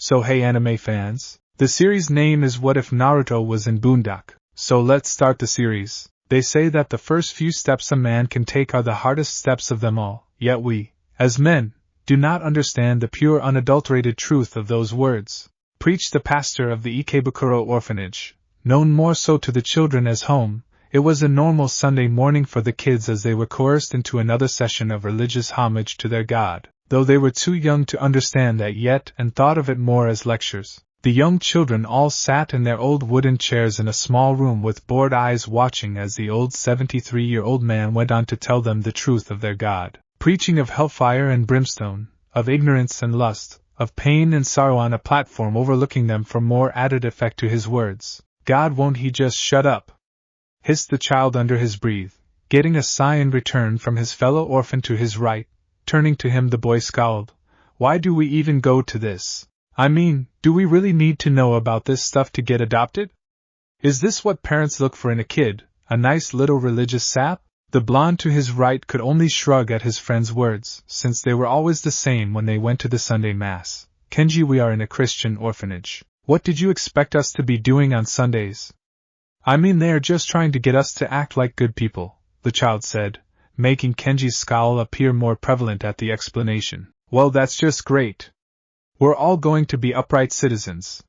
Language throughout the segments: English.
So hey anime fans, the series name is What If Naruto Was in Boondock, so let's start the series. They say that the first few steps a man can take are the hardest steps of them all, yet we, as men, do not understand the pure unadulterated truth of those words. Preached the pastor of the Ikebukuro orphanage, known more so to the children as home. It was a normal Sunday morning for the kids as they were coerced into another session of religious homage to their god, though they were too young to understand that yet and thought of it more as lectures. The young children all sat in their old wooden chairs in a small room with bored eyes watching as the old 73-year-old man went on to tell them the truth of their God, preaching of hellfire and brimstone, of ignorance and lust, of pain and sorrow on a platform overlooking them for more added effect to his words. God, won't he just shut up? Hissed the child under his breath, getting a sigh in return from his fellow orphan to his right. Turning to him, the boy scowled. Why do we even go to this? I mean, do we really need to know about this stuff to get adopted? Is this what parents look for in a kid, a nice little religious sap? The blonde to his right could only shrug at his friend's words, since they were always the same when they went to the Sunday Mass. Kenji, we are in a Christian orphanage. What did you expect us to be doing on Sundays? I mean, they are just trying to get us to act like good people, the child said, making Kenji's scowl appear more prevalent at the explanation. Well, that's just great. We're all going to be upright citizens.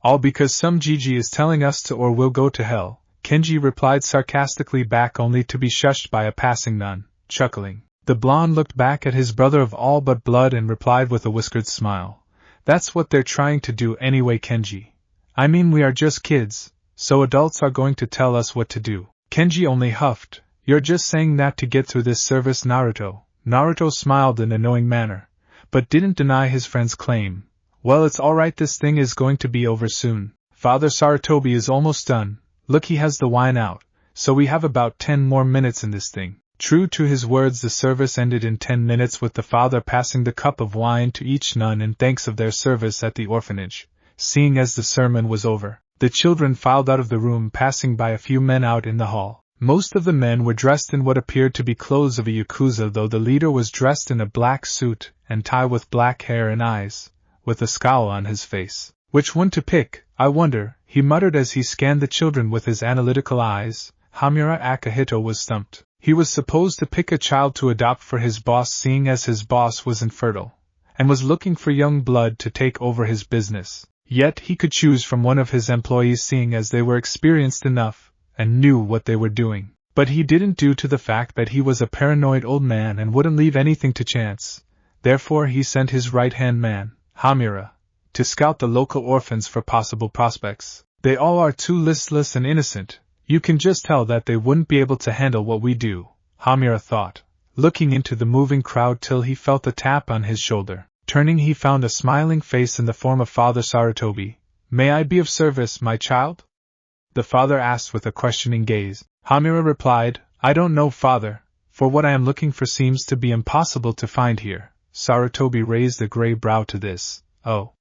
All because some Gigi is telling us to, or we'll go to hell, Kenji replied sarcastically back, only to be shushed by a passing nun, chuckling. The blonde looked back at his brother of all but blood and replied with a whiskered smile. That's what they're trying to do anyway, Kenji. I mean, we are just kids, so adults are going to tell us what to do. Kenji only huffed. You're just saying that to get through this service, Naruto. Naruto smiled in a knowing manner, but didn't deny his friend's claim. Well, it's alright, this thing is going to be over soon. Father Sarutobi is almost done. Look, he has the wine out, so we have about 10 more minutes in this thing. True to his words, the service ended in 10 minutes with the father passing the cup of wine to each nun in thanks of their service at the orphanage. Seeing as the sermon was over, the children filed out of the room, passing by a few men out in the hall. Most of the men were dressed in what appeared to be clothes of a yakuza, though the leader was dressed in a black suit and tie with black hair and eyes, with a scowl on his face. Which one to pick, I wonder, he muttered as he scanned the children with his analytical eyes. Hamura Akihito was stumped. He was supposed to pick a child to adopt for his boss, seeing as his boss was infertile, and was looking for young blood to take over his business. Yet he could choose from one of his employees, seeing as they were experienced enough and knew what they were doing. But he didn't, due to the fact that he was a paranoid old man and wouldn't leave anything to chance. Therefore he sent his right-hand man, Hamura, to scout the local orphans for possible prospects. They all are too listless and innocent. You can just tell that they wouldn't be able to handle what we do, Hamura thought, looking into the moving crowd till he felt a tap on his shoulder. Turning, he found a smiling face in the form of Father Sarutobi. May I be of service, my child? The father asked with a questioning gaze. Hamura replied, I don't know, Father, for what I am looking for seems to be impossible to find here. Sarutobi raised a gray brow to this. Oh.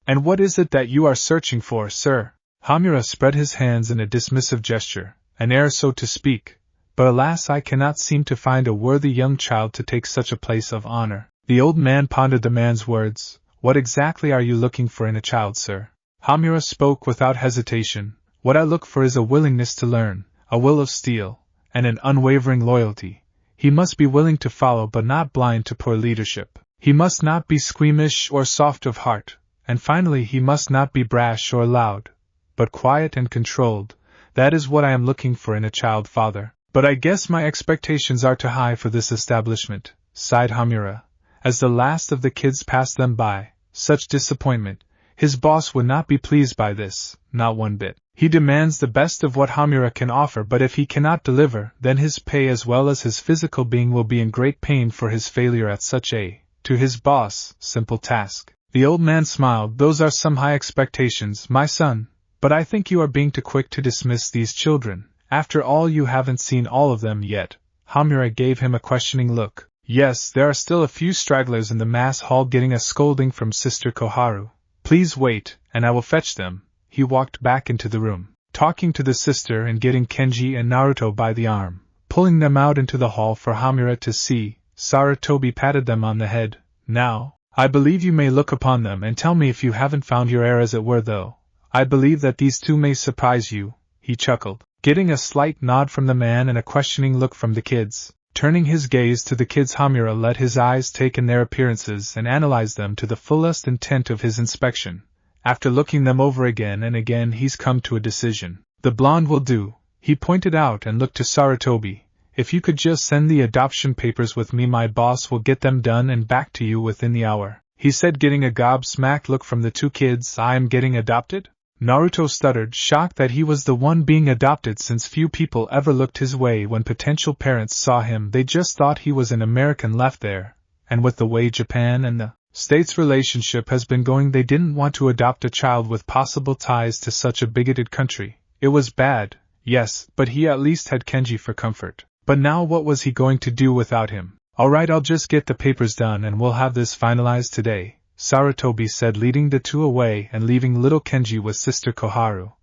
And what is it that you are searching for, sir? Hamura spread his hands in a dismissive gesture, an air so to speak, but alas, I cannot seem to find a worthy young child to take such a place of honor. The old man pondered the man's words. What exactly are you looking for in a child, sir? Hamura spoke without hesitation. What I look for is a willingness to learn, a will of steel, and an unwavering loyalty. He must be willing to follow but not blind to poor leadership. He must not be squeamish or soft of heart, and finally he must not be brash or loud, but quiet and controlled. That is what I am looking for in a child, Father. But I guess my expectations are too high for this establishment, sighed Hamura, as the last of the kids passed them by. Such disappointment. His boss would not be pleased by this, not one bit. He demands the best of what Hamura can offer, but if he cannot deliver, then his pay as well as his physical being will be in great pain for his failure at such a, to his boss, simple task. The old man smiled. Those are some high expectations, my son, but I think you are being too quick to dismiss these children. After all, you haven't seen all of them yet. Hamura gave him a questioning look. Yes, there are still a few stragglers in the mass hall getting a scolding from Sister Koharu. Please wait, and I will fetch them. He walked back into the room, talking to the sister and getting Kenji and Naruto by the arm, pulling them out into the hall for Hamura to see. Sarutobi patted them on the head. Now, I believe you may look upon them and tell me if you haven't found your heir as it were though. I believe that these two may surprise you, he chuckled, getting a slight nod from the man and a questioning look from the kids. Turning his gaze to the kids, Hamura let his eyes take in their appearances and analyze them to the fullest intent of his inspection. After looking them over again and again, he's come to a decision. The blonde will do, he pointed out and looked to Sarutobi. If you could just send the adoption papers with me, my boss will get them done and back to you within the hour, he said, getting a gobsmacked look from the two kids. I am getting adopted? Naruto stuttered, shocked that he was the one being adopted, since few people ever looked his way when potential parents saw him. They just thought he was an American left there, and with the way Japan and the States' relationship has been going, they didn't want to adopt a child with possible ties to such a bigoted country. It was bad, yes, but he at least had Kenji for comfort. But now what was he going to do without him? Alright, I'll just get the papers done and we'll have this finalized today, Sarutobi said, leading the two away and leaving little Kenji with Sister Koharu.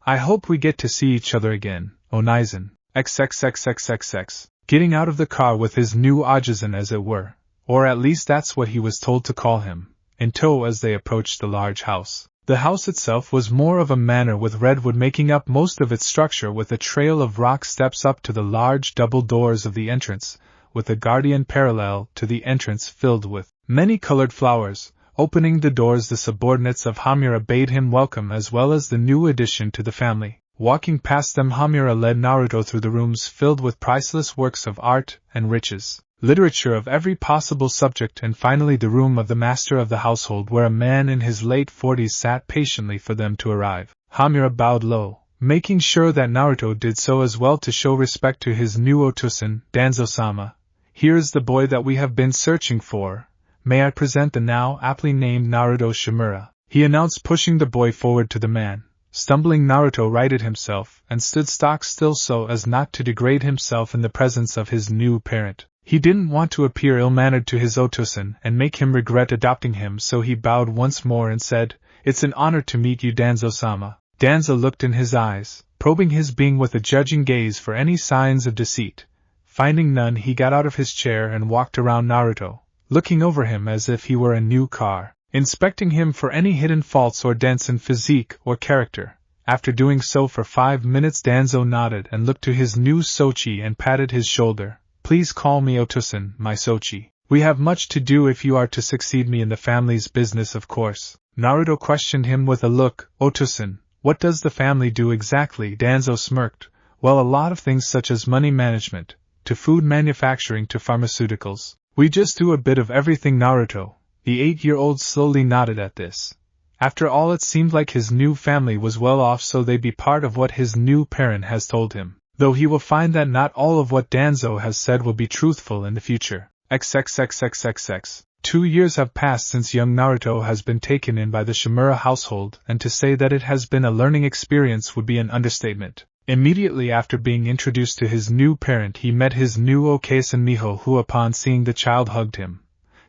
I hope we get to see each other again, Onaizen. XXXXXX. Getting out of the car with his new Ajisen, as it were, or at least that's what he was told to call him, in tow as they approached the large house. The house itself was more of a manor, with redwood making up most of its structure, with a trail of rock steps up to the large double doors of the entrance, with a guardian parallel to the entrance filled with many colored flowers. Opening the doors, the subordinates of Hamura bade him welcome, as well as the new addition to the family. Walking past them, Hamura led Naruto through the rooms filled with priceless works of art and riches, literature of every possible subject, and finally the room of the master of the household, where a man in his late 40s sat patiently for them to arrive. Hamura bowed low, making sure that Naruto did so as well to show respect to his new Otosan. Danzo-sama, here is the boy that we have been searching for. May I present the now aptly named Naruto Shimura, he announced, pushing the boy forward to the man. Stumbling, Naruto righted himself and stood stock still so as not to degrade himself in the presence of his new parent. He didn't want to appear ill-mannered to his Otosan and make him regret adopting him, so he bowed once more and said, It's an honor to meet you, Danzo-sama. Danzo looked in his eyes, probing his being with a judging gaze for any signs of deceit. Finding none, he got out of his chair and walked around Naruto, looking over him as if he were a new car, inspecting him for any hidden faults or dents in physique or character. After doing so for 5 minutes, Danzo nodded and looked to his new Sochi and patted his shoulder. Please call me Otosan, my Sochi. We have much to do if you are to succeed me in the family's business, of course. Naruto questioned him with a look. Otosan, what does the family do exactly? Danzo smirked. Well, a lot of things, such as money management, to food manufacturing to pharmaceuticals. We just do a bit of everything, Naruto. The 8-year-old slowly nodded at this. After all, it seemed like his new family was well off, so they'd be part of what his new parent has told him. Though he will find that not all of what Danzo has said will be truthful in the future. XXXXXX. 2 years have passed since young Naruto has been taken in by the Shimura household, and to say that it has been a learning experience would be an understatement. Immediately after being introduced to his new parent, he met his new Okasan Miho, who upon seeing the child hugged him,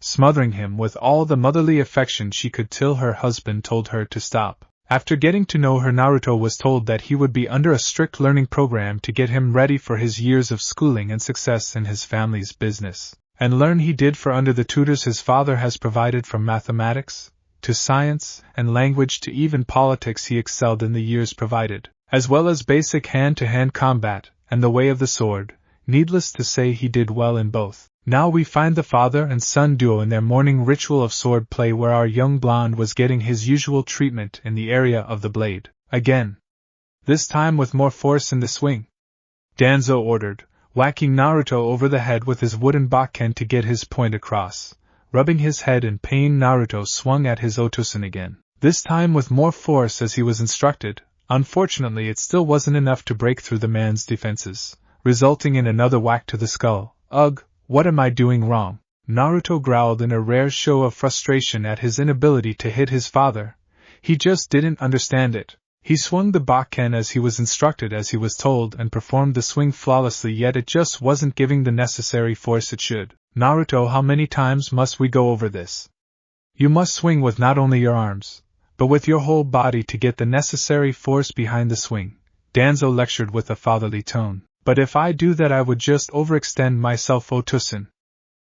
smothering him with all the motherly affection she could till her husband told her to stop. After getting to know her, Naruto was told that he would be under a strict learning program to get him ready for his years of schooling and success in his family's business. And learn he did, for under the tutors his father has provided, from mathematics to science and language to even politics, he excelled in the years provided, as well as basic hand-to-hand combat and the way of the sword. Needless to say, he did well in both. Now we find the father and son duo in their morning ritual of sword play, where our young blonde was getting his usual treatment in the area of the blade. Again, this time with more force in the swing, Danzo ordered, whacking Naruto over the head with his wooden bakken to get his point across. Rubbing his head in pain, Naruto swung at his Otosan again, this time with more force as he was instructed. Unfortunately, it still wasn't enough to break through the man's defenses, resulting in another whack to the skull. Ugh, what am I doing wrong? Naruto growled in a rare show of frustration at his inability to hit his father. He just didn't understand it. He swung the bakken as he was instructed, as he was told, and performed the swing flawlessly, yet it just wasn't giving the necessary force it should. Naruto, how many times must we go over this? You must swing with not only your arms, but with your whole body to get the necessary force behind the swing, Danzo lectured with a fatherly tone. But if I do that, I would just overextend myself, Otosan,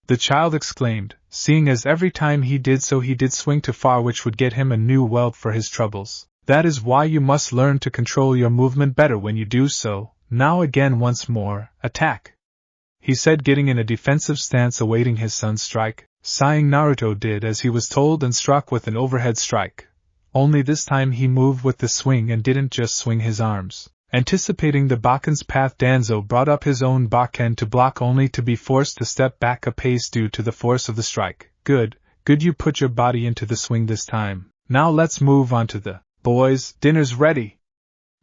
the child exclaimed, seeing as every time he did so he did swing too far, which would get him a new welt for his troubles. That is why you must learn to control your movement better when you do so. Now again once more, attack! He said, getting in a defensive stance awaiting his son's strike. Sighing, Naruto did as he was told and struck with an overhead strike. Only this time he moved with the swing and didn't just swing his arms. Anticipating the Baken's path, Danzo brought up his own Baken to block, only to be forced to step back a pace due to the force of the strike. Good, you put your body into the swing this time. Now let's move on to the boys, dinner's ready,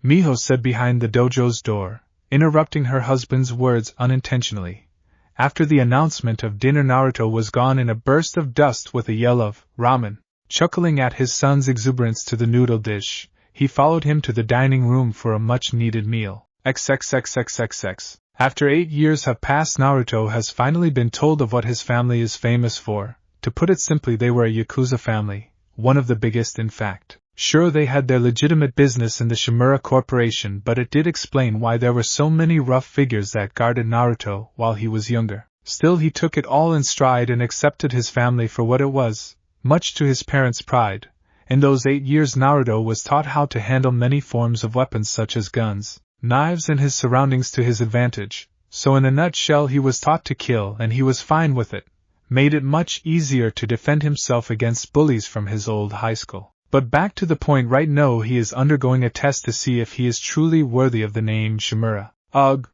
Miho said behind the dojo's door, interrupting her husband's words unintentionally. After the announcement of dinner, Naruto was gone in a burst of dust with a yell of ramen. Chuckling at his son's exuberance to the noodle dish, he followed him to the dining room for a much-needed meal. XXXXXX. After 8 years have passed, Naruto has finally been told of what his family is famous for. To put it simply, they were a Yakuza family, one of the biggest in fact. Sure, they had their legitimate business in the Shimura Corporation, but it did explain why there were so many rough figures that guarded Naruto while he was younger. Still, he took it all in stride and accepted his family for what it was, much to his parents' pride. In those 8 years, Naruto was taught how to handle many forms of weapons such as guns, knives, and his surroundings to his advantage. So in a nutshell, he was taught to kill, and he was fine with it. Made it much easier to defend himself against bullies from his old high school. But back to the point right now, he is undergoing a test to see if he is truly worthy of the name Shimura. Ugh!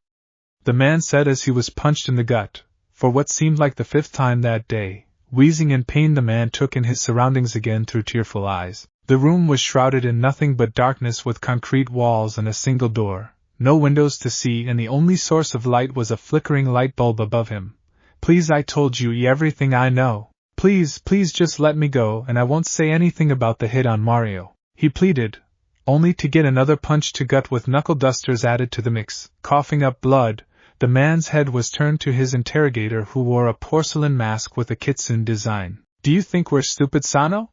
The man said as he was punched in the gut, for what seemed like the 5th time that day. Wheezing in pain, the man took in his surroundings again through tearful eyes. The room was shrouded in nothing but darkness, with concrete walls and a single door, no windows to see, and the only source of light was a flickering light bulb above him. Please, I told you everything I know. Please just let me go and I won't say anything about the hit on Mario, he pleaded, only to get another punch to gut with knuckle dusters added to the mix. Coughing up blood, the man's head was turned to his interrogator, who wore a porcelain mask with a kitsune design. Do you think we're stupid, Sano?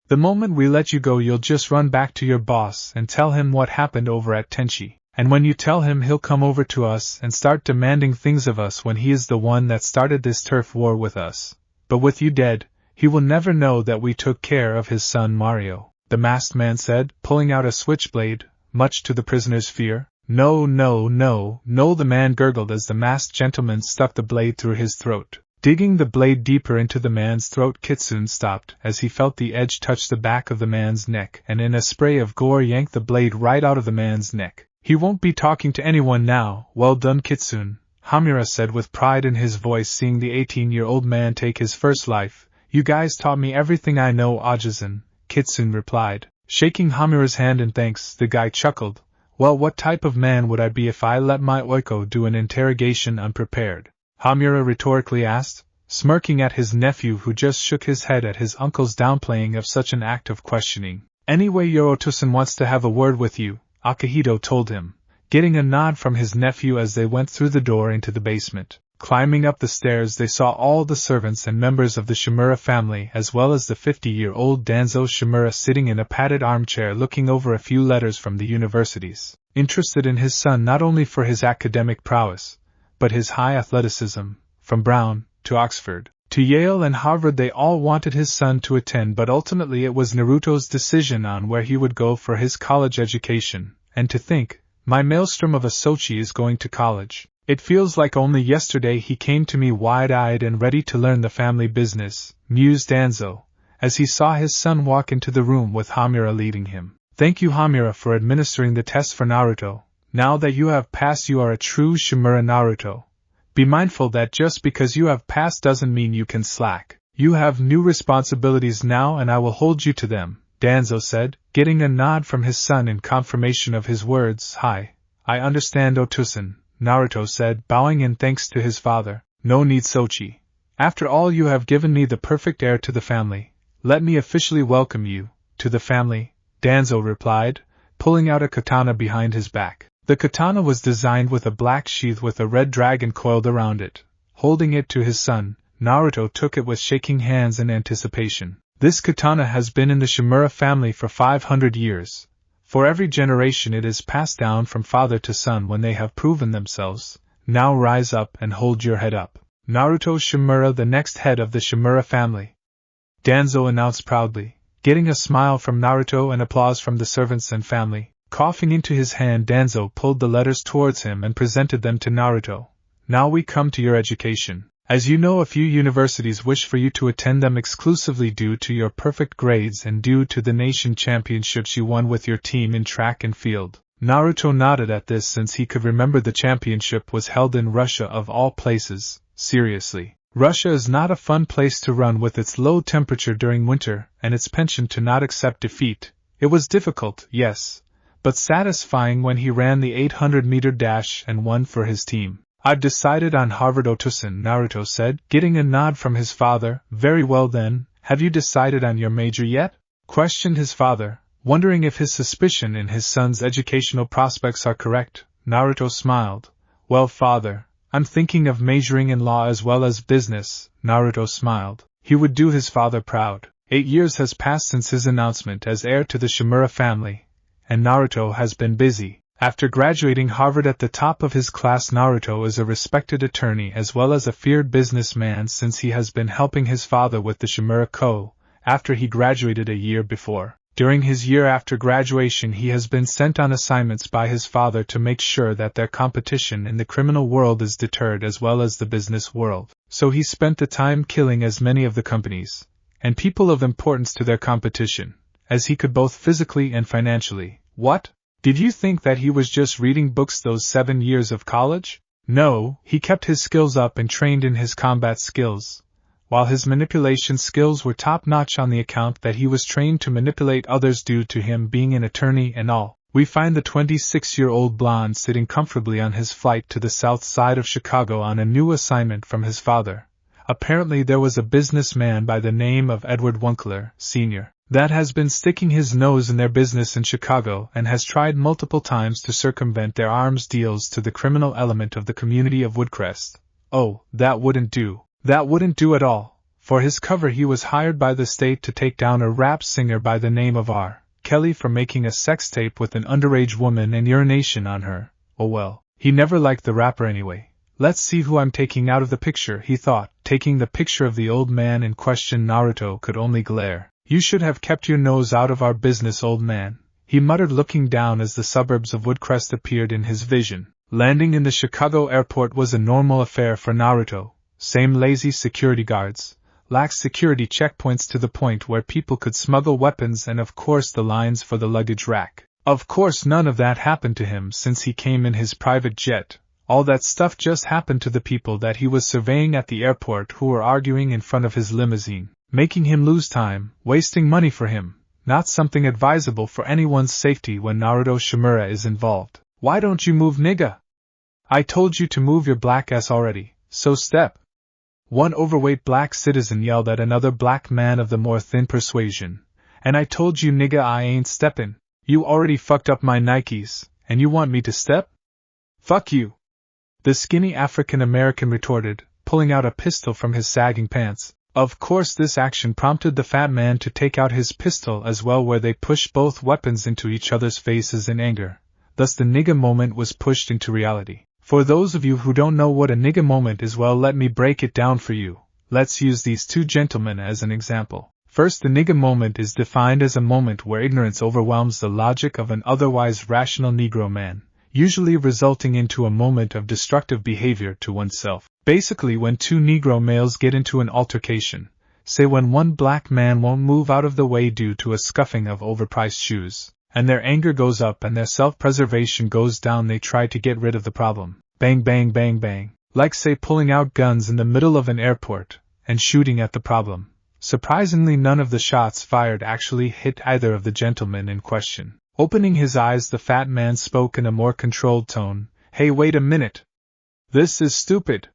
The moment we let you go, you'll just run back to your boss and tell him what happened over at Tenchi. And when you tell him, he'll come over to us and start demanding things of us when he is the one that started this turf war with us. But with you dead, he will never know that we took care of his son Mario, the masked man said, pulling out a switchblade, much to the prisoner's fear. No, the man gurgled as the masked gentleman stuck the blade through his throat. Digging the blade deeper into the man's throat, Kitsune stopped as he felt the edge touch the back of the man's neck, and in a spray of gore yanked the blade right out of the man's neck. He won't be talking to anyone now. Well done, Kitsune, Hamura said with pride in his voice, seeing the 18-year-old man take his first life. You guys taught me everything I know, Ajisen, Kitsune replied, shaking Hamura's hand in thanks. The guy chuckled. Well, what type of man would I be if I let my oiko do an interrogation unprepared? Hamura rhetorically asked, smirking at his nephew, who just shook his head at his uncle's downplaying of such an act of questioning. Anyway, your Otosan wants to have a word with you, Akihito told him, getting a nod from his nephew as they went through the door into the basement. Climbing up the stairs, they saw all the servants and members of the Shimura family, as well as the 50-year-old Danzo Shimura sitting in a padded armchair looking over a few letters from the universities, interested in his son not only for his academic prowess, but his high athleticism. From Brown to Oxford to Yale and Harvard, they all wanted his son to attend, but ultimately it was Naruto's decision on where he would go for his college education. And to think, my maelstrom of a Sochi is going to college. It feels like only yesterday he came to me wide-eyed and ready to learn the family business, mused Danzo, as he saw his son walk into the room with Hamura leading him. Thank you, Hamura, for administering the test for Naruto. Now that you have passed, you are a true Shimura Naruto. Be mindful that just because you have passed doesn't mean you can slack. You have new responsibilities now and I will hold you to them, Danzo said, getting a nod from his son in confirmation of his words. I understand, Otosan, Naruto said, bowing in thanks to his father. No need, Sochi. After all, you have given me the perfect heir to the family. Let me officially welcome you to the family, Danzo replied, pulling out a katana behind his back. The katana was designed with a black sheath with a red dragon coiled around it. Holding it to his son, Naruto took it with shaking hands in anticipation. This katana has been in the Shimura family for 500 years. For every generation it is passed down from father to son when they have proven themselves. Now rise up and hold your head up. Naruto Shimura, the next head of the Shimura family, Danzo announced proudly, getting a smile from Naruto and applause from the servants and family. Coughing into his hand, Danzo pulled the letters towards him and presented them to Naruto. Now we come to your education. As you know, a few universities wish for you to attend them exclusively due to your perfect grades and due to the nation championships you won with your team in track and field. Naruto nodded at this since he could remember the championship was held in Russia of all places. Seriously, Russia is not a fun place to run with its low temperature during winter and its penchant to not accept defeat. It was difficult, yes, but satisfying when he ran the 800-meter dash and won for his team. I've decided on Harvard Otosan, Naruto said, getting a nod from his father. Very well then, have you decided on your major yet? Questioned his father, wondering if his suspicion in his son's educational prospects are correct. Naruto smiled. Well, father, I'm thinking of majoring in law as well as business. Naruto smiled. He would do his father proud. 8 years has passed since his announcement as heir to the Shimura family, and Naruto has been busy. After graduating Harvard at the top of his class, Naruto is a respected attorney as well as a feared businessman since he has been helping his father with the Shimura Co. after he graduated a year before. During his year after graduation, he has been sent on assignments by his father to make sure that their competition in the criminal world is deterred as well as the business world. So he spent the time killing as many of the companies and people of importance to their competition as he could, both physically and financially. What? Did you think that he was just reading books those 7 years of college? No, he kept his skills up and trained in his combat skills, while his manipulation skills were top-notch on the account that he was trained to manipulate others due to him being an attorney and all. We find the 26-year-old blonde sitting comfortably on his flight to the south side of Chicago on a new assignment from his father. Apparently there was a businessman by the name of Edward Winkler, Sr., that has been sticking his nose in their business in Chicago and has tried multiple times to circumvent their arms deals to the criminal element of the community of Woodcrest. Oh, that wouldn't do. That wouldn't do at all. For his cover, he was hired by the state to take down a rap singer by the name of R. Kelly for making a sex tape with an underage woman and urination on her. Oh well, he never liked the rapper anyway. Let's see who I'm taking out of the picture, he thought, taking the picture of the old man in question. Naruto could only glare. You should have kept your nose out of our business, old man, he muttered, looking down as the suburbs of Woodcrest appeared in his vision. Landing in the Chicago airport was a normal affair for Naruto. Same lazy security guards, lax security checkpoints to the point where people could smuggle weapons, and of course the lines for the luggage rack. Of course none of that happened to him since he came in his private jet. All that stuff just happened to the people that he was surveying at the airport who were arguing in front of his limousine, making him lose time, wasting money for him, not something advisable for anyone's safety when Naruto Shimura is involved. Why don't you move, nigga? I told you to move your black ass already, so step. One overweight black citizen yelled at another black man of the more thin persuasion. And I told you, nigga, I ain't steppin'. You already fucked up my Nikes, and you want me to step? Fuck you. The skinny African-American retorted, pulling out a pistol from his sagging pants. Of course this action prompted the fat man to take out his pistol as well, where they pushed both weapons into each other's faces in anger. Thus the nigga moment was pushed into reality. For those of you who don't know what a nigga moment is, well, let me break it down for you. Let's use these two gentlemen as an example. First, the nigga moment is defined as a moment where ignorance overwhelms the logic of an otherwise rational Negro man, usually resulting into a moment of destructive behavior to oneself. Basically, when two Negro males get into an altercation, say when one black man won't move out of the way due to a scuffing of overpriced shoes, and their anger goes up and their self-preservation goes down, they try to get rid of the problem. Bang, bang, bang, bang. Like, say, pulling out guns in the middle of an airport and shooting at the problem. Surprisingly, none of the shots fired actually hit either of the gentlemen in question. Opening his eyes, the fat man spoke in a more controlled tone. Hey, wait a minute. This is stupid.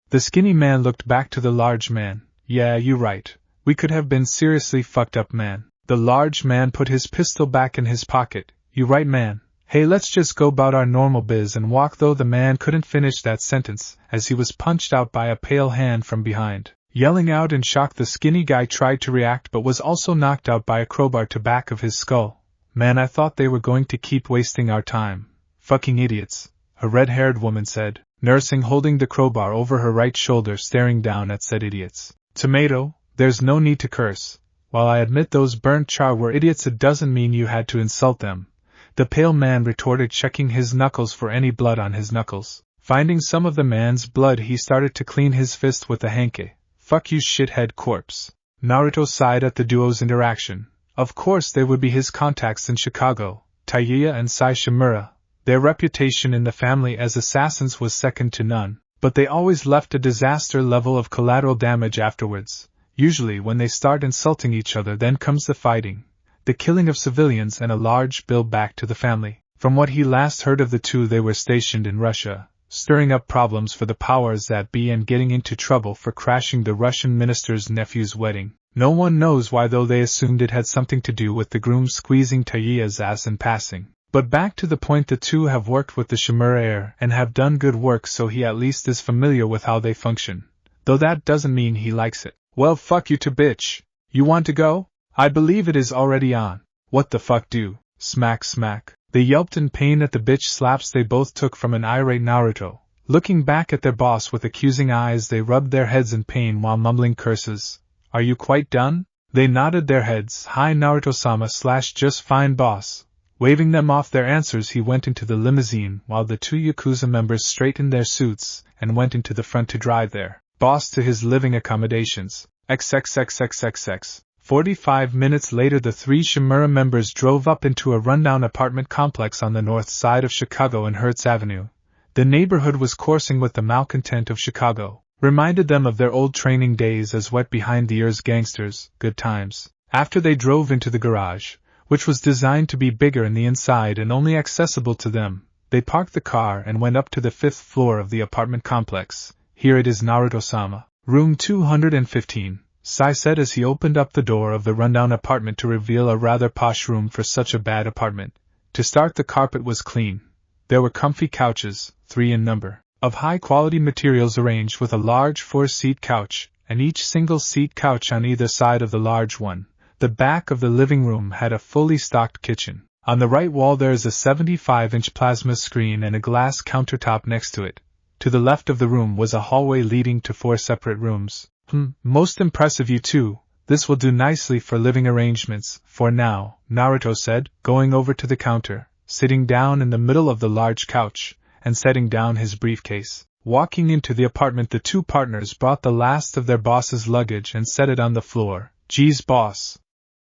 The skinny man looked back to the large man. Yeah, you right. We could have been seriously fucked up, man. The large man put his pistol back in his pocket. You right, man. Hey, let's just go about our normal biz and walk. Though the man couldn't finish that sentence as he was punched out by a pale hand from behind. Yelling out in shock, the skinny guy tried to react but was also knocked out by a crowbar to back of his skull. Man, I thought they were going to keep wasting our time. Fucking idiots, a red-haired woman said. nursing holding the crowbar over her right shoulder staring down at said idiots. Tomato, there's no need to curse. While I admit those burnt char were idiots, it doesn't mean you had to insult them, the pale man retorted, checking his knuckles for any blood on his knuckles. Finding some of the man's blood, he started to clean his fist with the hanky. Fuck you, shithead corpse. Naruto sighed at the duo's interaction. Of course they would be his contacts in Chicago, Taiuya and Sai Shimura. Their reputation in the family as assassins was second to none, but they always left a disaster level of collateral damage afterwards. Usually when they start insulting each other, then comes the fighting, the killing of civilians, and a large bill back to the family. From what he last heard of the two, they were stationed in Russia, stirring up problems for the powers that be and getting into trouble for crashing the Russian minister's nephew's wedding. No one knows why, though they assumed it had something to do with the groom squeezing Taiuya's ass in passing. But back to the point, the two have worked with the Shimura heir and have done good work, so he at least is familiar with how they function. Though that doesn't mean he likes it. Well, fuck you to bitch. You want to go? I believe it is already on. What the fuck do? Smack smack. They yelped in pain at the bitch slaps they both took from an irate Naruto. Looking back at their boss with accusing eyes, they rubbed their heads in pain while mumbling curses. Are you quite done? They nodded their heads. Hi Naruto-sama / just fine boss. Waving them off their answers, he went into the limousine while the two Yakuza members straightened their suits and went into the front to drive their boss to his living accommodations. XXXXXX. 45 minutes later, the three Shimura members drove up into a rundown apartment complex on the north side of Chicago in Hertz Avenue. The neighborhood was coursing with the malcontent of Chicago. Reminded them of their old training days as wet behind the ears gangsters. Good times. After they drove into the garage, which was designed to be bigger in the inside and only accessible to them, they parked the car and went up to the 5th floor of the apartment complex. Here it is, Naruto-sama. Room 215, Sai said as he opened up the door of the rundown apartment to reveal a rather posh room for such a bad apartment. To start, the carpet was clean. There were comfy couches, 3 in number, of high-quality materials arranged with a large 4-seat couch, and each single-seat couch on either side of the large one. The back of the living room had a fully stocked kitchen. On the right wall there is a 75-inch plasma screen and a glass countertop next to it. To the left of the room was a hallway leading to 4 separate rooms. Most impressive, you two. This will do nicely for living arrangements, for now, Naruto said, going over to the counter, sitting down in the middle of the large couch, and setting down his briefcase. Walking into the apartment, the two partners brought the last of their boss's luggage and set it on the floor. Geez, boss.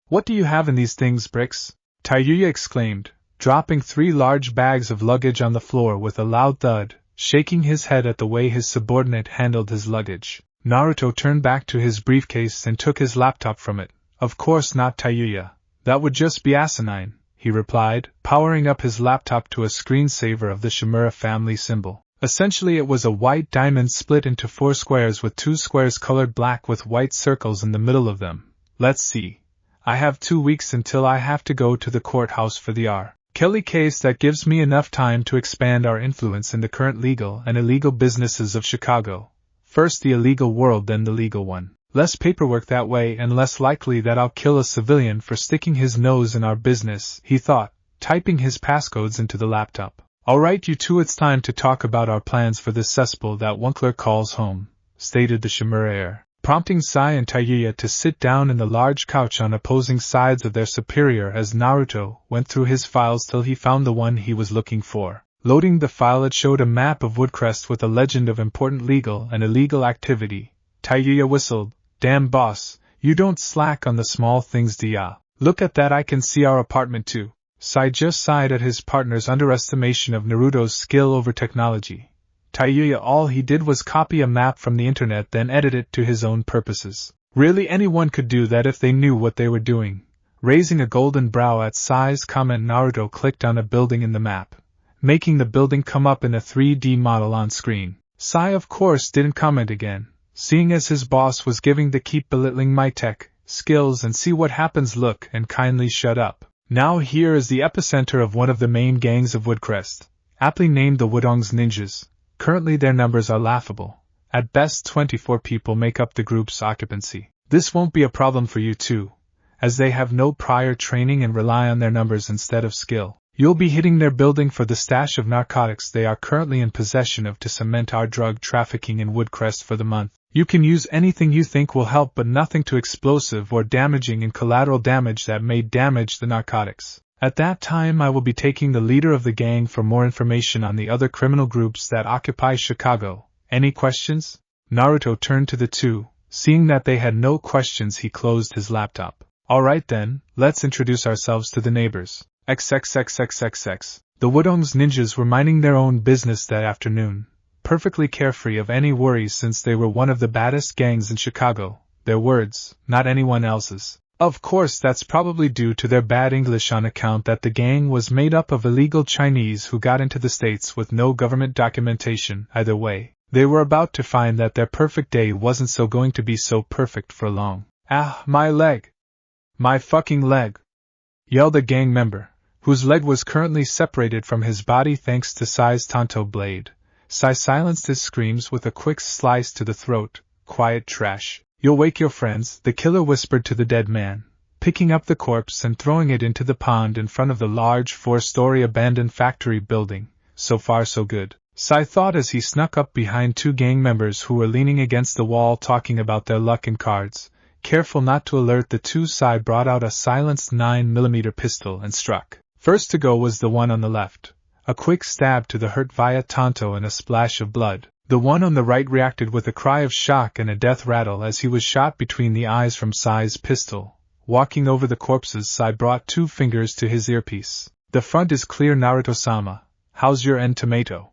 What do you have in these things, bricks? Taiuya exclaimed, dropping 3 large bags of luggage on the floor with a loud thud, shaking his head at the way his subordinate handled his luggage. Naruto turned back to his briefcase and took his laptop from it. Of course not, Taiuya. That would just be asinine, he replied, powering up his laptop to a screensaver of the Shimura family symbol. Essentially it was a white diamond split into 4 squares with 2 squares colored black with white circles in the middle of them. Let's see. I have 2 weeks until I have to go to the courthouse for the R. Kelly case. That gives me enough time to expand our influence in the current legal and illegal businesses of Chicago. First the illegal world, then the legal one. Less paperwork that way, and less likely that I'll kill a civilian for sticking his nose in our business, he thought, typing his passcodes into the laptop. Alright, you two, it's time to talk about our plans for this cesspool that Wunkler calls home, stated the Shimura heir, prompting Sai and Taiuya to sit down in the large couch on opposing sides of their superior as Naruto went through his files till he found the one he was looking for. Loading the file, it showed a map of Woodcrest with a legend of important legal and illegal activity. Taiuya whistled. Damn boss, you don't slack on the small things, ya. Look at that, I can see our apartment too. Sai just sighed at his partner's underestimation of Naruto's skill over technology. Taiuya, all he did was copy a map from the internet, then edit it to his own purposes. Really, anyone could do that if they knew what they were doing. Raising a golden brow at Sai's comment, Naruto clicked on a building in the map, making the building come up in a 3D model on screen. Sai, of course, didn't comment again, seeing as his boss was giving the keep belittling my tech skills and see what happens look and kindly shut up. Now here is the epicenter of one of the main gangs of Woodcrest, aptly named the Woodongs Ninjas. Currently their numbers are laughable. At best 24 people make up the group's occupancy. This won't be a problem for you two, as they have no prior training and rely on their numbers instead of skill. You'll be hitting their building for the stash of narcotics they are currently in possession of to cement our drug trafficking in Woodcrest for the month. You can use anything you think will help, but nothing too explosive or damaging in collateral damage that may damage the narcotics. At that time I will be taking the leader of the gang for more information on the other criminal groups that occupy Chicago. Any questions? Naruto turned to the two. Seeing that they had no questions, he closed his laptop. Alright then, let's introduce ourselves to the neighbors. XXXXXX. The Woodongs ninjas were minding their own business that afternoon, perfectly carefree of any worries since they were one of the baddest gangs in Chicago. Their words, not anyone else's. Of course, that's probably due to their bad English on account that the gang was made up of illegal Chinese who got into the States with no government documentation. Either way, they were about to find that their perfect day wasn't going to be so perfect for long. Ah, my leg! My fucking leg! Yelled a gang member, whose leg was currently separated from his body thanks to Sai's Tonto blade. Sai silenced his screams with a quick slice to the throat. Quiet trash. You'll wake your friends, the killer whispered to the dead man, picking up the corpse and throwing it into the pond in front of the large 4-story abandoned factory building. So far so good, Sai thought as he snuck up behind two gang members who were leaning against the wall talking about their luck in cards. Careful not to alert the two, Sai brought out a silenced 9mm pistol and struck. First to go was the one on the left. A quick stab to the hurt via Tonto and a splash of blood. The one on the right reacted with a cry of shock and a death rattle as he was shot between the eyes from Sai's pistol. Walking over the corpses, Sai brought 2 fingers to his earpiece. The front is clear, Naruto-sama. How's your end, tomato?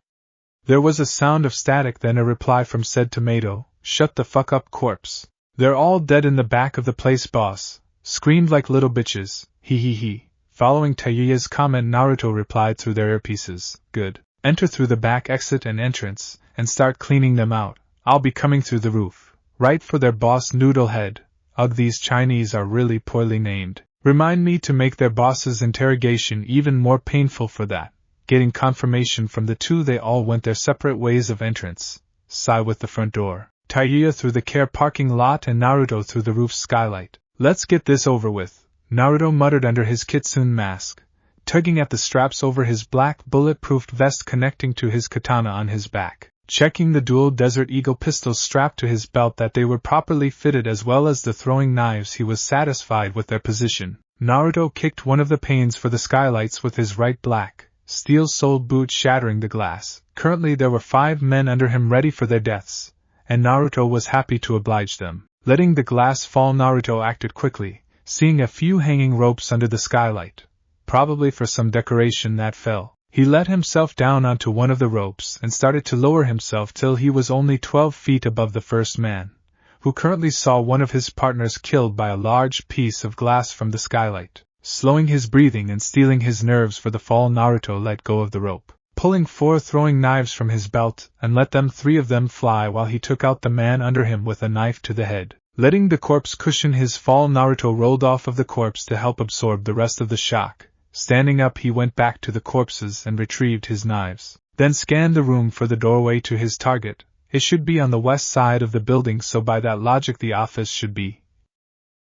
There was a sound of static, then a reply from said tomato. Shut the fuck up, corpse. They're all dead in the back of the place, boss. Screamed like little bitches. He he he. Following Tayuya's comment, Naruto replied through their earpieces. Good. Enter through the back exit and entrance, and start cleaning them out. I'll be coming through the roof. Right for their boss, Noodlehead. Ugh, these Chinese are really poorly named. Remind me to make their boss's interrogation even more painful for that. Getting confirmation from the two, they all went their separate ways of entrance. Sai with the front door, Tayuya through the care parking lot, and Naruto through the roof's skylight. Let's get this over with, Naruto muttered under his kitsune mask, tugging at the straps over his black bulletproof vest connecting to his katana on his back. Checking the dual Desert Eagle pistols strapped to his belt that they were properly fitted as well as the throwing knives, he was satisfied with their position. Naruto kicked one of the panes for the skylights with his right black, steel-soled boot, shattering the glass. Currently there were 5 men under him ready for their deaths, and Naruto was happy to oblige them. Letting the glass fall, Naruto acted quickly, seeing a few hanging ropes under the skylight, probably for some decoration that fell. He let himself down onto one of the ropes and started to lower himself till he was only 12 feet above the first man, who currently saw one of his partners killed by a large piece of glass from the skylight. Slowing his breathing and steeling his nerves for the fall, Naruto let go of the rope, pulling 4 throwing knives from his belt, and let 3 of them fly while he took out the man under him with a knife to the head. Letting the corpse cushion his fall, Naruto rolled off of the corpse to help absorb the rest of the shock. Standing up, he went back to the corpses and retrieved his knives, then scanned the room for the doorway to his target. It should be on the west side of the building, so by that logic the office should be.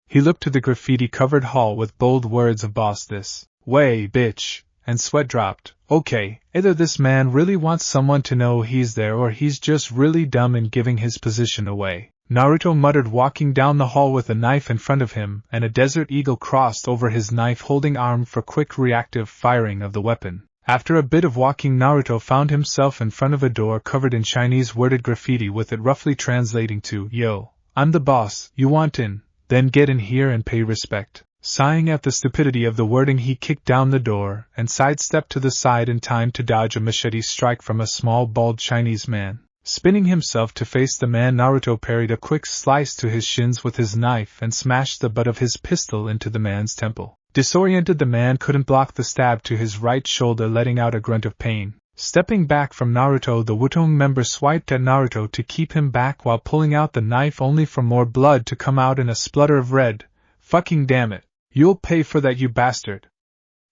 He looked to the graffiti-covered hall with bold words of "Boss this way, bitch," and sweat dropped. Okay, either this man really wants someone to know he's there or he's just really dumb in giving his position away. Naruto muttered, walking down the hall with a knife in front of him and a Desert Eagle crossed over his knife-holding arm for quick reactive firing of the weapon. After a bit of walking, Naruto found himself in front of a door covered in Chinese worded graffiti with it roughly translating to, "Yo, I'm the boss, you want in? Then get in here and pay respect." Sighing at the stupidity of the wording, he kicked down the door and sidestepped to the side in time to dodge a machete strike from a small bald Chinese man. Spinning himself to face the man, Naruto parried a quick slice to his shins with his knife and smashed the butt of his pistol into the man's temple. Disoriented, the man couldn't block the stab to his right shoulder, letting out a grunt of pain. Stepping back from Naruto, the Wutong member swiped at Naruto to keep him back while pulling out the knife, only for more blood to come out in a splutter of red. "Fucking damn it. You'll pay for that, you bastard,"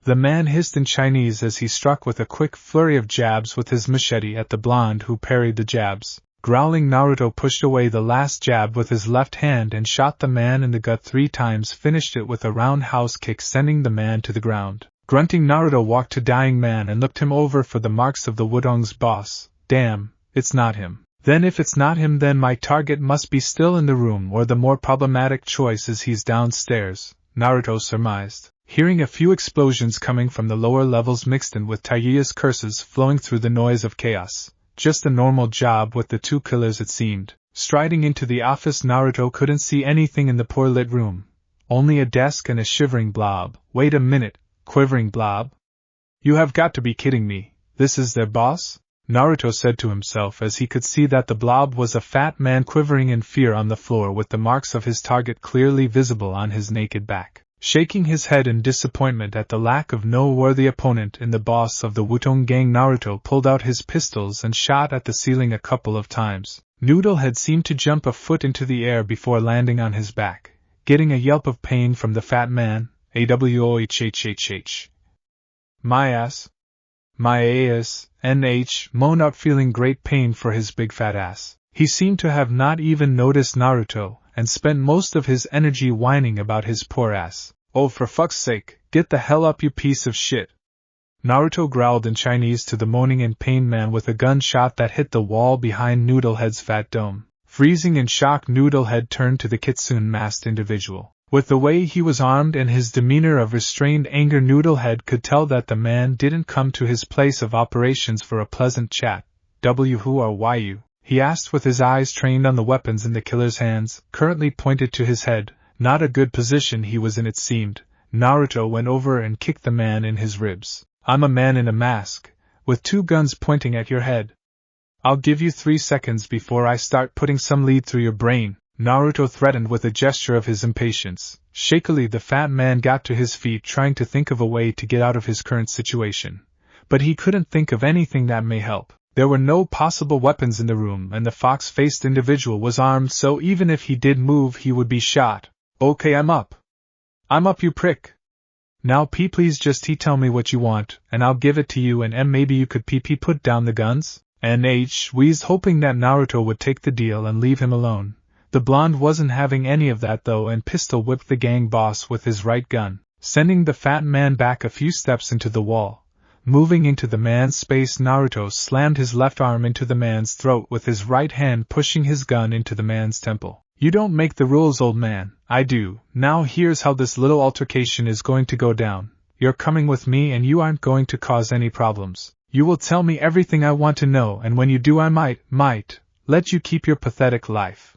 the man hissed in Chinese as he struck with a quick flurry of jabs with his machete at the blonde, who parried the jabs. Growling, Naruto pushed away the last jab with his left hand and shot the man in the gut 3 times, finished it with a roundhouse kick, sending the man to the ground. Grunting, Naruto walked to dying man and looked him over for the marks of the Wudong's boss. Damn, it's not him. Then if it's not him, then my target must be still in the room, or the more problematic choice is he's downstairs, Naruto surmised. Hearing a few explosions coming from the lower levels mixed in with Taiya's curses flowing through the noise of chaos. Just a normal job with the two killers, it seemed. Striding into the office, Naruto couldn't see anything in the poor lit room. Only a desk and a shivering blob. Wait a minute, quivering blob? You have got to be kidding me. This is their boss? Naruto said to himself as he could see that the blob was a fat man quivering in fear on the floor with the marks of his target clearly visible on his naked back. Shaking his head in disappointment at the lack of no worthy opponent in the boss of the Wudong gang, Naruto pulled out his pistols and shot at the ceiling a couple of times. Noodlehead seemed to jump a foot into the air before landing on his back, getting a yelp of pain from the fat man. AWOHHHH. My ass. My ass, NH, moaned out, feeling great pain for his big fat ass. He seemed to have not even noticed Naruto, and spent most of his energy whining about his poor ass. Oh, for fuck's sake, get the hell up, you piece of shit. Naruto growled in Chinese to the moaning in pain man with a gunshot that hit the wall behind Noodlehead's fat dome. Freezing in shock, Noodlehead turned to the kitsune-masked individual. With the way he was armed and his demeanor of restrained anger, Noodlehead could tell that the man didn't come to his place of operations for a pleasant chat. Who are you? He asked with his eyes trained on the weapons in the killer's hands, currently pointed to his head. Not a good position he was in, it seemed. Naruto went over and kicked the man in his ribs. I'm a man in a mask, with two guns pointing at your head. I'll give you 3 seconds before I start putting some lead through your brain, Naruto threatened with a gesture of his impatience. Shakily, the fat man got to his feet, trying to think of a way to get out of his current situation. But he couldn't think of anything that may help. There were no possible weapons in the room, and the fox-faced individual was armed, so even if he did move, he would be shot. Okay, I'm up. I'm up, you prick. Now please just tell me what you want, and I'll give it to you, and maybe you could put down the guns? NH wheezed, hoping that Naruto would take the deal and leave him alone. The blonde wasn't having any of that though, and pistol-whipped the gang boss with his right gun, sending the fat man back a few steps into the wall. Moving into the man's space, Naruto slammed his left arm into the man's throat with his right hand, pushing his gun into the man's temple. You don't make the rules, old man. I do. Now here's how this little altercation is going to go down. You're coming with me and you aren't going to cause any problems. You will tell me everything I want to know, and when you do I might let you keep your pathetic life.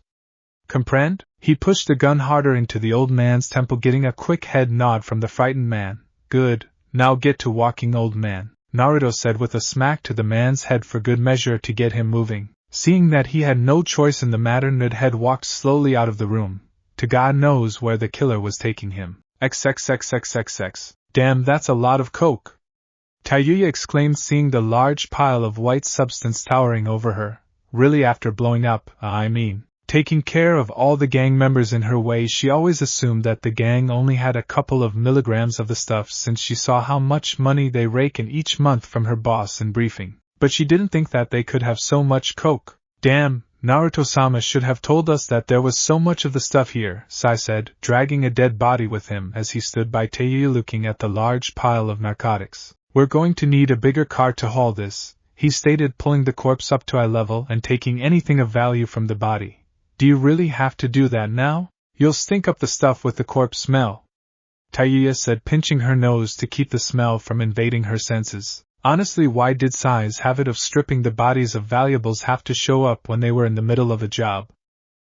Comprehend? He pushed the gun harder into the old man's temple, getting a quick head nod from the frightened man. Good. Now get to walking, old man, Naruto said with a smack to the man's head for good measure to get him moving. Seeing that he had no choice in the matter, Noodlehead walked slowly out of the room. To God knows where the killer was taking him. XXXXXX. Damn, that's a lot of coke. Taiya exclaimed, seeing the large pile of white substance towering over her. Really, after blowing up, taking care of all the gang members in her way, she always assumed that the gang only had a couple of milligrams of the stuff, since she saw how much money they rake in each month from her boss in briefing. But she didn't think that they could have so much coke. Damn, Naruto-sama should have told us that there was so much of the stuff here, Sai said, dragging a dead body with him as he stood by Taiya looking at the large pile of narcotics. We're going to need a bigger car to haul this, he stated, pulling the corpse up to eye level and taking anything of value from the body. Do you really have to do that now? You'll stink up the stuff with the corpse smell, Taiya said, pinching her nose to keep the smell from invading her senses. Honestly, why did Sai's habit of stripping the bodies of valuables have to show up when they were in the middle of a job?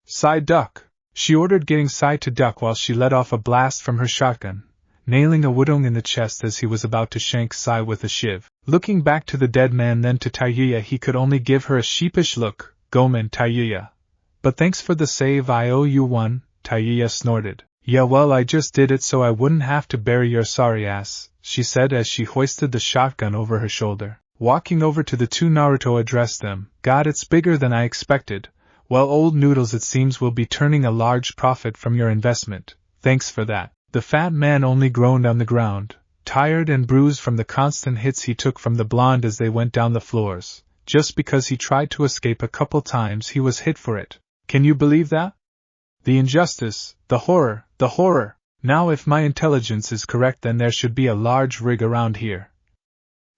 Sai, duck! She ordered, getting Sai to duck while she let off a blast from her shotgun, nailing a Wudong in the chest as he was about to shank Sai with a shiv. Looking back to the dead man, then to Taiya, he could only give her a sheepish look. Gomen, Taiya. But thanks for the save, I owe you one, Taiya snorted. Yeah, well, I just did it so I wouldn't have to bury your sorry ass, she said as she hoisted the shotgun over her shoulder. Walking over to the two, Naruto addressed them. God, it's bigger than I expected. Well, old noodles, it seems we'll be turning a large profit from your investment. Thanks for that. The fat man only groaned on the ground, tired and bruised from the constant hits he took from the blonde as they went down the floors. Just because he tried to escape a couple times, he was hit for it. Can you believe that? The injustice, the horror, Now if my intelligence is correct, then there should be a large rig around here,"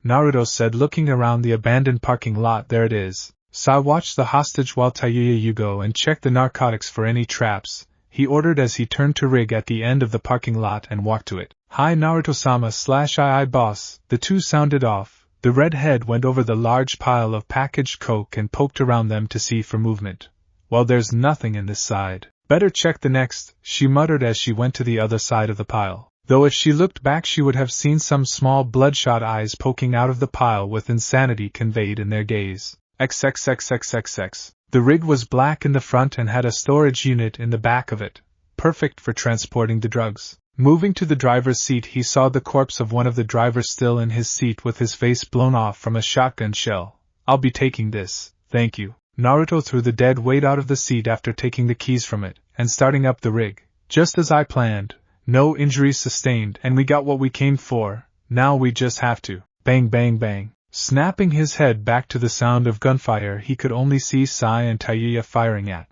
Naruto said, looking around the abandoned parking lot. "There it is." Sai watched the hostage while Tayuya go and check the narcotics for any traps, he ordered as he turned to rig at the end of the parking lot and walked to it. "Hi Naruto-sama / II boss," the two sounded off. The redhead went over the large pile of packaged coke and poked around them to see for movement. "Well, there's nothing in this side. Better check the next," she muttered as she went to the other side of the pile. Though if she looked back she would have seen some small bloodshot eyes poking out of the pile with insanity conveyed in their gaze. XXXXXX. The rig was black in the front and had a storage unit in the back of it, perfect for transporting the drugs. Moving to the driver's seat, he saw the corpse of one of the drivers still in his seat with his face blown off from a shotgun shell. "I'll be taking this, thank you." Naruto threw the dead weight out of the seat after taking the keys from it, and starting up the rig. "Just as I planned. No injuries sustained, and we got what we came for. Now we just have to." Bang bang bang. Snapping his head back to the sound of gunfire, he could only see Sai and Tayuya firing at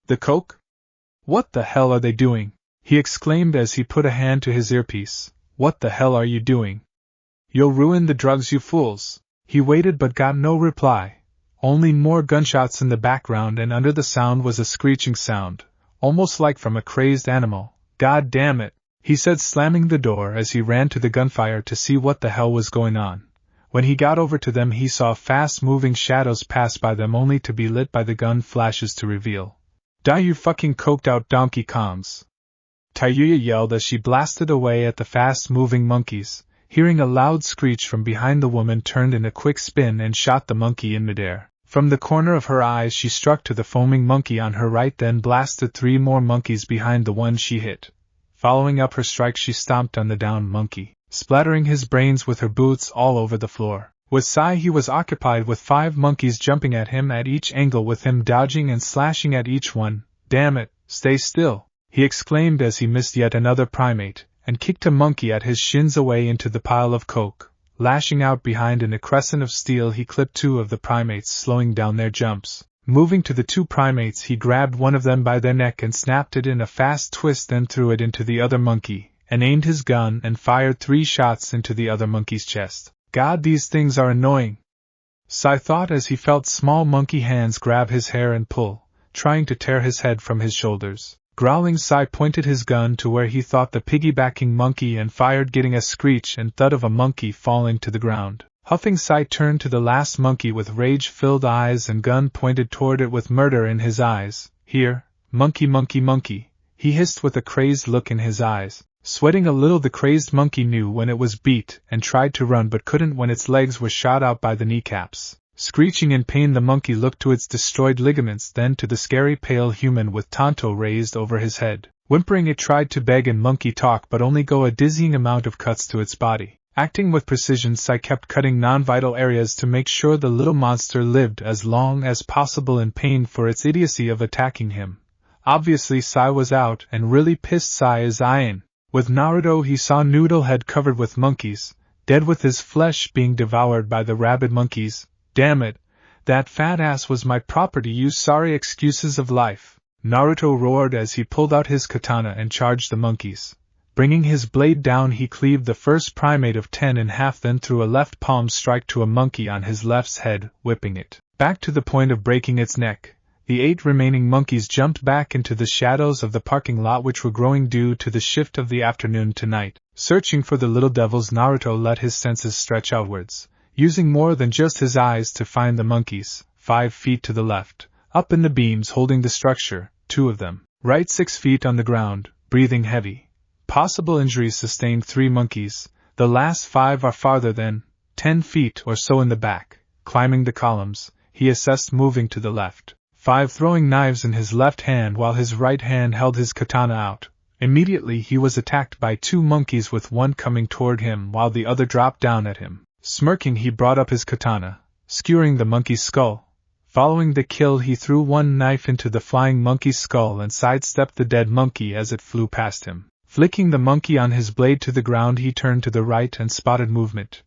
the coke. "What the hell are they doing?" he exclaimed as he put a hand to his earpiece. "What the hell are you doing? You'll ruin the drugs, you fools." He waited but got no reply. Only more gunshots in the background, and under the sound was a screeching sound, almost like from a crazed animal. "God damn it," he said, slamming the door as he ran to the gunfire to see what the hell was going on. When he got over to them, he saw fast-moving shadows pass by them only to be lit by the gun flashes to reveal. "Die, you fucking coked-out Donkey Kongs!" Tayuya yelled as she blasted away at the fast-moving monkeys. Hearing a loud screech from behind, the woman turned in a quick spin and shot the monkey in midair. From the corner of her eyes she struck to the foaming monkey on her right, then blasted 3 more monkeys behind the one she hit. Following up her strike, she stomped on the downed monkey, splattering his brains with her boots all over the floor. With Sai, he was occupied with 5 monkeys jumping at him at each angle, with him dodging and slashing at each one. "Damn it, stay still," he exclaimed as he missed yet another primate, and kicked a monkey at his shins away into the pile of coke. Lashing out behind in a crescent of steel, he clipped 2 of the primates, slowing down their jumps. Moving to the 2 primates, he grabbed one of them by their neck and snapped it in a fast twist, then threw it into the other monkey, and aimed his gun and fired 3 shots into the other monkey's chest. "God, these things are annoying," Sai thought as he felt small monkey hands grab his hair and pull, trying to tear his head from his shoulders. Growling, Sai pointed his gun to where he thought the piggybacking monkey and fired, getting a screech and thud of a monkey falling to the ground. Huffing, Sai turned to the last monkey with rage-filled eyes and gun pointed toward it with murder in his eyes. "Here, monkey, monkey, monkey," he hissed with a crazed look in his eyes. Sweating a little, the crazed monkey knew when it was beat and tried to run but couldn't when its legs were shot out by the kneecaps. Screeching in pain, the monkey looked to its destroyed ligaments, then to the scary pale human with Tonto raised over his head. Whimpering, it tried to beg in monkey talk but only got a dizzying amount of cuts to its body. Acting with precision, Sai kept cutting non-vital areas to make sure the little monster lived as long as possible in pain for its idiocy of attacking him. Obviously Sai was out and really pissed. Sai is Ian. With Naruto, he saw Noodlehead covered with monkeys, dead with his flesh being devoured by the rabid monkeys. "Damn it, that fat ass was my property, you sorry excuses of life," Naruto roared as he pulled out his katana and charged the monkeys. Bringing his blade down, he cleaved the first primate of 10 in half, then threw a left palm strike to a monkey on his left's head, whipping it back to the point of breaking its neck. The 8 remaining monkeys jumped back into the shadows of the parking lot, which were growing due to the shift of the afternoon to night. Searching for the little devils, Naruto let his senses stretch outwards, using more than just his eyes to find the monkeys. 5 feet to the left, up in the beams holding the structure, 2 of them. Right 6 feet on the ground, breathing heavy. Possible injuries sustained 3 monkeys. The last 5 are farther than 10 feet or so in the back. Climbing the columns, he assessed, moving to the left. 5 throwing knives in his left hand while his right hand held his katana out. Immediately he was attacked by 2 monkeys, with one coming toward him while the other dropped down at him. Smirking, he brought up his katana, skewering the monkey's skull. Following the kill, he threw one knife into the flying monkey's skull and sidestepped the dead monkey as it flew past him. Flicking the monkey on his blade to the ground, he turned to the right and spotted movement.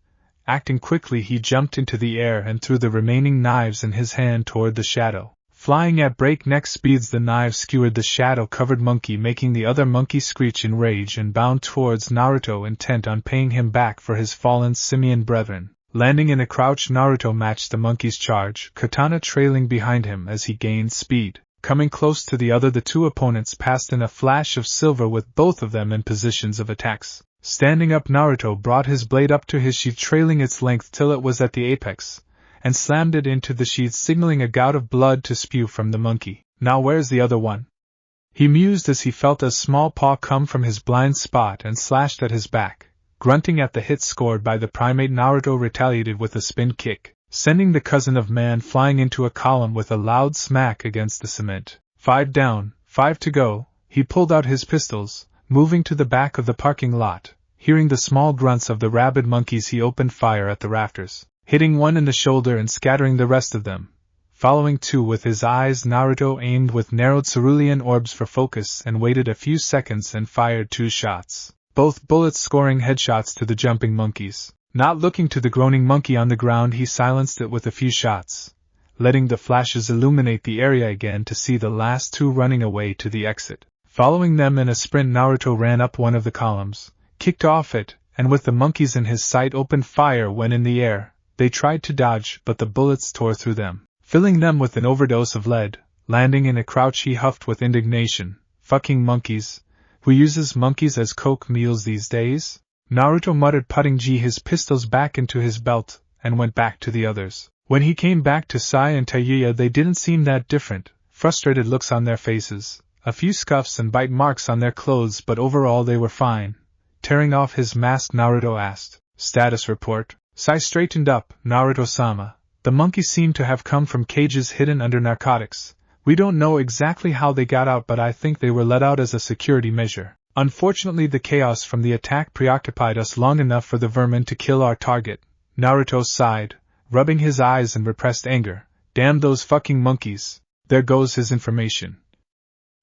Acting quickly, he jumped into the air and threw the remaining knives in his hand toward the shadow. Flying at breakneck speeds, the knives skewered the shadow-covered monkey, making the other monkey screech in rage and bound towards Naruto, intent on paying him back for his fallen simian brethren. Landing in a crouch, Naruto matched the monkey's charge, katana trailing behind him as he gained speed. Coming close to the other, the two opponents passed in a flash of silver, with both of them in positions of attacks. Standing up, Naruto brought his blade up to his sheath, trailing its length till it was at the apex, and slammed it into the sheath, signaling a gout of blood to spew from the monkey. Now where's the other one? He mused as he felt a small paw come from his blind spot and slashed at his back. Grunting at the hit scored by the primate, Naruto retaliated with a spin kick, sending the cousin of man flying into a column with a loud smack against the cement. 5 down, 5 to go. He pulled out his pistols, moving to the back of the parking lot. Hearing the small grunts of the rabid monkeys, he opened fire at the rafters, hitting one in the shoulder and scattering the rest of them. Following two with his eyes, Naruto aimed with narrowed cerulean orbs for focus and waited a few seconds and fired 2 shots, both bullets scoring headshots to the jumping monkeys. Not looking to the groaning monkey on the ground, he silenced it with a few shots, letting the flashes illuminate the area again to see the last 2 running away to the exit. Following them in a sprint, Naruto ran up one of the columns, kicked off it, and with the monkeys in his sight opened fire when in the air. They tried to dodge, but the bullets tore through them, filling them with an overdose of lead. Landing in a crouch, he huffed with indignation. Fucking monkeys. Who uses monkeys as coke meals these days? Naruto muttered, putting his pistols back into his belt, and went back to the others. When he came back to Sai and Tayuya, they didn't seem that different. Frustrated looks on their faces, a few scuffs and bite marks on their clothes, but overall they were fine. Tearing off his mask, Naruto asked, "Status report?" Sai straightened up. "Naruto-sama, the monkeys seem to have come from cages hidden under narcotics. We don't know exactly how they got out, but I think they were let out as a security measure. Unfortunately, the chaos from the attack preoccupied us long enough for the vermin to kill our target." Naruto sighed, rubbing his eyes in repressed anger. "Damn those fucking monkeys. There goes his information."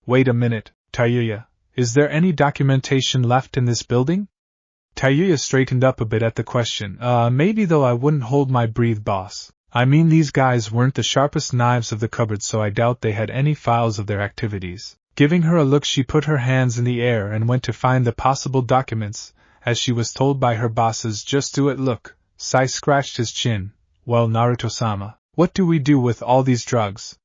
"Wait a minute, Tayuya. Is there any documentation left in this building?" Tayuya straightened up a bit at the question. Maybe, though I wouldn't hold my breath, boss. I mean, these guys weren't the sharpest knives of the cupboard, so I doubt they had any files of their activities." Giving her a look, she put her hands in the air and went to find the possible documents, as she was told by her bosses. "Just do it." "Look." Sai scratched his chin. "Well, Naruto-sama, what do we do with all these drugs?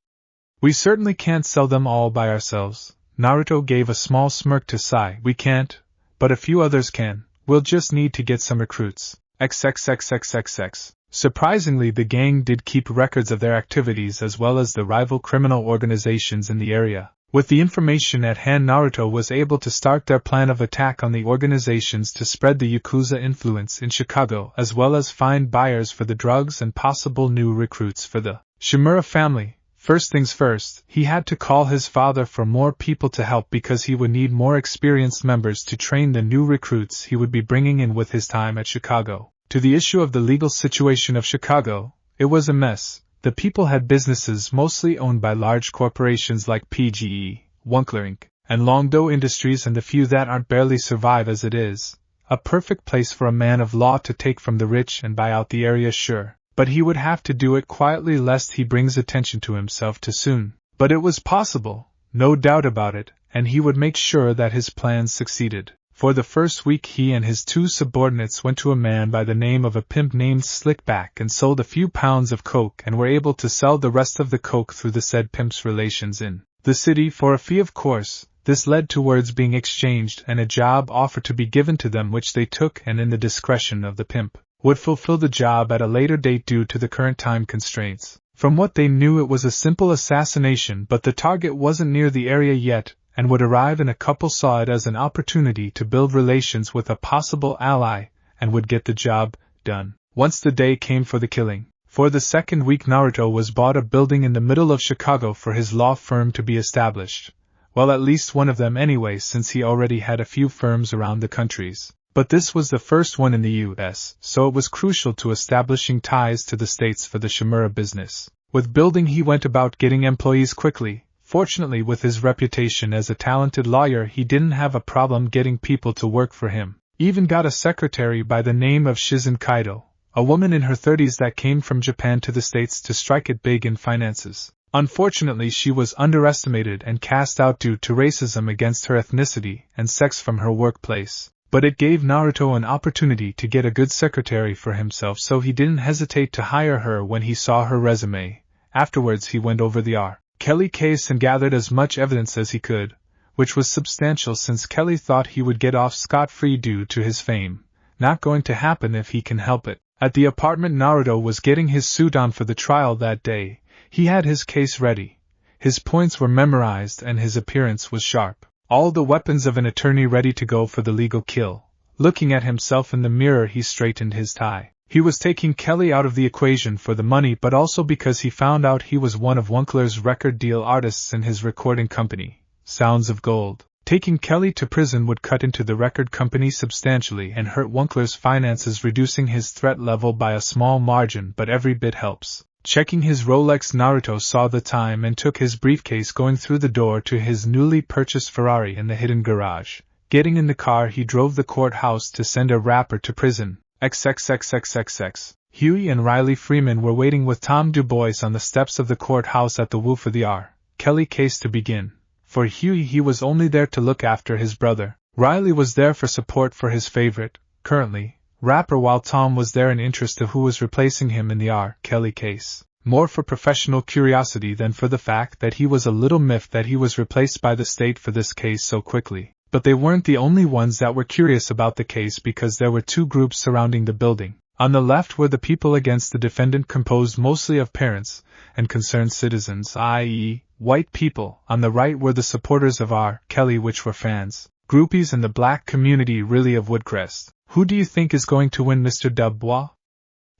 We certainly can't sell them all by ourselves." Naruto gave a small smirk to Sai. "We can't, but a few others can. We'll just need to get some recruits." XXXXXX. Surprisingly, the gang did keep records of their activities as well as the rival criminal organizations in the area. With the information at hand, Naruto was able to start their plan of attack on the organizations to spread the Yakuza influence in Chicago, as well as find buyers for the drugs and possible new recruits for the Shimura family. First things first, he had to call his father for more people to help, because he would need more experienced members to train the new recruits he would be bringing in with his time at Chicago. To the issue of the legal situation of Chicago, it was a mess. The people had businesses mostly owned by large corporations like PGE, Wunkler Inc., and Longdoh Industries, and the few that aren't barely survive as it is. A perfect place for a man of law to take from the rich and buy out the area, sure. But he would have to do it quietly, lest he brings attention to himself too soon. But it was possible, no doubt about it, and he would make sure that his plans succeeded. For the first week, he and his 2 subordinates went to a man by the name of a pimp named Slickback and sold a few pounds of coke, and were able to sell the rest of the coke through the said pimp's relations in the city for a fee, of course. This led to words being exchanged and a job offer to be given to them, which they took, and in the discretion of the pimp, would fulfill the job at a later date due to the current time constraints. From what they knew, it was a simple assassination, but the target wasn't near the area yet, and would arrive, and a couple saw it as an opportunity to build relations with a possible ally, and would get the job done. Once the day came for the killing. For the second week, Naruto was bought a building in the middle of Chicago for his law firm to be established. Well, at least one of them anyway, since he already had a few firms around the countries. But this was the first one in the US, so it was crucial to establishing ties to the States for the Shimura business. With building, he went about getting employees quickly. Fortunately, with his reputation as a talented lawyer, he didn't have a problem getting people to work for him. Even got a secretary by the name of Shizen Kaido, a woman in her 30s that came from Japan to the States to strike it big in finances. Unfortunately, she was underestimated and cast out due to racism against her ethnicity and sex from her workplace. But it gave Naruto an opportunity to get a good secretary for himself, so he didn't hesitate to hire her when he saw her resume. Afterwards he went over the R. Kelly case and gathered as much evidence as he could, which was substantial since Kelly thought he would get off scot-free due to his fame. Not going to happen if he can help it. At the apartment, Naruto was getting his suit on for the trial that day. He had his case ready. His points were memorized and his appearance was sharp. All the weapons of an attorney ready to go for the legal kill. Looking at himself in the mirror, he straightened his tie. He was taking Kelly out of the equation for the money, but also because he found out he was one of Winkler's record deal artists in his recording company, Sounds of Gold. Taking Kelly to prison would cut into the record company substantially and hurt Winkler's finances, reducing his threat level by a small margin, but every bit helps. Checking his Rolex, Naruto saw the time and took his briefcase, going through the door to his newly purchased Ferrari in the hidden garage. Getting in the car, he drove the courthouse to send a rapper to prison. XXXXXX. Huey and Riley Freeman were waiting with Tom Du Bois on the steps of the courthouse at the Wu for the R. Kelly case to begin. For Huey, he was only there to look after his brother. Riley was there for support for his favorite, currently, rapper, while Tom was there in interest of who was replacing him in the R. Kelly case. More for professional curiosity than for the fact that he was a little miffed that he was replaced by the state for this case so quickly. But they weren't the only ones that were curious about the case, because there were two groups surrounding the building. On the left were the people against the defendant, composed mostly of parents and concerned citizens, i.e., white people. On the right were the supporters of R. Kelly, which were fans, groupies, and the black community really of Woodcrest. Who do you think is going to win, Mr. Dubois?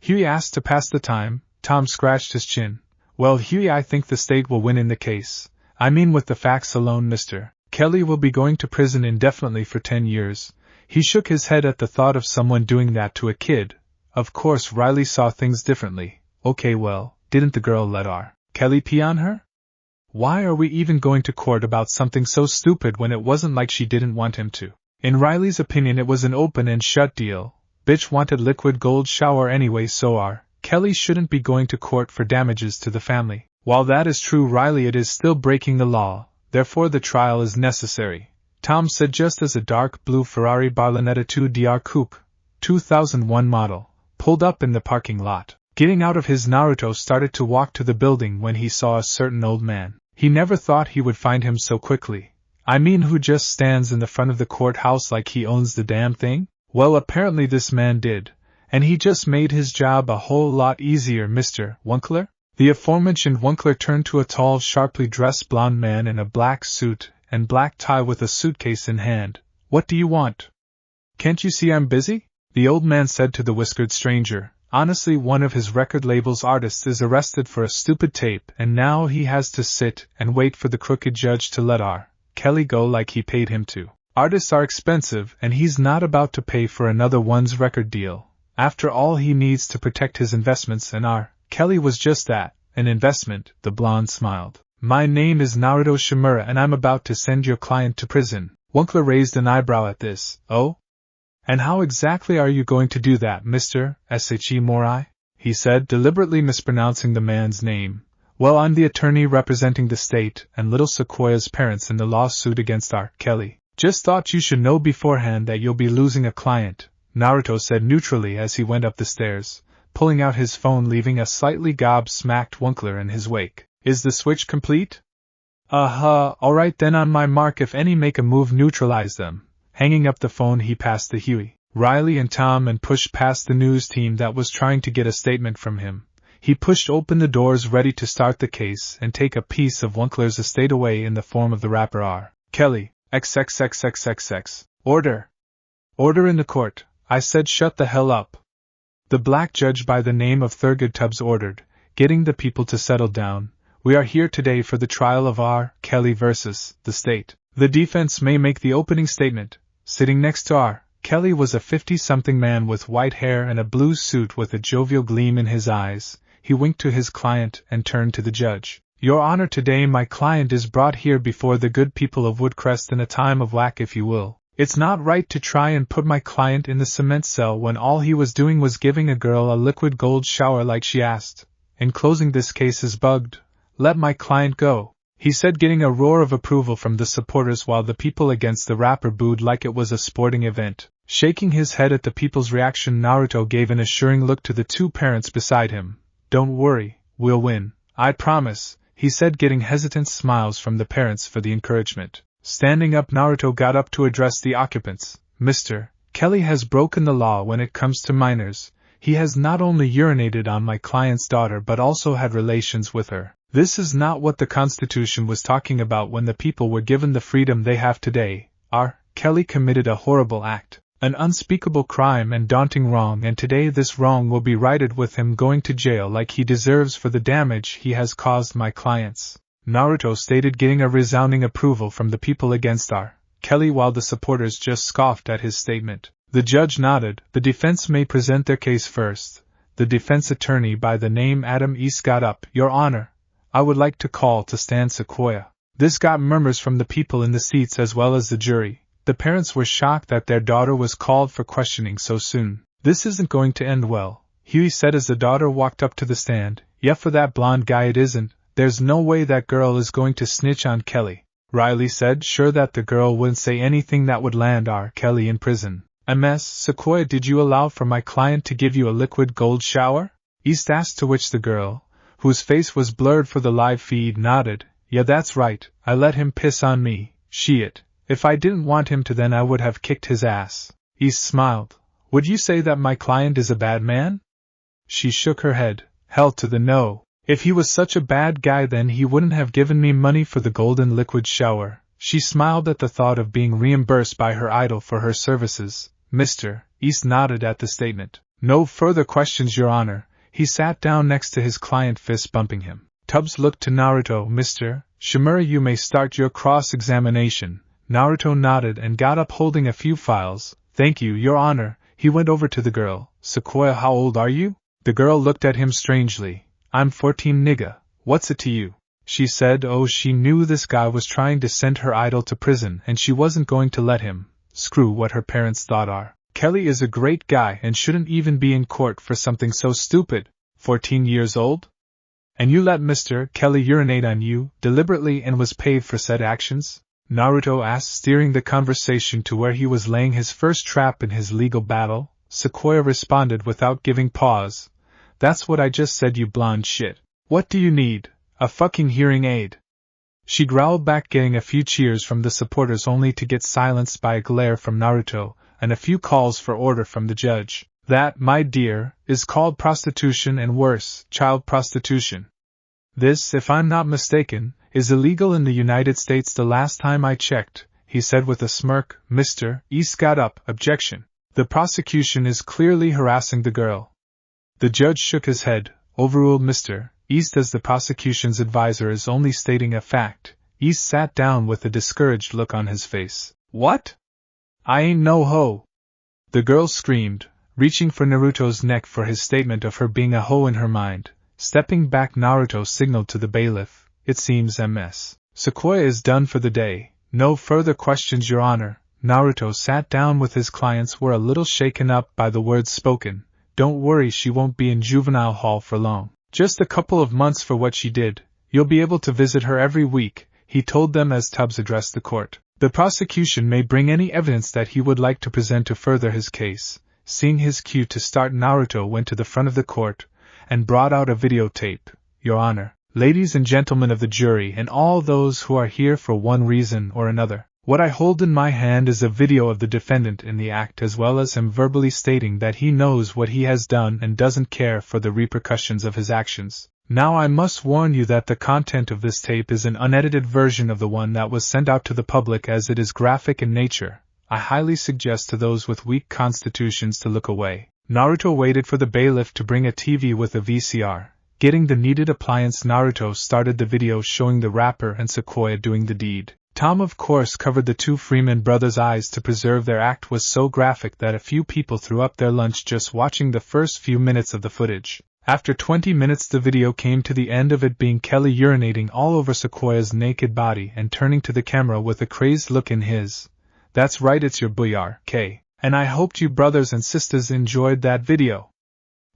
Huey asked to pass the time. Tom scratched his chin. Well, Huey, I think the state will win in the case. I mean, with the facts alone, Mr. Kelly will be going to prison indefinitely for 10 years. He shook his head at the thought of someone doing that to a kid. Of course, Riley saw things differently. Okay, well, didn't the girl let R. Kelly pee on her? Why are we even going to court about something so stupid when it wasn't like she didn't want him to? In Riley's opinion, it was an open and shut deal. Bitch wanted liquid gold shower anyway, so R. Kelly shouldn't be going to court for damages to the family. While that is true, Riley, it is still breaking the law, therefore the trial is necessary, Tom said, just as a dark blue Ferrari Barletta 2DR Coupe, 2001 model, pulled up in the parking lot. Getting out of his, Naruto started to walk to the building when he saw a certain old man. He never thought he would find him so quickly. I mean, who just stands in the front of the courthouse like he owns the damn thing? Well, apparently this man did, and he just made his job a whole lot easier. Mr. Winkler? The aforementioned Winkler turned to a tall, sharply dressed blond man in a black suit and black tie with a suitcase in hand. What do you want? Can't you see I'm busy? The old man said to the whiskered stranger. Honestly, one of his record label's artists is arrested for a stupid tape, and now he has to sit and wait for the crooked judge to let R. Kelly go like he paid him to. Artists are expensive, and he's not about to pay for another one's record deal. After all, he needs to protect his investments, and R. Kelly was just that, an investment. The blonde smiled. My name is Naruto Shimura, and I'm about to send your client to prison. Winkler raised an eyebrow at this. Oh? And how exactly are you going to do that, Mr. She Morai? He said, deliberately mispronouncing the man's name. Well, I'm the attorney representing the state and Little Sequoia's parents in the lawsuit against R. Kelly. Just thought you should know beforehand that you'll be losing a client, Naruto said neutrally as he went up the stairs, pulling out his phone, leaving a slightly gobsmacked Winkler in his wake. Is the switch complete? Alright then, on my mark, if any make a move, neutralize them. Hanging up the phone, he passed to Huey, Riley, and Tom and pushed past the news team that was trying to get a statement from him. He pushed open the doors, ready to start the case and take a piece of Winkler's estate away in the form of the rapper R. Kelly. XXXXXX. Order! Order in the court, I said. Shut the hell up. The black judge by the name of Thurgood Tubbs ordered, getting the people to settle down. We are here today for the trial of R. Kelly versus the state. The defense may make the opening statement. Sitting next to R. Kelly was a 50-something man with white hair and a blue suit with a jovial gleam in his eyes. He winked to his client and turned to the judge. Your Honor, today my client is brought here before the good people of Woodcrest in a time of lack, if you will. It's not right to try and put my client in the cement cell when all he was doing was giving a girl a liquid gold shower like she asked. In closing, this case is bugged. Let my client go," he said, getting a roar of approval from the supporters while the people against the rapper booed like it was a sporting event. Shaking his head at the people's reaction, Naruto gave an assuring look to the two parents beside him. "Don't worry, we'll win, I promise," he said, getting hesitant smiles from the parents for the encouragement. Standing up, Naruto got up to address the occupants. "Mr. Kelly has broken the law when it comes to minors. He has not only urinated on my client's daughter but also had relations with her. This is not what the Constitution was talking about when the people were given the freedom they have today. R. Kelly committed a horrible act, an unspeakable crime and daunting wrong, and today this wrong will be righted with him going to jail like he deserves for the damage he has caused my clients," Naruto stated, getting a resounding approval from the people against R. Kelly while the supporters just scoffed at his statement. The judge nodded. "The defense may present their case first." The defense attorney by the name Adam East got up. "Your Honor, I would like to call to stand Sequoia." This got murmurs from the people in the seats as well as the jury. The parents were shocked that their daughter was called for questioning so soon. "This isn't going to end well," Huey said as the daughter walked up to the stand. "Yeah, for that blonde guy it isn't. There's no way that girl is going to snitch on Kelly," Riley said, sure that the girl wouldn't say anything that would land R. Kelly in prison. "Ms. Sequoia, did you allow for my client to give you a liquid gold shower?" East asked, to which the girl, whose face was blurred for the live feed, nodded. "Yeah, that's right, I let him piss on me, shit. If I didn't want him to, then I would have kicked his ass." East smiled. "Would you say that my client is a bad man?" She shook her head. "Hell to the no. If he was such a bad guy, then he wouldn't have given me money for the golden liquid shower." She smiled at the thought of being reimbursed by her idol for her services. "Mr. East nodded at the statement. "No further questions, Your Honor." He sat down next to his client, fist bumping him. Tubbs looked to Naruto. "Mr. Shimura, you may start your cross-examination." Naruto nodded and got up, holding a few files. "Thank you, Your Honor." He went over to the girl. "Sequoia, how old are you?" The girl looked at him strangely. "I'm 14, nigga. What's it to you?" She said. Oh, she knew this guy was trying to send her idol to prison and she wasn't going to let him. Screw what her parents thought. R. Kelly is a great guy and shouldn't even be in court for something so stupid. 14 years old? And you let Mr. Kelly urinate on you, deliberately, and was paid for said actions? Naruto asked, steering the conversation to where he was laying his first trap in his legal battle. Sequoia responded without giving pause. "That's what I just said, you blonde shit. What do you need? A fucking hearing aid?" She growled back, getting a few cheers from the supporters only to get silenced by a glare from Naruto, and a few calls for order from the judge. "That, my dear, is called prostitution, and worse, child prostitution. This, if I'm not mistaken, is illegal in the United States the last time I checked," he said with a smirk. Mr. East got up. "Objection. The prosecution is clearly harassing the girl." The judge shook his head. "Overruled, Mr. East, as the prosecution's advisor is only stating a fact." East sat down with a discouraged look on his face. "What? I ain't no hoe!" the girl screamed, reaching for Naruto's neck for his statement of her being a hoe in her mind. Stepping back, Naruto signaled to the bailiff. "It seems Ms. Sequoia is done for the day. No further questions, Your Honor." Naruto sat down with his clients, were a little shaken up by the words spoken. "Don't worry, she won't be in juvenile hall for long. Just a couple of months for what she did. You'll be able to visit her every week," he told them as Tubbs addressed the court. "The prosecution may bring any evidence that he would like to present to further his case." Seeing his cue to start, Naruto went to the front of the court and brought out a videotape. "Your Honor, ladies and gentlemen of the jury, and all those who are here for one reason or another, what I hold in my hand is a video of the defendant in the act, as well as him verbally stating that he knows what he has done and doesn't care for the repercussions of his actions. Now I must warn you that the content of this tape is an unedited version of the one that was sent out to the public, as it is graphic in nature. I highly suggest to those with weak constitutions to look away." Naruto waited for the bailiff to bring a TV with a VCR. Getting the needed appliance, Naruto started the video showing the rapper and Sequoia doing the deed. Tom, of course, covered the two Freeman brothers' eyes to preserve their act was so graphic that a few people threw up their lunch just watching the first few minutes of the footage. After 20 minutes the video came to the end of it being Kelly urinating all over Sequoia's naked body and turning to the camera with a crazed look in his. "That's right, it's your boy R.K. And I hoped you brothers and sisters enjoyed that video."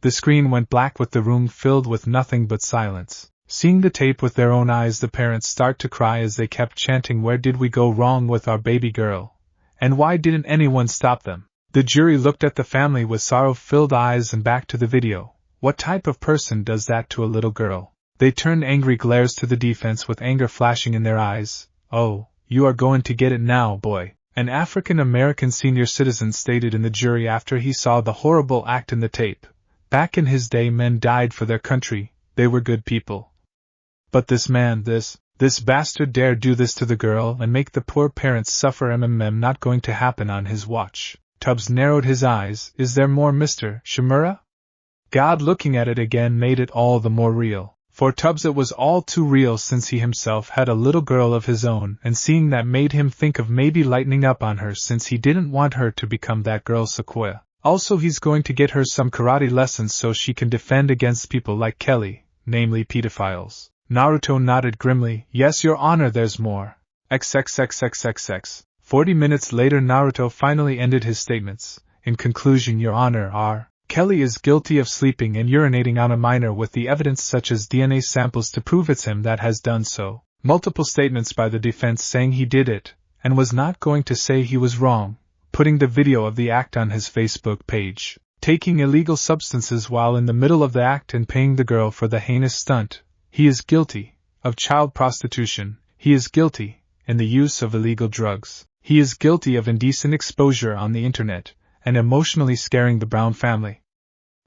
The screen went black with the room filled with nothing but silence. Seeing the tape with their own eyes, the parents start to cry as they kept chanting, "Where did we go wrong with our baby girl? And why didn't anyone stop them?" The jury looked at the family with sorrow-filled eyes and back to the video. What type of person does that to a little girl? They turned angry glares to the defense with anger flashing in their eyes. "Oh, you are going to get it now, boy," an African-American senior citizen stated in the jury after he saw the horrible act in the tape. "Back in his day, men died for their country, they were good people. But this man, this bastard dare do this to the girl and make the poor parents suffer. Not going to happen on his watch." Tubbs narrowed his eyes. "Is there more, Mr. Shimura?" God, looking at it again made it all the more real. For Tubbs it was all too real, since he himself had a little girl of his own, and seeing that made him think of maybe lightening up on her, since he didn't want her to become that girl Sequoia. Also, he's going to get her some karate lessons so she can defend against people like Kelly, namely pedophiles. Naruto nodded grimly. "Yes, Your Honor, there's more. XXXXXX. 40 minutes later, Naruto finally ended his statements. "In conclusion, Your Honor, R. Kelly is guilty of sleeping and urinating on a minor with the evidence such as DNA samples to prove it's him that has done so. Multiple statements by the defense saying he did it, and was not going to say he was wrong, putting the video of the act on his Facebook page, taking illegal substances while in the middle of the act and paying the girl for the heinous stunt. He is guilty of child prostitution. He is guilty in the use of illegal drugs. He is guilty of indecent exposure on the internet and emotionally scaring the Brown family.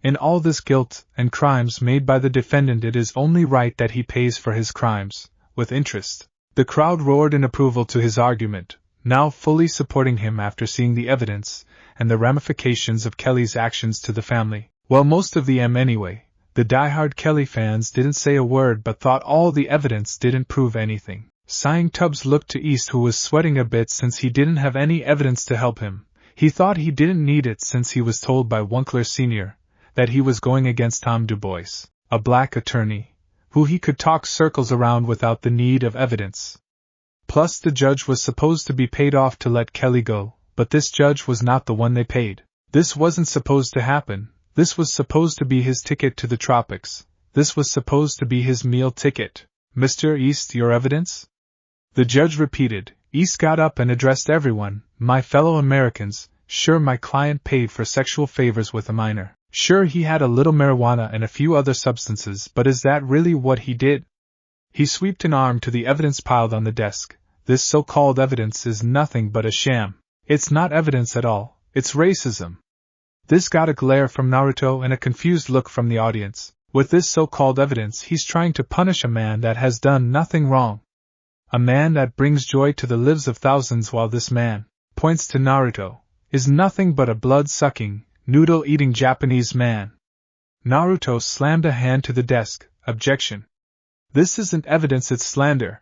In all this guilt and crimes made by the defendant, it is only right that he pays for his crimes, with interest." The crowd roared in approval to his argument, now fully supporting him after seeing the evidence and the ramifications of Kelly's actions to the family. Well, most of them anyway. The diehard Kelly fans didn't say a word but thought all the evidence didn't prove anything. Sighing, Tubbs looked to East, who was sweating a bit since he didn't have any evidence to help him. He thought he didn't need it since he was told by Winkler Sr. that he was going against Tom Du Bois, a black attorney, who he could talk circles around without the need of evidence. Plus, the judge was supposed to be paid off to let Kelly go, but this judge was not the one they paid. This wasn't supposed to happen. This was supposed to be his ticket to the tropics. This was supposed to be his meal ticket. "Mr. East, your evidence?" the judge repeated. East got up and addressed everyone. "My fellow Americans, sure, my client paid for sexual favors with a minor. Sure, he had a little marijuana and a few other substances, but is that really what he did?" He swept an arm to the evidence piled on the desk. "This so-called evidence is nothing but a sham. It's not evidence at all, it's racism." This got a glare from Naruto and a confused look from the audience. With this so-called evidence, he's trying to punish a man that has done nothing wrong. A man that brings joy to the lives of thousands, while this man, points to Naruto, is nothing but a blood-sucking, noodle-eating Japanese man. Naruto slammed a hand to the desk. "Objection. This isn't evidence, it's slander."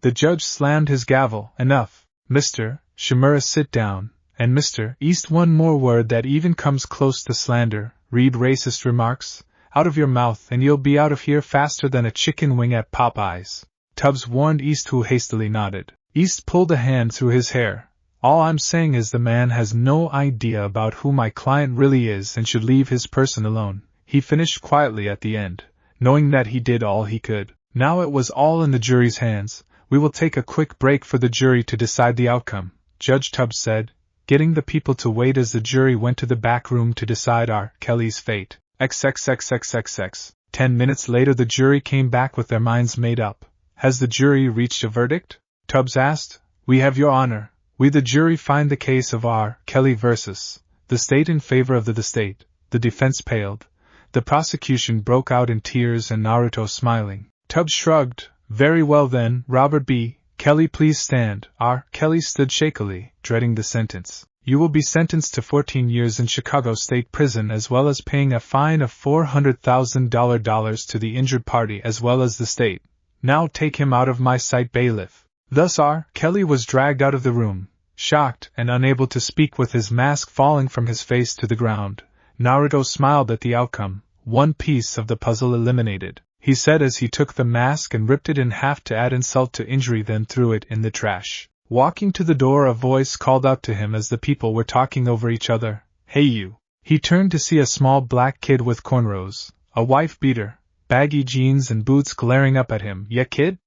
The judge slammed his gavel. "Enough. Mr. Shimura, sit down. And Mr. East, one more word that even comes close to slander, read racist remarks, out of your mouth and you'll be out of here faster than a chicken wing at Popeyes," Tubbs warned East, who hastily nodded. East pulled a hand through his hair. "All I'm saying is the man has no idea about who my client really is and should leave his person alone," he finished quietly at the end, knowing that he did all he could. Now it was all in the jury's hands. "We will take a quick break for the jury to decide the outcome," Judge Tubbs said, getting the people to wait as the jury went to the back room to decide R. Kelly's fate. XXXXXX. 10 minutes later, the jury came back with their minds made up. "Has the jury reached a verdict?" Tubbs asked. "We have, Your Honor. We, the jury, find the case of R. Kelly versus the state in favor of the state." The defense paled. The prosecution broke out in tears and Naruto smiling. Tubbs shrugged. "Very well then, Robert B. Kelly, please stand." R. Kelly stood shakily, dreading the sentence. "You will be sentenced to 14 years in Chicago State Prison, as well as paying a fine of $400,000 to the injured party as well as the state. Now take him out of my sight, bailiff." Thus R. Kelly was dragged out of the room, shocked and unable to speak, with his mask falling from his face to the ground. Naruto smiled at the outcome. "One piece of the puzzle eliminated," he said as he took the mask and ripped it in half to add insult to injury, then threw it in the trash. Walking to the door, a voice called out to him as the people were talking over each other. "Hey you." He turned to see a small black kid with cornrows, a wife beater, baggy jeans and boots glaring up at him. "Yeah, kid?"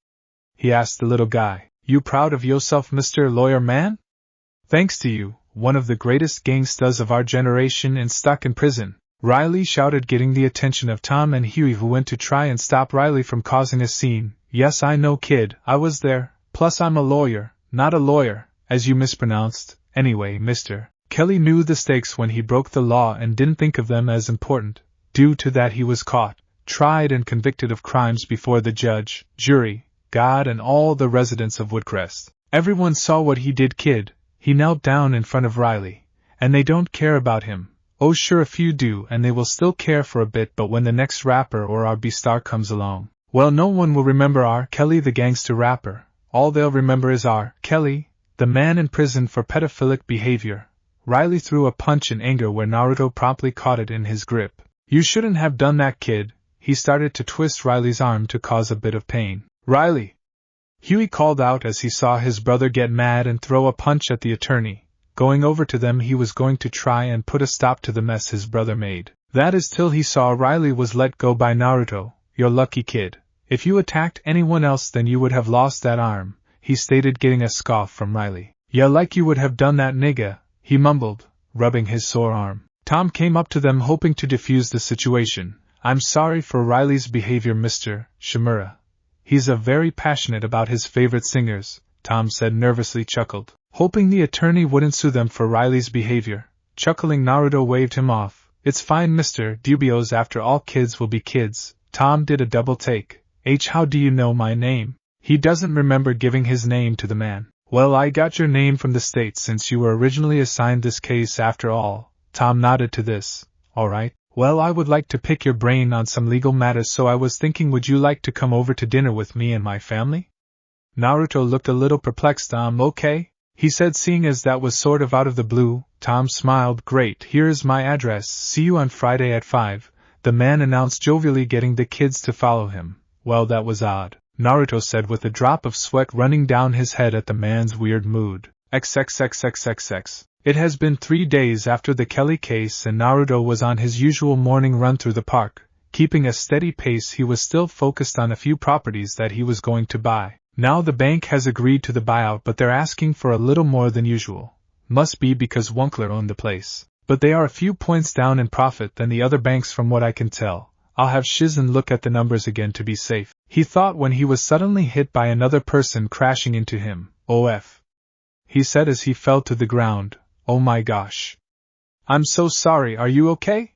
he asked the little guy. "You proud of yourself, Mr. Lawyer Man?" "Thanks to you, one of the greatest gangsters of our generation and stuck in prison," Riley shouted, getting the attention of Tom and Huey, who went to try and stop Riley from causing a scene. "Yes, I know, kid, I was there, plus I'm a lawyer, not a lawyer, as you mispronounced. Anyway, Mr. Kelly knew the stakes when he broke the law and didn't think of them as important. Due to that, he was caught, tried and convicted of crimes before the judge, jury, God and all the residents of Woodcrest. Everyone saw what he did, kid." He knelt down in front of Riley. "And they don't care about him. Oh sure, a few do, and they will still care for a bit, but when the next rapper or R&B star comes along, well, no one will remember R. Kelly the gangster rapper. All they'll remember is R. Kelly, the man in prison for pedophilic behavior." Riley threw a punch in anger where Naruto promptly caught it in his grip. "You shouldn't have done that, kid." He started to twist Riley's arm to cause a bit of pain. "Riley!" Huey called out as he saw his brother get mad and throw a punch at the attorney. Going over to them, he was going to try and put a stop to the mess his brother made. That is till he saw Riley was let go by Naruto. "You're lucky, kid. If you attacked anyone else, then you would have lost that arm," he stated, getting a scoff from Riley. "Yeah, like you would have done that, nigga," he mumbled, rubbing his sore arm. Tom came up to them, hoping to defuse the situation. "I'm sorry for Riley's behavior, Mr. Shimura. He's very passionate about his favorite singers," Tom said, nervously chuckled, hoping the attorney wouldn't sue them for Riley's behavior. Chuckling, Naruto waved him off. "It's fine, Mr. Dubios, after all, kids will be kids." Tom did a double take. "How do you know my name?" He doesn't remember giving his name to the man. "Well, I got your name from the state since you were originally assigned this case after all." Tom nodded to this. "All right. Well, I would like to pick your brain on some legal matters, so I was thinking, would you like to come over to dinner with me and my family?" Naruto looked a little perplexed. "Okay," he said, seeing as that was sort of out of the blue. Tom smiled. "Great, here's my address. See you on Friday at 5, the man announced jovially, getting the kids to follow him. "Well, that was odd," Naruto said, with a drop of sweat running down his head at the man's weird mood. XXXXXX. It has been 3 days after the Kelly case, and Naruto was on his usual morning run through the park. Keeping a steady pace, he was still focused on a few properties that he was going to buy. Now the bank has agreed to the buyout, but they're asking for a little more than usual. Must be because Wunkler owned the place. But they are a few points down in profit than the other banks from what I can tell. I'll have Shizen look at the numbers again to be safe," he thought, when he was suddenly hit by another person crashing into him. "OF," he said as he fell to the ground. "Oh my gosh. I'm so sorry, are you okay?"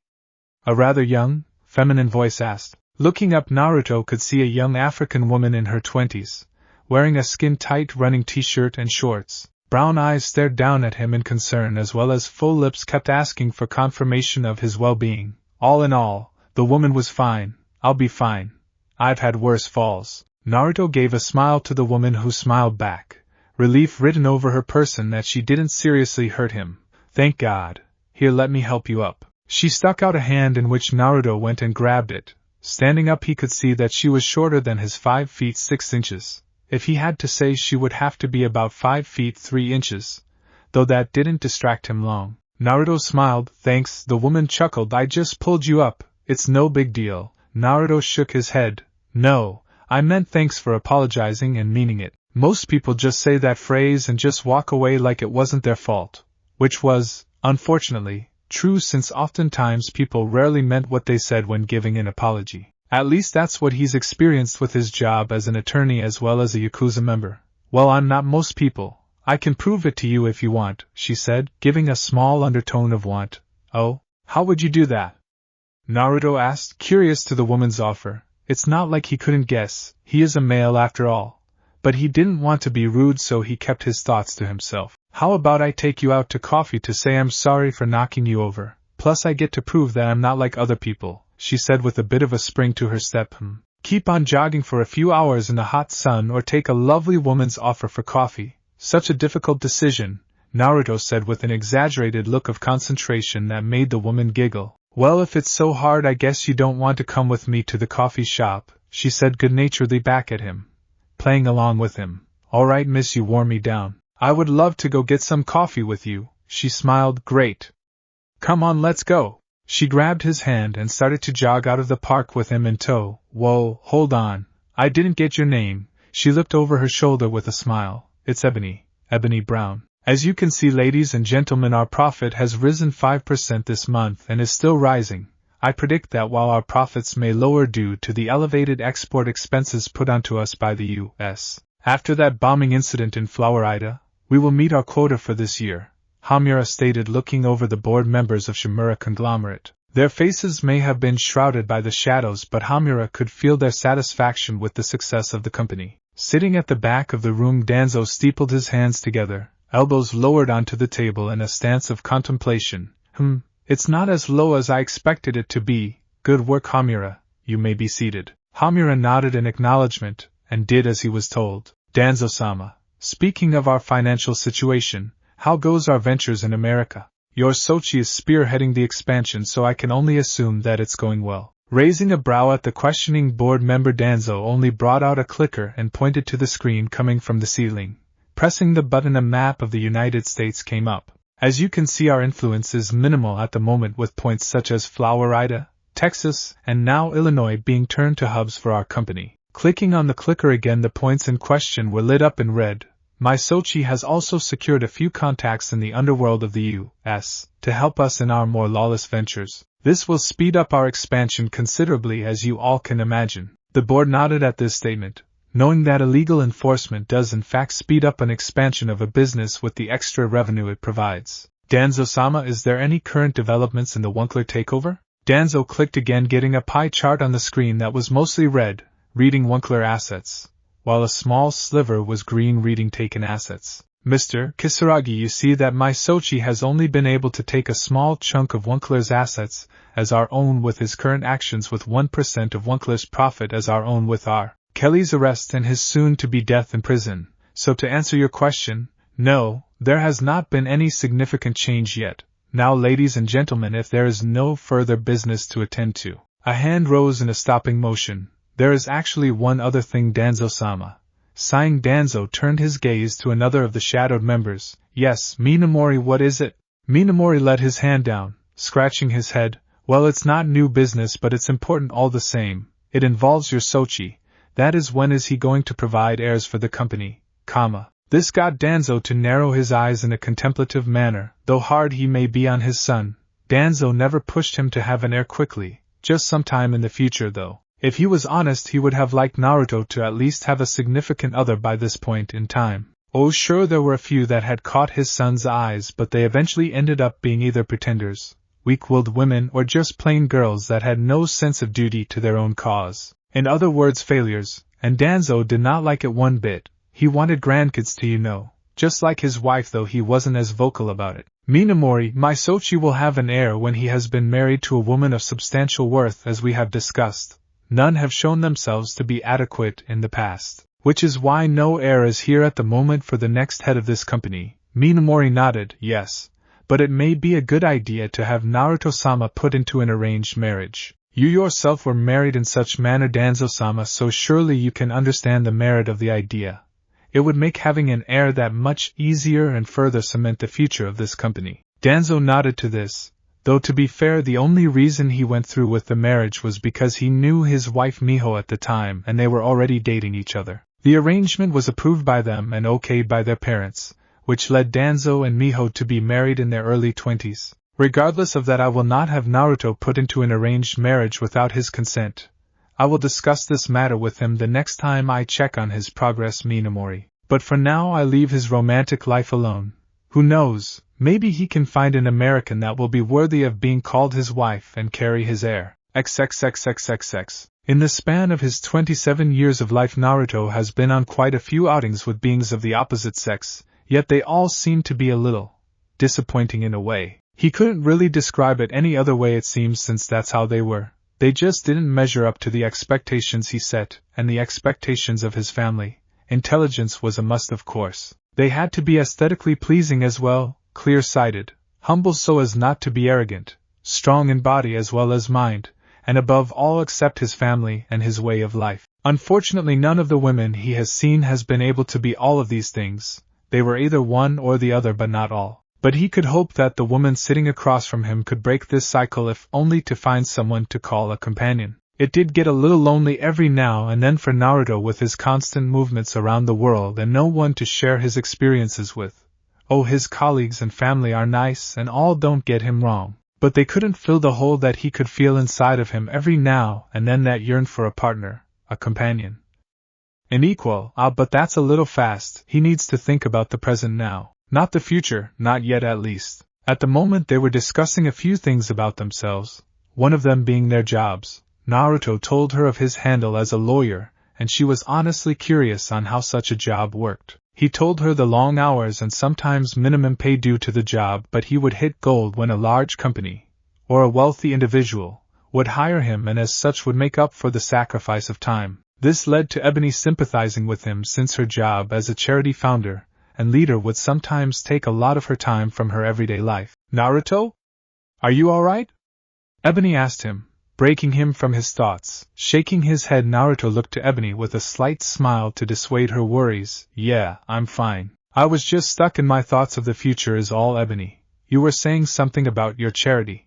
a rather young, feminine voice asked. Looking up, Naruto could see a young African woman in her 20s, wearing a skin-tight running t-shirt and shorts. Brown eyes stared down at him in concern, as well as full lips kept asking for confirmation of his well-being. All in all, the woman was fine. "I'll be fine. I've had worse falls." Naruto gave a smile to the woman, who smiled back, relief written over her person that she didn't seriously hurt him. "Thank God. Here, let me help you up." She stuck out a hand, in which Naruto went and grabbed it. Standing up, he could see that she was shorter than his 5 feet 6 inches. If he had to say, she would have to be about 5 feet 3 inches, though that didn't distract him long. Naruto smiled. "Thanks," the woman chuckled. "I just pulled you up. It's no big deal." Naruto shook his head. "No, I meant thanks for apologizing and meaning it. Most people just say that phrase and just walk away like it wasn't their fault." Which was, unfortunately, true, since oftentimes people rarely meant what they said when giving an apology. At least that's what he's experienced with his job as an attorney as well as a Yakuza member. "Well, I'm not most people. I can prove it to you if you want," she said, giving a small undertone of want. "Oh, how would you do that?" Naruto asked, curious to the woman's offer. It's not like he couldn't guess. He is a male after all. But he didn't want to be rude, so he kept his thoughts to himself. "How about I take you out to coffee to say I'm sorry for knocking you over? Plus I get to prove that I'm not like other people," she said with a bit of a spring to her step. "Keep on jogging for a few hours in the hot sun, or take a lovely woman's offer for coffee." "Such a difficult decision," Naruto said with an exaggerated look of concentration that made the woman giggle. "Well, if it's so hard, I guess you don't want to come with me to the coffee shop," she said good-naturedly back at him, playing along with him. "All right, miss, you wore me down. I would love to go get some coffee with you," she smiled. "Great. Come on, let's go." She grabbed his hand and started to jog out of the park with him in tow. Whoa, hold on. I didn't get your name. She looked over her shoulder with a smile. It's Ebony Brown. As you can see, ladies and gentlemen, our profit has risen 5% this month and is still rising. I predict that while our profits may lower due to the elevated export expenses put onto us by the U.S. after that bombing incident in Florida, we will meet our quota for this year, Hamura stated, looking over the board members of Shimura conglomerate. Their faces may have been shrouded by the shadows, but Hamura could feel their satisfaction with the success of the company. Sitting at the back of the room, Danzo steepled his hands together, elbows lowered onto the table in a stance of contemplation. It's not as low as I expected it to be. Good work, Hamura. You may be seated. Hamura nodded in acknowledgement, and did as he was told. Danzo-sama, speaking of our financial situation, how goes our ventures in America? Your Sochi is spearheading the expansion, so I can only assume that it's going well. Raising a brow at the questioning board member, Danzo only brought out a clicker and pointed to the screen coming from the ceiling. Pressing the button, a map of the United States came up. As you can see, our influence is minimal at the moment, with points such as Florida, Texas, and now Illinois being turned to hubs for our company. Clicking on the clicker again, the points in question were lit up in red. My Sochi has also secured a few contacts in the underworld of the U.S. to help us in our more lawless ventures. This will speed up our expansion considerably, as you all can imagine. The board nodded at this statement, knowing that illegal enforcement does in fact speed up an expansion of a business with the extra revenue it provides. Danzo-sama, is there any current developments in the Wunkler takeover? Danzo clicked again, getting a pie chart on the screen that was mostly red, reading Wunkler assets, while a small sliver was green, reading taken assets. Mr. Kisaragi, you see that my Sochi has only been able to take a small chunk of Wunkler's assets as our own with his current actions, with 1% of Wunkler's profit as our own with our Kelly's arrest and his soon-to-be death in prison. So to answer your question, no, there has not been any significant change yet. Now, ladies and gentlemen, if there is no further business to attend to. A hand rose in a stopping motion. There is actually one other thing, Danzo-sama. Sighing, Danzo turned his gaze to another of the shadowed members. Yes, Minamori, what is it? Minamori let his hand down, scratching his head. Well, it's not new business, but it's important all the same. It involves your Sochi. That is, when is he going to provide heirs for the company, This got Danzo to narrow his eyes in a contemplative manner. Though hard he may be on his son, Danzo never pushed him to have an heir quickly, just sometime in the future though. If he was honest, he would have liked Naruto to at least have a significant other by this point in time. Oh sure, there were a few that had caught his son's eyes, but they eventually ended up being either pretenders, weak-willed women, or just plain girls that had no sense of duty to their own cause. In other words, failures, and Danzo did not like it one bit. He wanted grandkids too, just like his wife, though he wasn't as vocal about it. Minamori, my Sochi will have an heir when he has been married to a woman of substantial worth, as we have discussed. None have shown themselves to be adequate in the past, which is why no heir is here at the moment for the next head of this company. Minamori nodded, yes, but it may be a good idea to have Naruto-sama put into an arranged marriage. You yourself were married in such manner, Danzo-sama, so surely you can understand the merit of the idea. It would make having an heir that much easier and further cement the future of this company. Danzo nodded to this. Though to be fair, the only reason he went through with the marriage was because he knew his wife Miho at the time and they were already dating each other. The arrangement was approved by them and okayed by their parents, which led Danzo and Miho to be married in their early 20s. Regardless of that, I will not have Naruto put into an arranged marriage without his consent. I will discuss this matter with him the next time I check on his progress, Minamori. But for now I leave his romantic life alone. Who knows? Maybe he can find an American that will be worthy of being called his wife and carry his heir. XXXXXX. In the span of his 27 years of life, Naruto has been on quite a few outings with beings of the opposite sex, yet they all seem to be a little disappointing in a way. He couldn't really describe it any other way, it seems, since that's how they were. They just didn't measure up to the expectations he set, and the expectations of his family. Intelligence was a must, of course. They had to be aesthetically pleasing as well, clear-sighted, humble so as not to be arrogant, strong in body as well as mind, and above all accept his family and his way of life. Unfortunately, none of the women he has seen has been able to be all of these things. They were either one or the other, but not all. But he could hope that the woman sitting across from him could break this cycle if only to find someone to call a companion. It did get a little lonely every now and then for Naruto with his constant movements around the world and no one to share his experiences with. Oh, his colleagues and family are nice and all, don't get him wrong, but they couldn't fill the hole that he could feel inside of him every now and then that yearned for a partner, a companion. An equal, but that's a little fast. He needs to think about the present now. Not the future, not yet at least. At the moment they were discussing a few things about themselves, one of them being their jobs. Naruto told her of his handle as a lawyer, and she was honestly curious on how such a job worked. He told her the long hours and sometimes minimum pay due to the job, but he would hit gold when a large company, or a wealthy individual, would hire him and as such would make up for the sacrifice of time. This led to Ebony sympathizing with him since her job as a charity founder and leader would sometimes take a lot of her time from her everyday life. Naruto? Are you alright? Ebony asked him, breaking him from his thoughts. Shaking his head, Naruto looked to Ebony with a slight smile to dissuade her worries. Yeah, I'm fine. I was just stuck in my thoughts of the future is all. Ebony, you were saying something about your charity.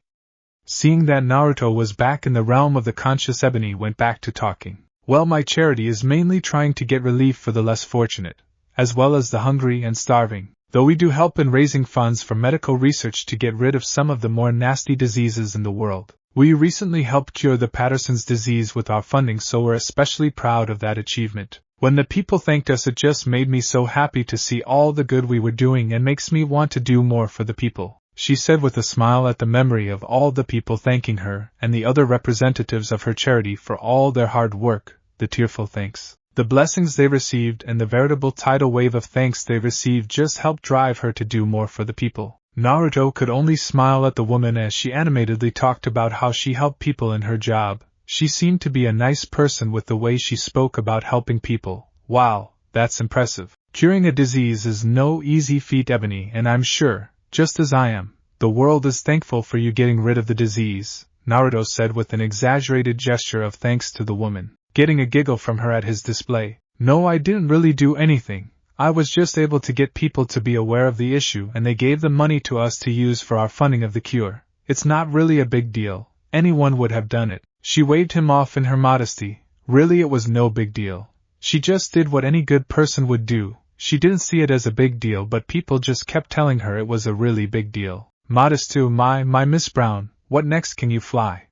Seeing that Naruto was back in the realm of the conscious, Ebony went back to talking. Well, my charity is mainly trying to get relief for the less fortunate, as well as the hungry and starving, though we do help in raising funds for medical research to get rid of some of the more nasty diseases in the world. We recently helped cure the Patterson's disease with our funding, so we're especially proud of that achievement. When the people thanked us, it just made me so happy to see all the good we were doing and makes me want to do more for the people, she said with a smile at the memory of all the people thanking her and the other representatives of her charity for all their hard work, the tearful thanks, the blessings they received, and the veritable tidal wave of thanks they received just helped drive her to do more for the people. Naruto could only smile at the woman as she animatedly talked about how she helped people in her job. She seemed to be a nice person with the way she spoke about helping people. Wow, that's impressive. Curing a disease is no easy feat, Ebony, and I'm sure, just as I am, the world is thankful for you getting rid of the disease, Naruto said with an exaggerated gesture of thanks to the woman, getting a giggle from her at his display. No, I didn't really do anything. I was just able to get people to be aware of the issue and they gave the money to us to use for our funding of the cure. It's not really a big deal. Anyone would have done it. She waved him off in her modesty. Really, it was no big deal. She just did what any good person would do. She didn't see it as a big deal, but people just kept telling her it was a really big deal. Modest too, my Miss Brown, what next, can you fly?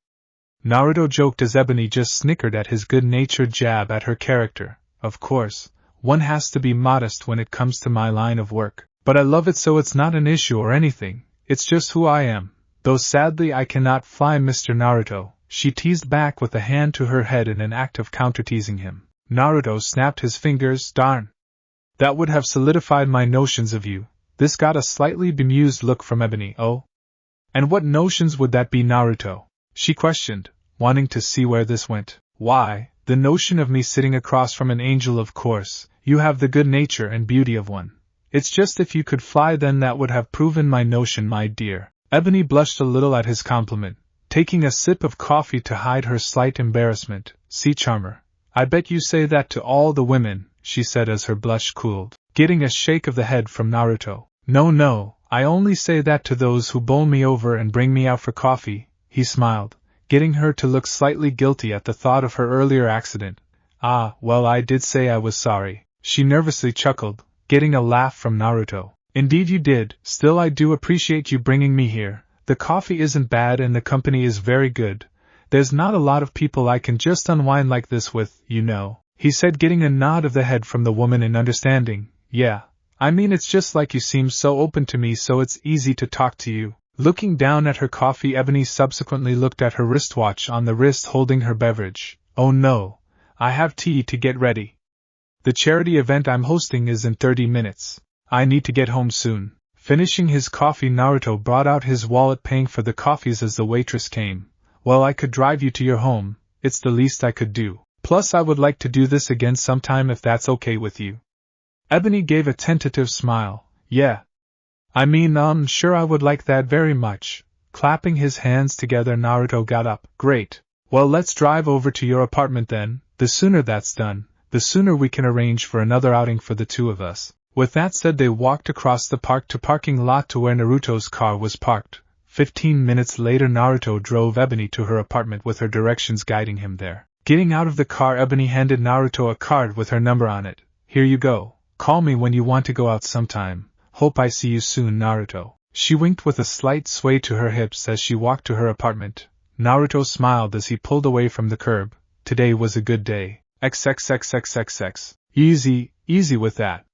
Naruto joked as Ebony just snickered at his good-natured jab at her character. Of course, one has to be modest when it comes to my line of work, but I love it, so it's not an issue or anything, it's just who I am. Though sadly I cannot fly, Mr. Naruto, she teased back with a hand to her head in an act of counter-teasing him. Naruto snapped his fingers. Darn! That would have solidified my notions of you. This got a slightly bemused look from Ebony. Oh? And what notions would that be, Naruto? She questioned, wanting to see where this went. Why, the notion of me sitting across from an angel, of course. You have the good nature and beauty of one. It's just if you could fly, then that would have proven my notion, my dear. Ebony blushed a little at his compliment, taking a sip of coffee to hide her slight embarrassment. See, charmer, I bet you say that to all the women, she said as her blush cooled, getting a shake of the head from Naruto. No, I only say that to those who bowl me over and bring me out for coffee, he smiled, getting her to look slightly guilty at the thought of her earlier accident. Ah, well, I did say I was sorry. She nervously chuckled, getting a laugh from Naruto. Indeed you did. Still, I do appreciate you bringing me here. The coffee isn't bad and the company is very good. There's not a lot of people I can just unwind like this with, you know, he said, getting a nod of the head from the woman in understanding. Yeah, I mean, it's just like you seem so open to me, so it's easy to talk to you. Looking down at her coffee, Ebony subsequently looked at her wristwatch on the wrist holding her beverage. Oh no, I have tea to get ready. The charity event I'm hosting is in 30 minutes. I need to get home soon. Finishing his coffee, Naruto brought out his wallet, paying for the coffees as the waitress came. Well, I could drive you to your home. It's the least I could do. Plus, I would like to do this again sometime if that's okay with you. Ebony gave a tentative smile. Yeah. I mean, sure, I would like that very much. Clapping his hands together, Naruto got up. Great. Well, let's drive over to your apartment then. The sooner that's done, the sooner we can arrange for another outing for the two of us. With that said, they walked across the parking lot to where Naruto's car was parked. 15 minutes later, Naruto drove Ebony to her apartment with her directions guiding him there. Getting out of the car, Ebony handed Naruto a card with her number on it. Here you go. Call me when you want to go out sometime. Hope I see you soon, Naruto. She winked with a slight sway to her hips as she walked to her apartment. Naruto smiled as he pulled away from the curb. Today was a good day. XXXXXX. Easy with that.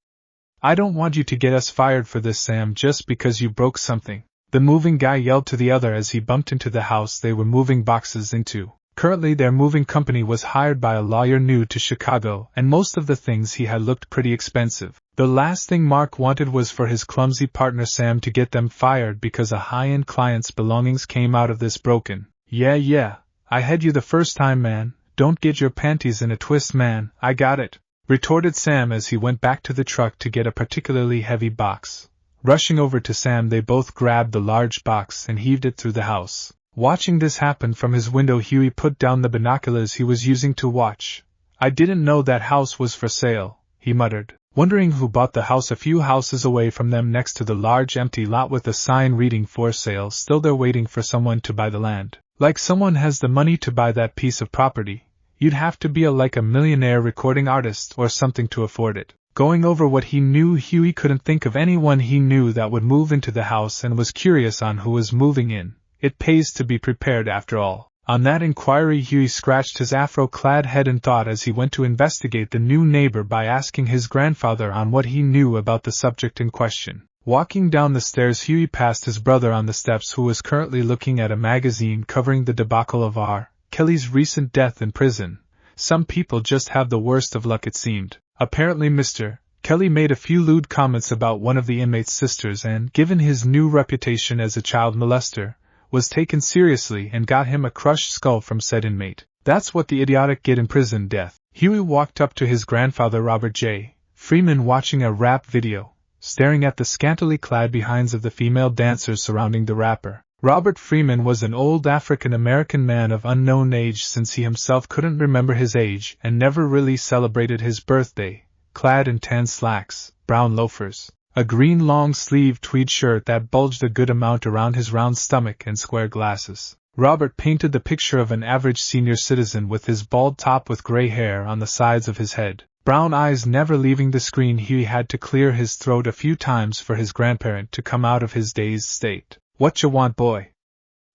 I don't want you to get us fired for this, Sam, just because you broke something. The moving guy yelled to the other as he bumped into the house they were moving boxes into. Currently, their moving company was hired by a lawyer new to Chicago, and most of the things he had looked pretty expensive. The last thing Mark wanted was for his clumsy partner Sam to get them fired because a high-end client's belongings came out of this broken. Yeah, I had you the first time, man. Don't get your panties in a twist, man. I got it, retorted Sam as he went back to the truck to get a particularly heavy box. Rushing over to Sam, they both grabbed the large box and heaved it through the house. Watching this happen from his window, Huey put down the binoculars he was using to watch. I didn't know that house was for sale, he muttered, wondering who bought the house a few houses away from them next to the large empty lot with a sign reading for sale. Still, they're waiting for someone to buy the land. Like someone has the money to buy that piece of property. You'd have to be like a millionaire recording artist or something to afford it. Going over what he knew, Huey couldn't think of anyone he knew that would move into the house and was curious on who was moving in. It pays to be prepared after all. On that inquiry, Huey scratched his afro-clad head in thought as he went to investigate the new neighbor by asking his grandfather on what he knew about the subject in question. Walking down the stairs, Huey passed his brother on the steps, who was currently looking at a magazine covering the debacle of R. Kelly's recent death in prison. Some people just have the worst of luck, it seemed. Apparently Mr. Kelly made a few lewd comments about one of the inmate's sisters and, given his new reputation as a child molester, was taken seriously and got him a crushed skull from said inmate. That's what the idiotic get in prison, death. Huey walked up to his grandfather Robert J. Freeman, watching a rap video, staring at the scantily clad behinds of the female dancers surrounding the rapper. Robert Freeman was an old African-American man of unknown age, since he himself couldn't remember his age and never really celebrated his birthday, clad in tan slacks, brown loafers, a green long-sleeved tweed shirt that bulged a good amount around his round stomach, and square glasses. Robert painted the picture of an average senior citizen with his bald top with gray hair on the sides of his head. Brown eyes never leaving the screen. He had to clear his throat a few times for his grandparent to come out of his dazed state. "Whatcha want, boy?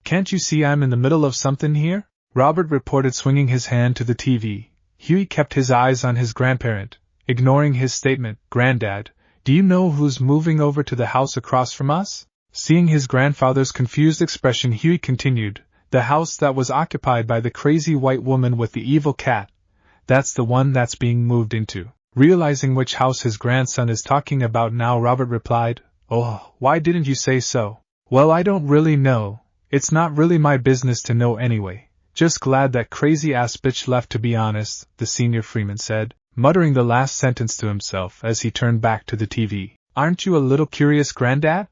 Can't you see I'm in the middle of something here?" Robert reported, swinging his hand to the TV. Huey kept his eyes on his grandparent, ignoring his statement. "Granddad, do you know who's moving over to the house across from us?" Seeing his grandfather's confused expression, Huey continued, "The house that was occupied by the crazy white woman with the evil cat. That's the one that's being moved into." Realizing which house his grandson is talking about now, Robert replied, "Oh, why didn't you say so?" "Well, I don't really know. It's not really my business to know anyway. Just glad that crazy-ass bitch left, to be honest," the senior Freeman said, muttering the last sentence to himself as he turned back to the TV. "Aren't you a little curious, Granddad?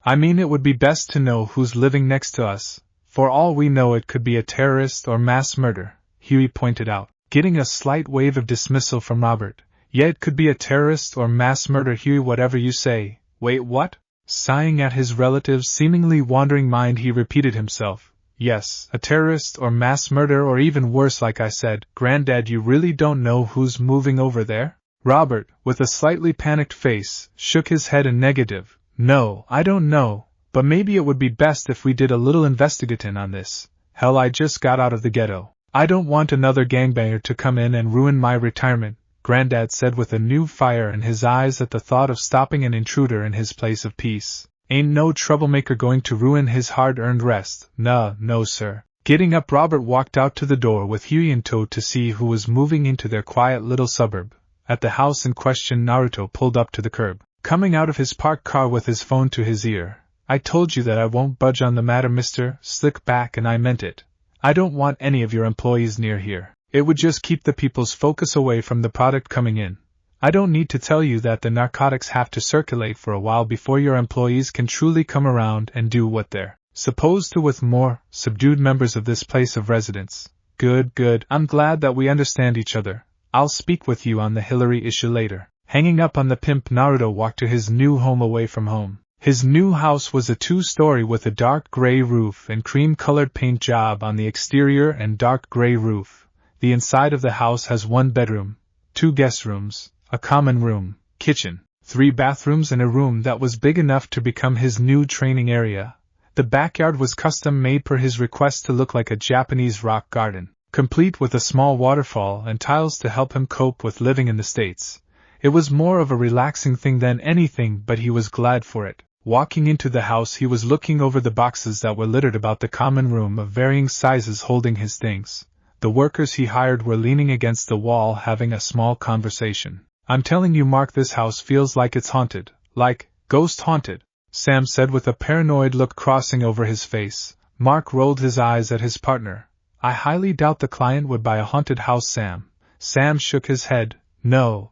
I mean, it would be best to know who's living next to us. For all we know, it could be a terrorist or mass murder," Huey pointed out, getting a slight wave of dismissal from Robert. "Yeah, it could be a terrorist or mass murder, Huey, whatever you say." "Wait, what?" Sighing at his relative's seemingly wandering mind, he repeated himself. "Yes, a terrorist or mass murder, or even worse, like I said." "Granddad, you really don't know who's moving over there?" Robert, with a slightly panicked face, shook his head in negative. "No, I don't know, but maybe it would be best if we did a little investigating on this. Hell, I just got out of the ghetto. I don't want another gangbanger to come in and ruin my retirement," Granddad said with a new fire in his eyes at the thought of stopping an intruder in his place of peace. "Ain't no troublemaker going to ruin his hard-earned rest. No, sir." Getting up, Robert walked out to the door with Huey in tow to see who was moving into their quiet little suburb. At the house in question, Naruto pulled up to the curb, coming out of his parked car with his phone to his ear. "I told you that I won't budge on the matter, Mr. Slickback, and I meant it. I don't want any of your employees near here. It would just keep the people's focus away from the product coming in. I don't need to tell you that the narcotics have to circulate for a while before your employees can truly come around and do what they're supposed to with more subdued members of this place of residence." Good. I'm glad that we understand each other. I'll speak with you on the Hillary issue later." Hanging up on the pimp, Naruto walked to his new home away from home. His new house was a 2-story with a dark gray roof and cream-colored paint job on the exterior and dark gray roof. The inside of the house has 1 bedroom, 2 guest rooms, a common room, kitchen, 3 bathrooms and a room that was big enough to become his new training area. The backyard was custom made per his request to look like a Japanese rock garden, complete with a small waterfall and tiles to help him cope with living in the States. It was more of a relaxing thing than anything, but he was glad for it. Walking into the house, he was looking over the boxes that were littered about the common room of varying sizes holding his things. The workers he hired were leaning against the wall having a small conversation. "I'm telling you, Mark, this house feels like it's haunted. Like, ghost haunted," Sam said with a paranoid look crossing over his face. Mark rolled his eyes at his partner. "I highly doubt the client would buy a haunted house, Sam." Sam shook his head. No.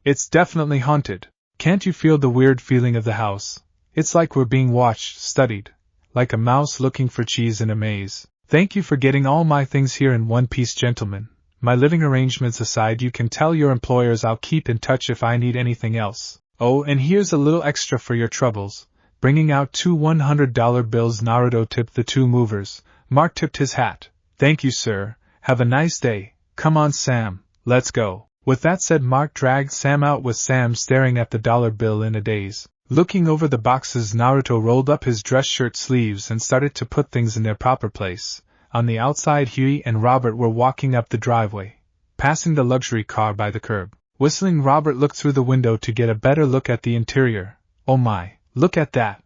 It's definitely haunted. Can't you feel the weird feeling of the house? It's like we're being watched, studied. Like a mouse looking for cheese in a maze. Thank you for getting all my things here in one piece, gentlemen. My living arrangements aside, you can tell your employers I'll keep in touch if I need anything else. Oh, and here's a little extra for your troubles." Bringing out 2 $100 bills, Naruto tipped the 2 movers. Mark tipped his hat. "Thank you, sir. Have a nice day. Come on, Sam. Let's go." With that said, Mark dragged Sam out with Sam staring at the dollar bill in a daze. Looking over the boxes, Naruto rolled up his dress shirt sleeves and started to put things in their proper place. On the outside, Huey and Robert were walking up the driveway, passing the luxury car by the curb. Whistling, Robert looked through the window to get a better look at the interior. "Oh my, look at that!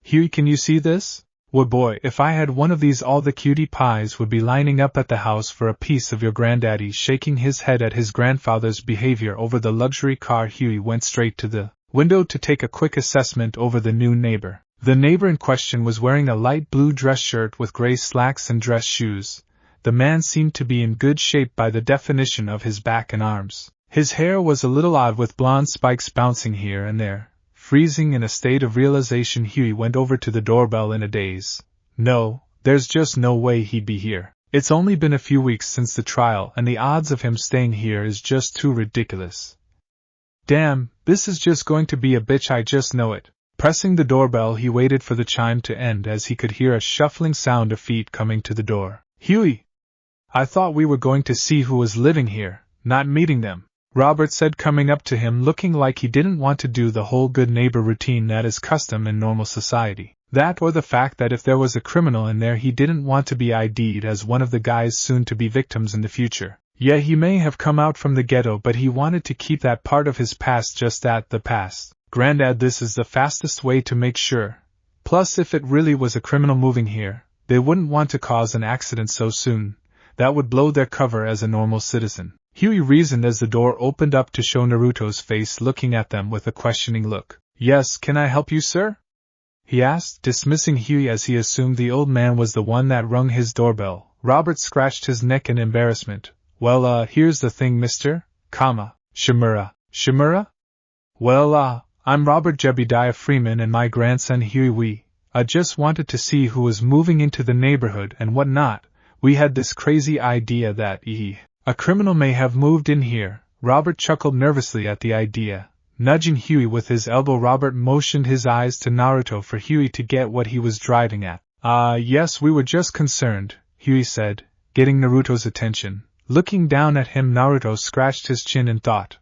Huey, can you see this? Well, boy, if I had one of these, all the cutie pies would be lining up at the house for a piece of your granddaddy." Shaking his head at his grandfather's behavior over the luxury car, Huey went straight to the window to take a quick assessment over the new neighbor. The neighbor in question was wearing a light blue dress shirt with gray slacks and dress shoes. The man seemed to be in good shape by the definition of his back and arms. His hair was a little odd with blonde spikes bouncing here and there. Freezing in a state of realization, Huey went over to the doorbell in a daze. No, there's just no way he'd be here. It's only been a few weeks since the trial, and the odds of him staying here is just too ridiculous. Damn, this is just going to be a bitch, I just know it. Pressing the doorbell, he waited for the chime to end as he could hear a shuffling sound of feet coming to the door. "Huey! I thought we were going to see who was living here, not meeting them," Robert said, coming up to him looking like he didn't want to do the whole good neighbor routine that is custom in normal society. That or the fact that if there was a criminal in there, he didn't want to be ID'd as one of the guy's soon-to-be victims in the future. Yeah, he may have come out from the ghetto, but he wanted to keep that part of his past just at the past. "Granddad, this is the fastest way to make sure. Plus, if it really was a criminal moving here, they wouldn't want to cause an accident so soon. That would blow their cover as a normal citizen," Huey reasoned as the door opened up to show Naruto's face looking at them with a questioning look. "Yes, can I help you, sir?" he asked, dismissing Huey as he assumed the old man was the one that rung his doorbell. Robert scratched his neck in embarrassment. "Well, here's the thing, Mr. Shimura. Shimura? Well, I'm Robert Jebediah Freeman and my grandson Huey. We just wanted to see who was moving into the neighborhood and what not. We had this crazy idea that a criminal may have moved in here." Robert chuckled nervously at the idea. Nudging Huey with his elbow, Robert motioned his eyes to Naruto for Huey to get what he was driving at. Yes, we were just concerned," Huey said, getting Naruto's attention. Looking down at him, Naruto scratched his chin and thought,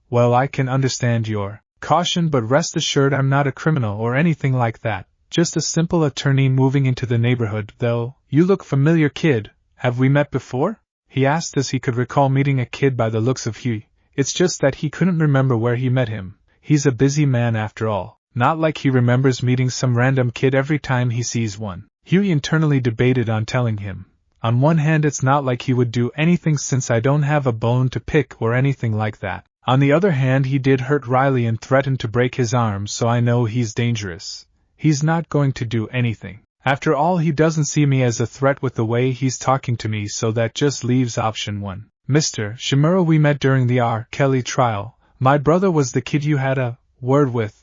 well, I can understand your caution, but rest assured I'm not a criminal or anything like that, just a simple attorney moving into the neighborhood, though. You look familiar, kid. Have we met before?" he asked as he could recall meeting a kid by the looks of Huey. It's just that he couldn't remember where he met him. He's a busy man after all. Not like he remembers meeting some random kid every time he sees one. Huey internally debated on telling him. On one hand, it's not like he would do anything since I don't have a bone to pick or anything like that. On the other hand, he did hurt Riley and threatened to break his arm, so I know he's dangerous. He's not going to do anything. After all, he doesn't see me as a threat with the way he's talking to me, so that just leaves option 1. Mr. Shimura, we met during the R. Kelly trial. My brother was the kid you had a word with.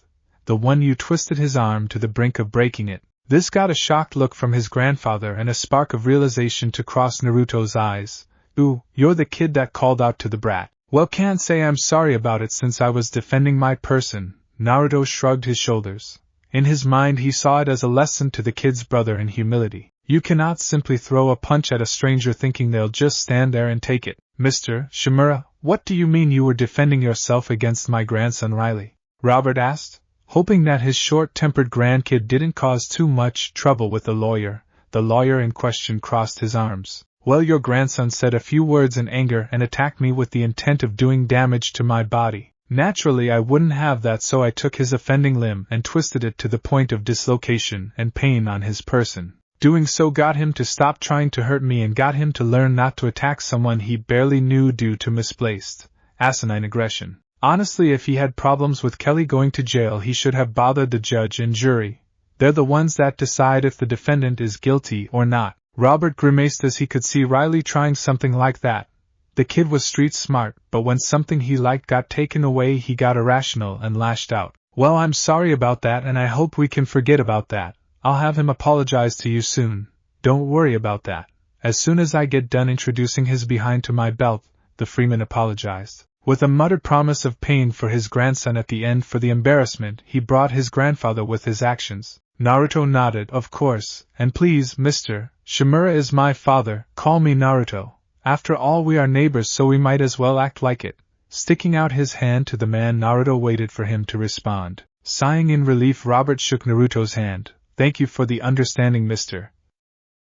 The one you twisted his arm to the brink of breaking it. This got a shocked look from his grandfather and a spark of realization to cross Naruto's eyes. Ooh, you're the kid that called out to the brat. Well, can't say I'm sorry about it since I was defending my person. Naruto shrugged his shoulders. In his mind he saw it as a lesson to the kid's brother in humility. You cannot simply throw a punch at a stranger thinking they'll just stand there and take it. Mr. Shimura, what do you mean you were defending yourself against my grandson Riley? Robert asked, hoping that his short-tempered grandkid didn't cause too much trouble with the lawyer. The lawyer in question crossed his arms. Well, your grandson said a few words in anger and attacked me with the intent of doing damage to my body. Naturally, I wouldn't have that, so I took his offending limb and twisted it to the point of dislocation and pain on his person. Doing so got him to stop trying to hurt me and got him to learn not to attack someone he barely knew due to misplaced, asinine aggression. Honestly, if he had problems with Kelly going to jail, he should have bothered the judge and jury. They're the ones that decide if the defendant is guilty or not. Robert grimaced as he could see Riley trying something like that. The kid was street smart, but when something he liked got taken away he got irrational and lashed out. Well, I'm sorry about that and I hope we can forget about that. I'll have him apologize to you soon. Don't worry about that. As soon as I get done introducing his behind to my belt, the Freeman apologized. With a muttered promise of pain for his grandson at the end for the embarrassment he brought his grandfather with his actions. Naruto nodded, of course, and please, Mr. Shimura is my father, call me Naruto. After all, we are neighbors, so we might as well act like it. Sticking out his hand to the man, Naruto waited for him to respond. Sighing in relief, Robert shook Naruto's hand. Thank you for the understanding, Mr.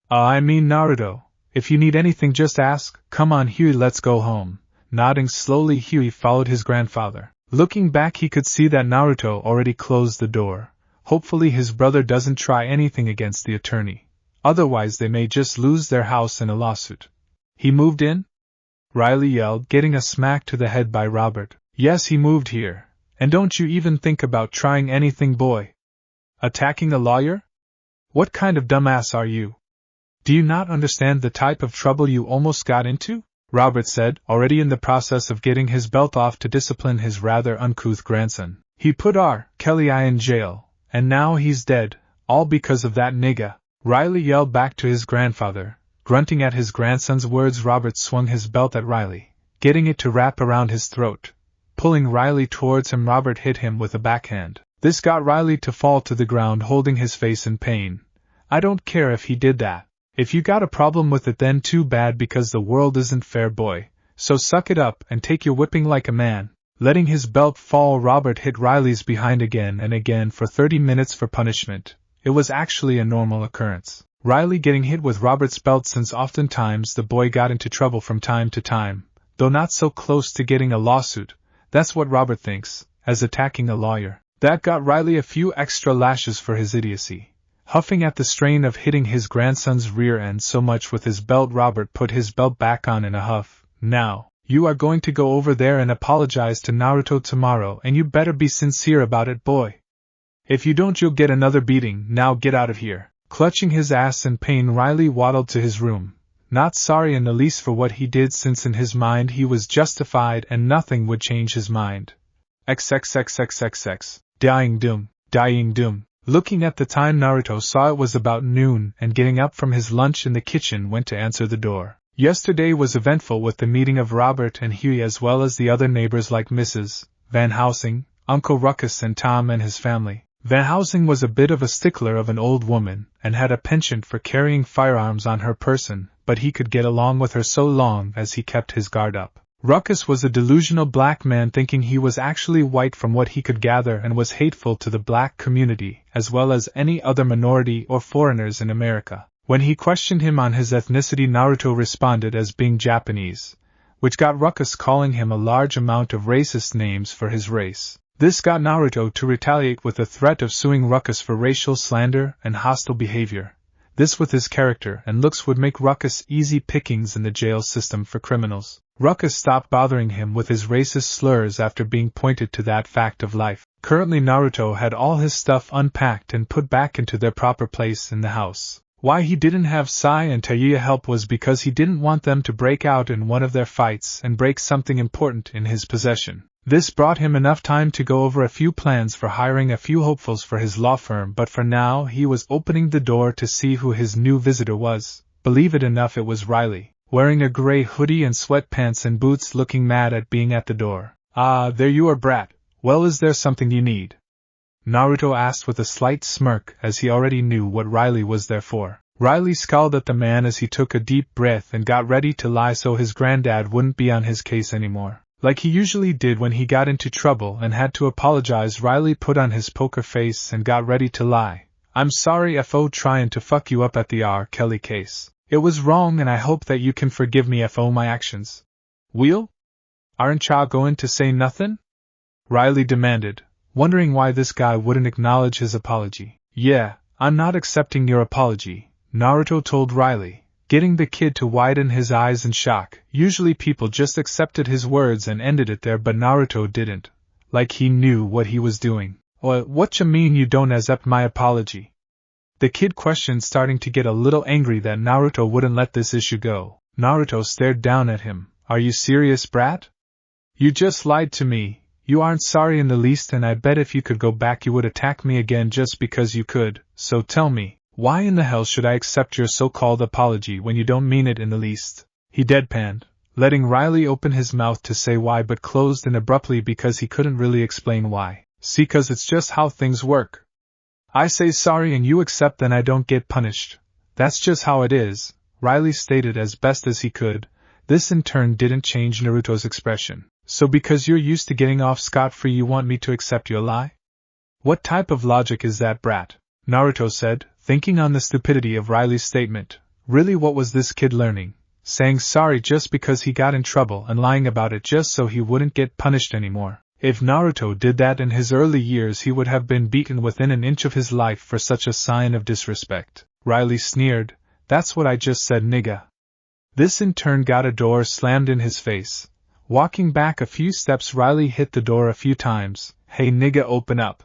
I mean Naruto. If you need anything, just ask. Come on, Huey, let's go home. Nodding slowly, Huey followed his grandfather. Looking back, he could see that Naruto already closed the door. Hopefully his brother doesn't try anything against the attorney. Otherwise they may just lose their house in a lawsuit. He moved in? Riley yelled, getting a smack to the head by Robert. Yes, he moved here. And don't you even think about trying anything, boy. Attacking a lawyer? What kind of dumbass are you? Do you not understand the type of trouble you almost got into? Robert said, already in the process of getting his belt off to discipline his rather uncouth grandson. He put R. Kelly in jail. And now he's dead, all because of that nigga. Riley yelled back to his grandfather. Grunting at his grandson's words, Robert swung his belt at Riley, getting it to wrap around his throat. Pulling Riley towards him, Robert hit him with a backhand. This got Riley to fall to the ground, holding his face in pain. I don't care if he did that. If you got a problem with it, then too bad, because the world isn't fair, boy. So suck it up and take your whipping like a man. Letting his belt fall, Robert hit Riley's behind again and again for 30 minutes for punishment. It was actually a normal occurrence. Riley getting hit with Robert's belt, since oftentimes the boy got into trouble from time to time, though not so close to getting a lawsuit. That's what Robert thinks, as attacking a lawyer. That got Riley a few extra lashes for his idiocy. Huffing at the strain of hitting his grandson's rear end so much with his belt, Robert put his belt back on in a huff. Now, you are going to go over there and apologize to Naruto tomorrow, and you better be sincere about it, boy. If you don't, you'll get another beating. Now get out of here. Clutching his ass in pain, Riley waddled to his room. Not sorry in the least for what he did, since in his mind he was justified and nothing would change his mind. XXXXXX. Dying doom. Dying doom. Looking at the time, Naruto saw it was about noon, and getting up from his lunch in the kitchen went to answer the door. Yesterday was eventful with the meeting of Robert and Huey, as well as the other neighbors like Mrs. Van Housing, Uncle Ruckus, and Tom and his family. Van Housing was a bit of a stickler of an old woman, and had a penchant for carrying firearms on her person, but he could get along with her so long as he kept his guard up. Ruckus was a delusional black man, thinking he was actually white from what he could gather, and was hateful to the black community, as well as any other minority or foreigners in America. When he questioned him on his ethnicity, Naruto responded as being Japanese, which got Ruckus calling him a large amount of racist names for his race. This got Naruto to retaliate with a threat of suing Ruckus for racial slander and hostile behavior. This, with his character and looks, would make Ruckus easy pickings in the jail system for criminals. Ruckus stopped bothering him with his racist slurs after being pointed to that fact of life. Currently, Naruto had all his stuff unpacked and put back into their proper place in the house. Why he didn't have Sai and Taiya help was because he didn't want them to break out in one of their fights and break something important in his possession. This brought him enough time to go over a few plans for hiring a few hopefuls for his law firm, but for now he was opening the door to see who his new visitor was. Believe it enough, it was Riley. wearing a gray hoodie and sweatpants and boots, looking mad at being at the door. "Ah, there you are, brat. Well, is there something you need?" Naruto asked with a slight smirk, as he already knew what Riley was there for. Riley scowled at the man as he took a deep breath and got ready to lie so his granddad wouldn't be on his case anymore. Like he usually did when he got into trouble and had to apologize, Riley put on his poker face and got ready to lie. "I'm sorry FO trying to fuck you up at the R. Kelly case. It was wrong and I hope that you can forgive me FO my actions." "Wheel? Aren't ya going to say nothin'?" Riley demanded, wondering why this guy wouldn't acknowledge his apology. "Yeah, I'm not accepting your apology," Naruto told Riley, getting the kid to widen his eyes in shock. Usually people just accepted his words and ended it there, but Naruto didn't. Like he knew what he was doing. What you mean you don't accept my apology?" The kid questioned, starting to get a little angry that Naruto wouldn't let this issue go. Naruto stared down at him. "Are you serious, brat? You just lied to me. You aren't sorry in the least, and I bet if you could go back you would attack me again just because you could. So tell me, why in the hell should I accept your so-called apology when you don't mean it in the least?" He deadpanned, letting Riley open his mouth to say why, but closed it abruptly because he couldn't really explain why. "See, 'cause it's just how things work. I say sorry and you accept, then I don't get punished. That's just how it is," Riley stated as best as he could. This in turn didn't change Naruto's expression. "So because you're used to getting off scot-free you want me to accept your lie? What type of logic is that, brat?" Naruto said, thinking on the stupidity of Riley's statement. Really, what was this kid learning? Saying sorry just because he got in trouble and lying about it just so he wouldn't get punished anymore. If Naruto did that in his early years, he would have been beaten within an inch of his life for such a sign of disrespect. Riley sneered, "That's what I just said, nigga." This in turn got a door slammed in his face. Walking back a few steps, Riley hit the door a few times. "Hey nigga, open up.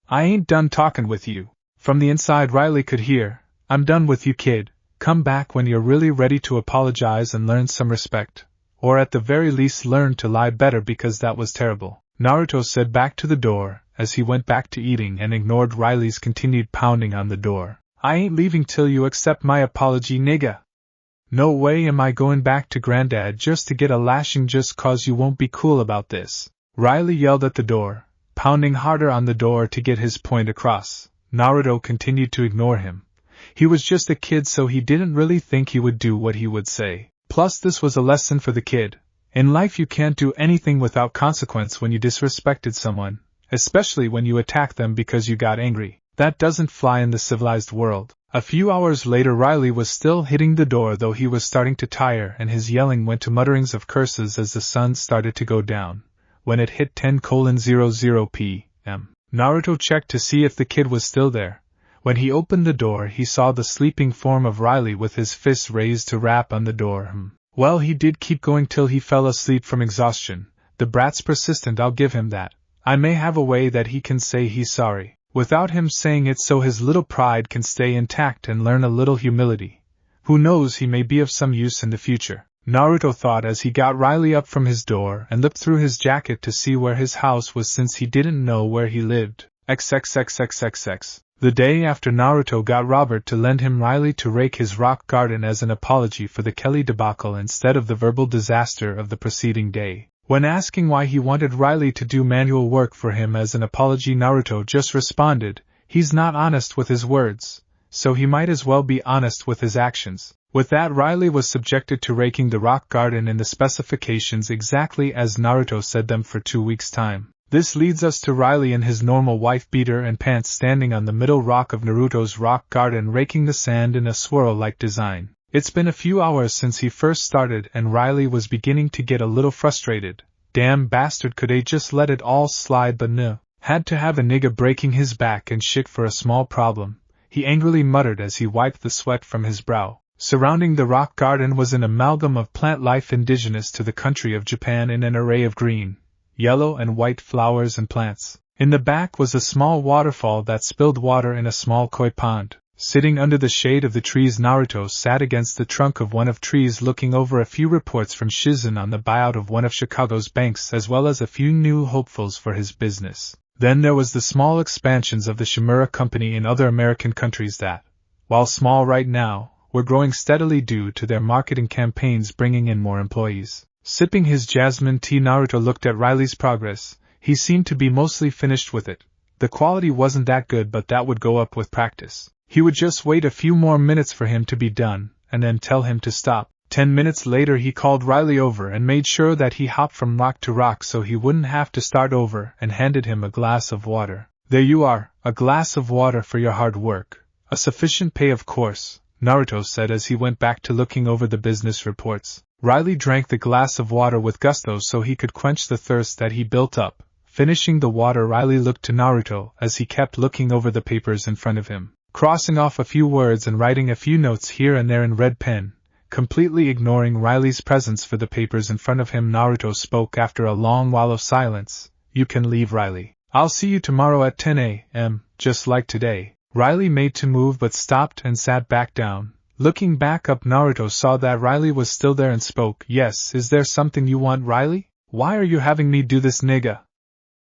I ain't done talking with you." From the inside Riley could hear, "I'm done with you, kid. Come back when you're really ready to apologize and learn some respect. Or at the very least learn to lie better, because that was terrible." Naruto said back to the door, as he went back to eating and ignored Riley's continued pounding on the door. "I ain't leaving till you accept my apology, nigga. No way am I going back to Granddad just to get a lashing just 'cause you won't be cool about this." Riley yelled at the door, pounding harder on the door to get his point across. Naruto continued to ignore him. He was just a kid, so he didn't really think he would do what he would say. Plus, this was a lesson for the kid. In life you can't do anything without consequence when you disrespected someone, especially when you attack them because you got angry. That doesn't fly in the civilized world. A few hours later Riley was still hitting the door, though he was starting to tire, and his yelling went to mutterings of curses as the sun started to go down. When it hit 10:00 p.m., Naruto checked to see if the kid was still there. When he opened the door he saw the sleeping form of Riley with his fists raised to rap on the door. Well, he did keep going till he fell asleep from exhaustion. The brat's persistent, I'll give him that. I may have a way that he can say he's sorry, without him saying it, so his little pride can stay intact and learn a little humility. Who knows, he may be of some use in the future, Naruto thought as he got Riley up from his door and looked through his jacket to see where his house was, since he didn't know where he lived. XXXXXX. The day after Naruto got Robert to lend him Riley to rake his rock garden as an apology for the Kelly debacle instead of the verbal disaster of the preceding day. When asking why he wanted Riley to do manual work for him as an apology, Naruto just responded, "He's not honest with his words, so he might as well be honest with his actions." With that, Riley was subjected to raking the rock garden in the specifications exactly as Naruto said them for 2 weeks' time. This leads us to Riley in his normal wife-beater and pants standing on the middle rock of Naruto's rock garden, raking the sand in a swirl-like design. It's been a few hours since he first started, and Riley was beginning to get a little frustrated. Damn bastard, could they just let it all slide, but no. Had to have a nigga breaking his back and shit for a small problem, he angrily muttered as he wiped the sweat from his brow. Surrounding the rock garden was an amalgam of plant life indigenous to the country of Japan in an array of green, yellow and white flowers and plants. In the back was a small waterfall that spilled water in a small koi pond. Sitting under the shade of the trees, Naruto sat against the trunk of one of trees, looking over a few reports from Shizen on the buyout of one of Chicago's banks, as well as a few new hopefuls for his business. Then there was the small expansions of the Shimura Company in other American countries that, while small right now, were growing steadily due to their marketing campaigns bringing in more employees. Sipping his jasmine tea, Naruto looked at Riley's progress. He seemed to be mostly finished with it. The quality wasn't that good, but that would go up with practice. He would just wait a few more minutes for him to be done, and then tell him to stop. 10 minutes later he called Riley over and made sure that he hopped from rock to rock so he wouldn't have to start over, and handed him a glass of water. "There you are, a glass of water for your hard work. A sufficient pay, of course," Naruto said as he went back to looking over the business reports. Riley drank the glass of water with gusto so he could quench the thirst that he built up. Finishing the water, Riley looked to Naruto as he kept looking over the papers in front of him, crossing off a few words and writing a few notes here and there in red pen. Completely ignoring Riley's presence for the papers in front of him, Naruto spoke after a long while of silence. "You can leave, Riley. I'll see you tomorrow at 10 a.m., just like today." Riley made to move but stopped and sat back down. Looking back up, Naruto saw that Riley was still there and spoke. "Yes, is there something you want, Riley? Why are you having me do this, nigga?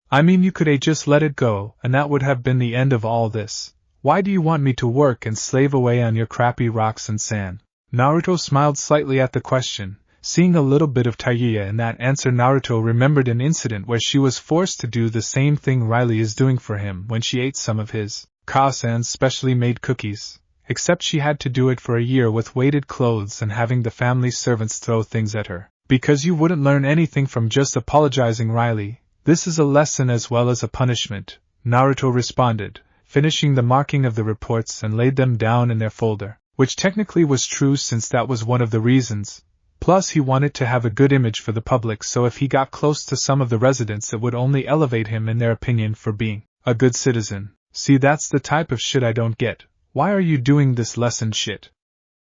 I mean, you could just let it go, and that would have been the end of all this. Why do you want me to work and slave away on your crappy rocks and sand?" Naruto smiled slightly at the question. Seeing a little bit of Taiya in that answer, Naruto remembered an incident where she was forced to do the same thing Riley is doing for him when she ate some of his Ka-san's specially made cookies. Except she had to do it for a year with weighted clothes and having the family servants throw things at her. "Because you wouldn't learn anything from just apologizing, Riley. This is a lesson as well as a punishment," Naruto responded, finishing the marking of the reports and laid them down in their folder, which technically was true since that was one of the reasons. Plus he wanted to have a good image for the public, so if he got close to some of the residents it would only elevate him in their opinion for being a good citizen. "See, that's the type of shit I don't get. Why are you doing this lesson shit?"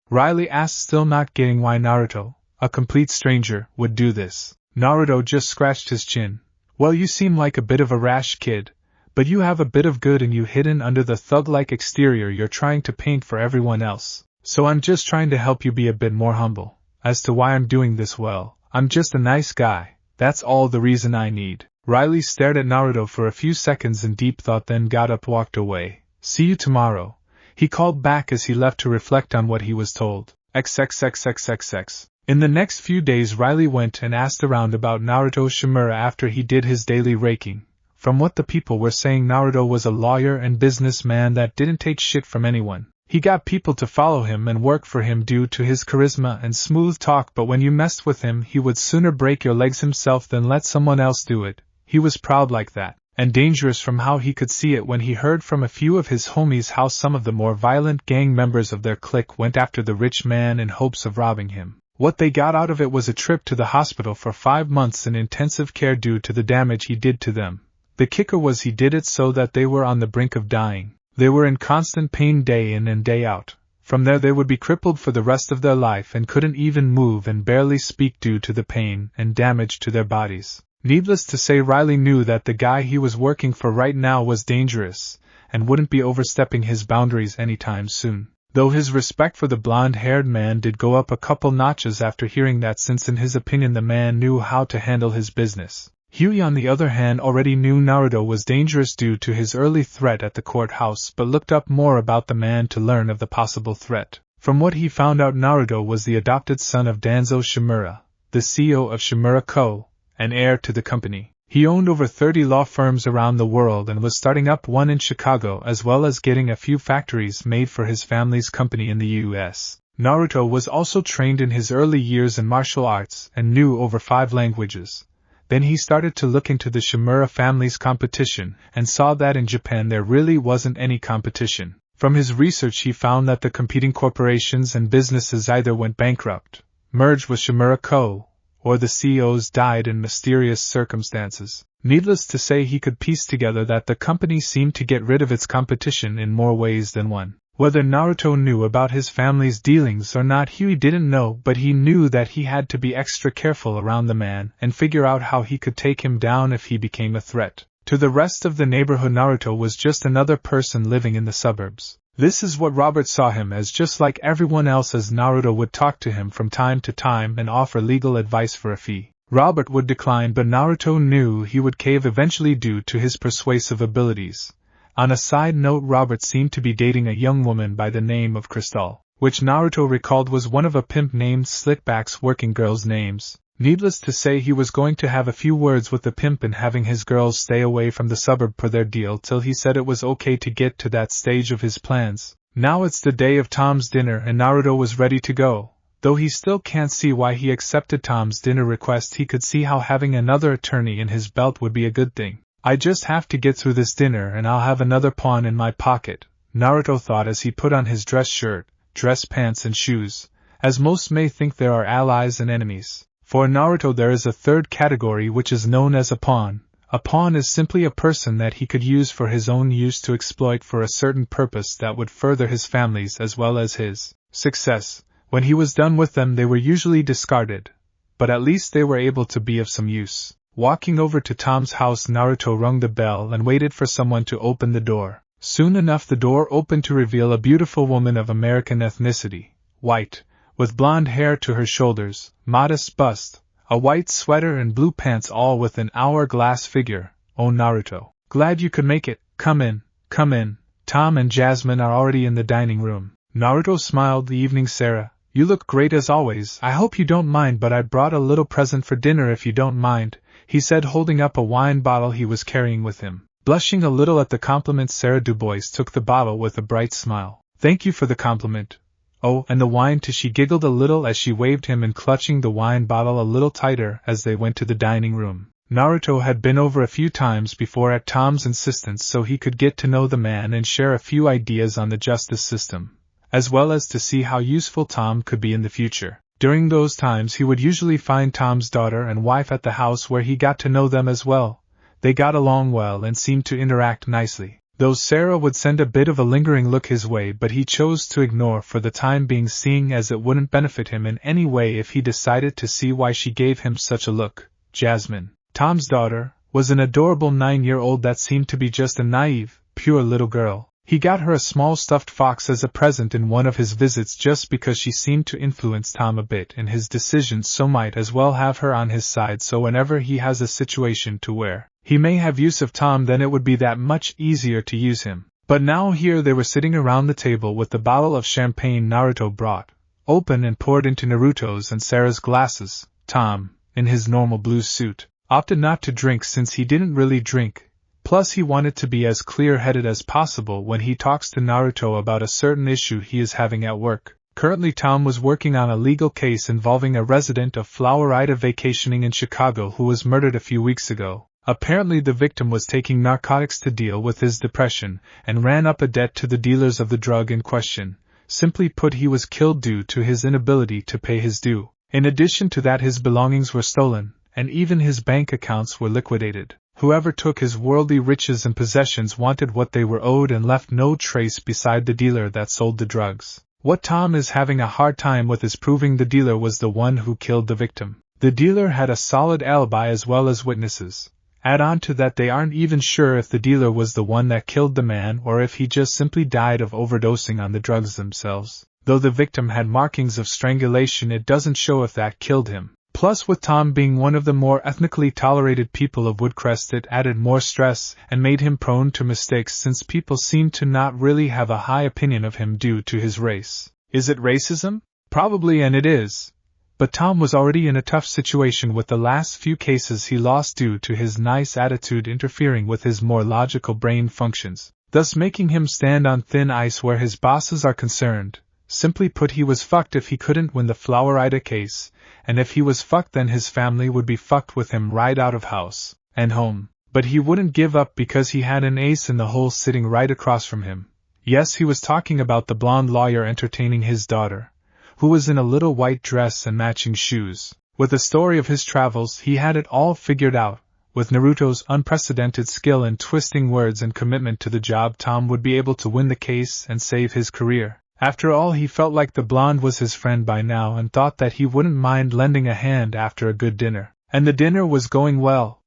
Riley asked, still not getting why Naruto, a complete stranger, would do this. Naruto just scratched his chin. "Well, you seem like a bit of a rash kid, but you have a bit of good in you hidden under the thug-like exterior you're trying to paint for everyone else. So I'm just trying to help you be a bit more humble. As to why I'm doing this, well, I'm just a nice guy. That's all the reason I need." Riley stared at Naruto for a few seconds in deep thought, then got up, walked away. "See you tomorrow," he called back as he left to reflect on what he was told. XXXXXX. In the next few days Riley went and asked around about Naruto Shimura after he did his daily raking. From what the people were saying, Naruto was a lawyer and businessman that didn't take shit from anyone. He got people to follow him and work for him due to his charisma and smooth talk, but when you messed with him he would sooner break your legs himself than let someone else do it. He was proud like that, and dangerous from how he could see it when he heard from a few of his homies how some of the more violent gang members of their clique went after the rich man in hopes of robbing him. What they got out of it was a trip to the hospital for 5 months in intensive care due to the damage he did to them. The kicker was he did it so that they were on the brink of dying. They were in constant pain day in and day out. From there they would be crippled for the rest of their life and couldn't even move and barely speak due to the pain and damage to their bodies. Needless to say, Riley knew that the guy he was working for right now was dangerous, and wouldn't be overstepping his boundaries anytime soon. Though his respect for the blonde-haired man did go up a couple notches after hearing that, since in his opinion the man knew how to handle his business. Huey, on the other hand, already knew Naruto was dangerous due to his early threat at the courthouse, but looked up more about the man to learn of the possible threat. From what he found out, Naruto was the adopted son of Danzo Shimura, the CEO of Shimura Co., and heir to the company. He owned over 30 law firms around the world and was starting up one in Chicago, as well as getting a few factories made for his family's company in the US. Naruto was also trained in his early years in martial arts and knew over 5 languages. Then he started to look into the Shimura family's competition and saw that in Japan there really wasn't any competition. From his research he found that the competing corporations and businesses either went bankrupt, merged with Shimura Co., or the CEOs died in mysterious circumstances. Needless to say, he could piece together that the company seemed to get rid of its competition in more ways than one. Whether Naruto knew about his family's dealings or not, Huey didn't know, but he knew that he had to be extra careful around the man and figure out how he could take him down if he became a threat. To the rest of the neighborhood, Naruto was just another person living in the suburbs. This is what Robert saw him as, just like everyone else, as Naruto would talk to him from time to time and offer legal advice for a fee. Robert would decline, but Naruto knew he would cave eventually due to his persuasive abilities. On a side note, Robert seemed to be dating a young woman by the name of Crystal. which Naruto recalled was one of a pimp named Slickback's working girls' names. Needless to say, he was going to have a few words with the pimp and having his girls stay away from the suburb per their deal till he said it was okay to get to that stage of his plans. Now it's the day of Tom's dinner and Naruto was ready to go. Though he still can't see why he accepted Tom's dinner request, he could see how having another attorney in his belt would be a good thing. I just have to get through this dinner and I'll have another pawn in my pocket, Naruto thought as he put on his dress shirt, dress pants and shoes. As most may think, there are allies and enemies. For Naruto there is a third category which is known as a pawn. A pawn is simply a person that he could use for his own use to exploit for a certain purpose that would further his family's as well as his success. When he was done with them they were usually discarded, but at least they were able to be of some use. Walking over to Tom's house, Naruto rung the bell and waited for someone to open the door. Soon enough the door opened to reveal a beautiful woman of American ethnicity, white, with blonde hair to her shoulders, modest bust, a white sweater and blue pants, all with an hourglass figure. Oh Naruto, glad you could make it, come in, come in, Tom and Jasmine are already in the dining room. Naruto smiled. The evening, Sarah. You look great as always. I hope you don't mind, but I brought a little present for dinner if you don't mind, he said, holding up a wine bottle he was carrying with him. Blushing a little at the compliment, Sarah Dubois took the bottle with a bright smile. Thank you for the compliment. Oh, and the wine too, she giggled a little as she waved him and clutching the wine bottle a little tighter as they went to the dining room. Naruto had been over a few times before at Tom's insistence so he could get to know the man and share a few ideas on the justice system, as well as to see how useful Tom could be in the future. During those times he would usually find Tom's daughter and wife at the house where he got to know them as well. They got along well and seemed to interact nicely, though Sarah would send a bit of a lingering look his way, but he chose to ignore for the time being, seeing as it wouldn't benefit him in any way if he decided to see why she gave him such a look. Jasmine, Tom's daughter, was an adorable 9-year-old that seemed to be just a naive, pure little girl. He got her a small stuffed fox as a present in one of his visits just because she seemed to influence Tom a bit in his decisions, so might as well have her on his side so whenever he has a situation to where he may have use of Tom, then it would be that much easier to use him. But now here they were sitting around the table with the bottle of champagne Naruto brought, open and poured into Naruto's and Sarah's glasses. Tom, in his normal blue suit, opted not to drink since he didn't really drink. Plus he wanted to be as clear-headed as possible when he talks to Naruto about a certain issue he is having at work. Currently Tom was working on a legal case involving a resident of Flowerida vacationing in Chicago who was murdered a few weeks ago. Apparently the victim was taking narcotics to deal with his depression and ran up a debt to the dealers of the drug in question. Simply put, he was killed due to his inability to pay his due. In addition to that, his belongings were stolen, and even his bank accounts were liquidated. Whoever took his worldly riches and possessions wanted what they were owed and left no trace beside the dealer that sold the drugs. What Tom is having a hard time with is proving the dealer was the one who killed the victim. The dealer had a solid alibi as well as witnesses. Add on to that, they aren't even sure if the dealer was the one that killed the man or if he just simply died of overdosing on the drugs themselves. Though the victim had markings of strangulation, it doesn't show if that killed him. Plus, with Tom being one of the more ethnically tolerated people of Woodcrest, it added more stress and made him prone to mistakes since people seem to not really have a high opinion of him due to his race. Is it racism? Probably, and it is. But Tom was already in a tough situation with the last few cases he lost due to his nice attitude interfering with his more logical brain functions, thus making him stand on thin ice where his bosses are concerned. Simply put, he was fucked if he couldn't win the Flowerida case, and if he was fucked then his family would be fucked with him right out of house and home. But he wouldn't give up because he had an ace in the hole sitting right across from him. Yes, he was talking about the blonde lawyer entertaining his daughter, who was in a little white dress and matching shoes. With the story of his travels, he had it all figured out. With Naruto's unprecedented skill in twisting words and commitment to the job, Tom would be able to win the case and save his career. After all, he felt like the blonde was his friend by now and thought that he wouldn't mind lending a hand after a good dinner. And the dinner was going well.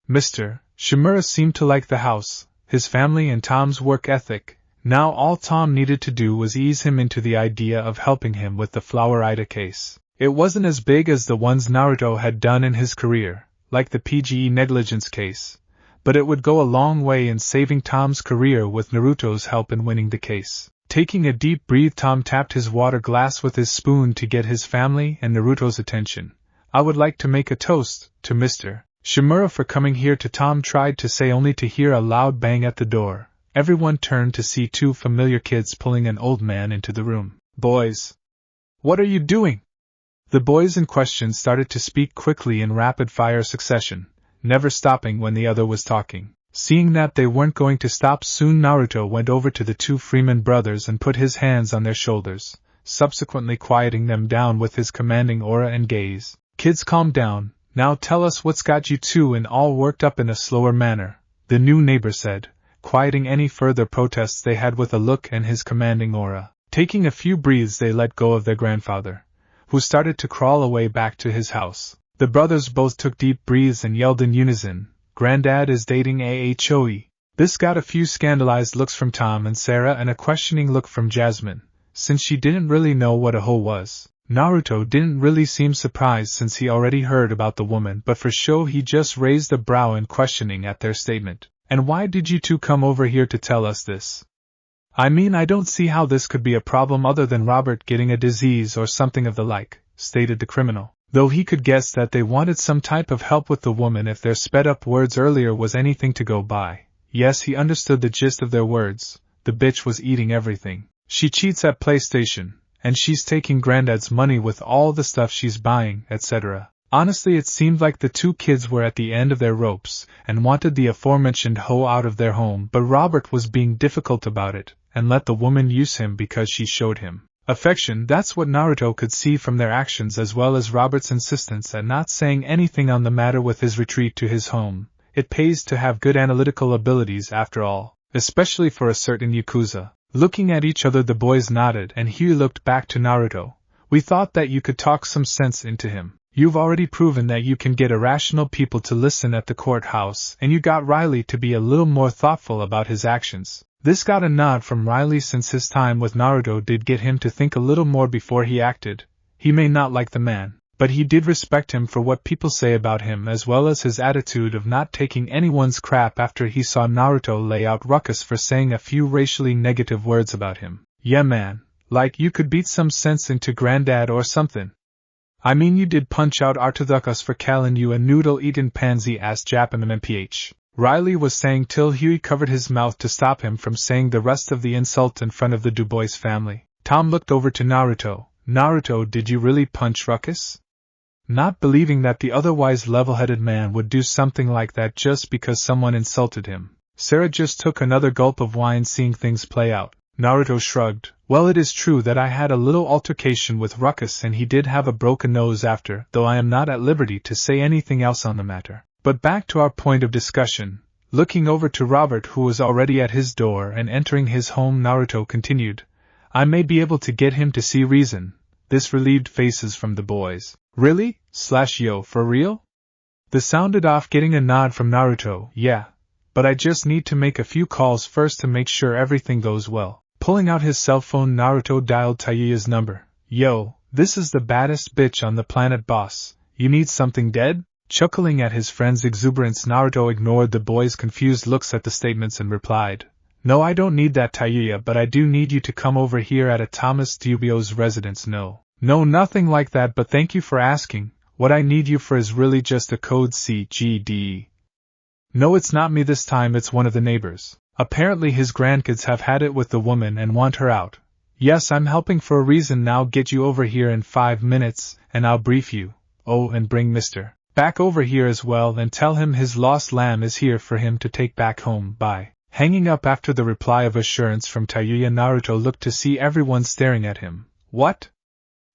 Mr. Shimura seemed to like the house, his family and Tom's work ethic. Now all Tom needed to do was ease him into the idea of helping him with the Flowerida case. It wasn't as big as the ones Naruto had done in his career, like the PGE negligence case, but it would go a long way in saving Tom's career with Naruto's help in winning the case. Taking a deep breath, Tom tapped his water glass with his spoon to get his family and Naruto's attention. I would like to make a toast to Mr. Shimura for coming here to. Tom tried to say, only to hear a loud bang at the door. Everyone turned to see two familiar kids pulling an old man into the room. Boys! What are you doing? The boys in question started to speak quickly in rapid-fire succession, never stopping when the other was talking. Seeing that they weren't going to stop soon, Naruto went over to the two Freeman brothers and put his hands on their shoulders, subsequently quieting them down with his commanding aura and gaze. Kids, calm down. Now tell us what's got you two and all worked up. In a slower manner, the new neighbor said, quieting any further protests they had with a look and his commanding aura. Taking a few breaths, they let go of their grandfather, who started to crawl away back to his house. The brothers both took deep breaths and yelled in unison, "Granddad is dating Aoe." This got a few scandalized looks from Tom and Sarah and a questioning look from Jasmine, since she didn't really know what a hoe was. Naruto didn't really seem surprised since he already heard about the woman, but for show he just raised a brow in questioning at their statement. And why did you two come over here to tell us this? I mean, I don't see how this could be a problem other than Robert getting a disease or something of the like, stated the criminal, though he could guess that they wanted some type of help with the woman if their sped-up words earlier was anything to go by. Yes, he understood the gist of their words. The bitch was eating everything. She cheats at PlayStation, and she's taking Granddad's money with all the stuff she's buying, etc. Honestly, it seemed like the two kids were at the end of their ropes and wanted the aforementioned hoe out of their home, but Robert was being difficult about it and let the woman use him because she showed him affection. That's what Naruto could see from their actions, as well as Robert's insistence at not saying anything on the matter with his retreat to his home. It pays to have good analytical abilities after all, especially for a certain Yakuza. Looking at each other, the boys nodded and Hugh looked back to Naruto. We thought that you could talk some sense into him. You've already proven that you can get irrational people to listen at the courthouse, and you got Riley to be a little more thoughtful about his actions. This got a nod from Riley, since his time with Naruto did get him to think a little more before he acted. He may not like the man, but he did respect him for what people say about him, as well as his attitude of not taking anyone's crap after he saw Naruto lay out ruckus for saying a few racially negative words about him. Yeah man, like you could beat some sense into Granddad or something. I mean, you did punch out Arthuthus for calling you a noodle-eatin' pansy-ass Japanese MPH. Riley was saying till Huey covered his mouth to stop him from saying the rest of the insult in front of the Dubois family. Tom looked over to Naruto. Naruto, did you really punch Ruckus? Not believing that the otherwise level-headed man would do something like that just because someone insulted him. Sarah just took another gulp of wine, seeing things play out. Naruto shrugged. Well, it is true that I had a little altercation with Ruckus and he did have a broken nose after, though I am not at liberty to say anything else on the matter. But back to our point of discussion. Looking over to Robert, who was already at his door and entering his home, Naruto continued. I may be able to get him to see reason. This relieved faces from the boys. Really? Yo, for real? This sounded off, getting a nod from Naruto. Yeah. But I just need to make a few calls first to make sure everything goes well. Pulling out his cell phone, Naruto dialed Tayuya's number. Yo, this is the baddest bitch on the planet, boss. You need something dead? Chuckling at his friend's exuberance, Naruto ignored the boys' confused looks at the statements and replied. No, I don't need that, Tayuya, but I do need you to come over here at a Thomas Dubio's residence. No, nothing like that, but thank you for asking. What I need you for is really just a code CGD. No, it's not me this time, it's one of the neighbors. Apparently his grandkids have had it with the woman and want her out. Yes, I'm helping for a reason now. Get you over here in 5 minutes, and I'll brief you. Oh, and bring Mr. back over here as well and tell him his lost lamb is here for him to take back home. Bye. Hanging up after the reply of assurance from Tayuya, Naruto looked to see everyone staring at him. What?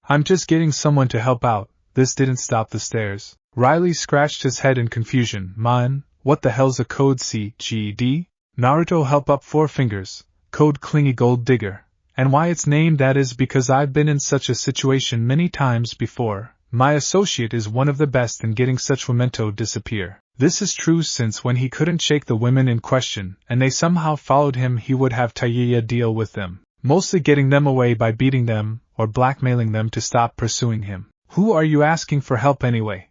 I'm just getting someone to help out. This didn't stop the stares. Riley scratched his head in confusion. Man, what the hell's a code CGD? Naruto held up 4 fingers. Code Clingy Gold Digger. And why it's named that is because I've been in such a situation many times before. My associate is one of the best in getting such women to disappear. This is true since when he couldn't shake the women in question, and they somehow followed him, he would have Tayuya deal with them, mostly getting them away by beating them, or blackmailing them to stop pursuing him. Who are you asking for help anyway?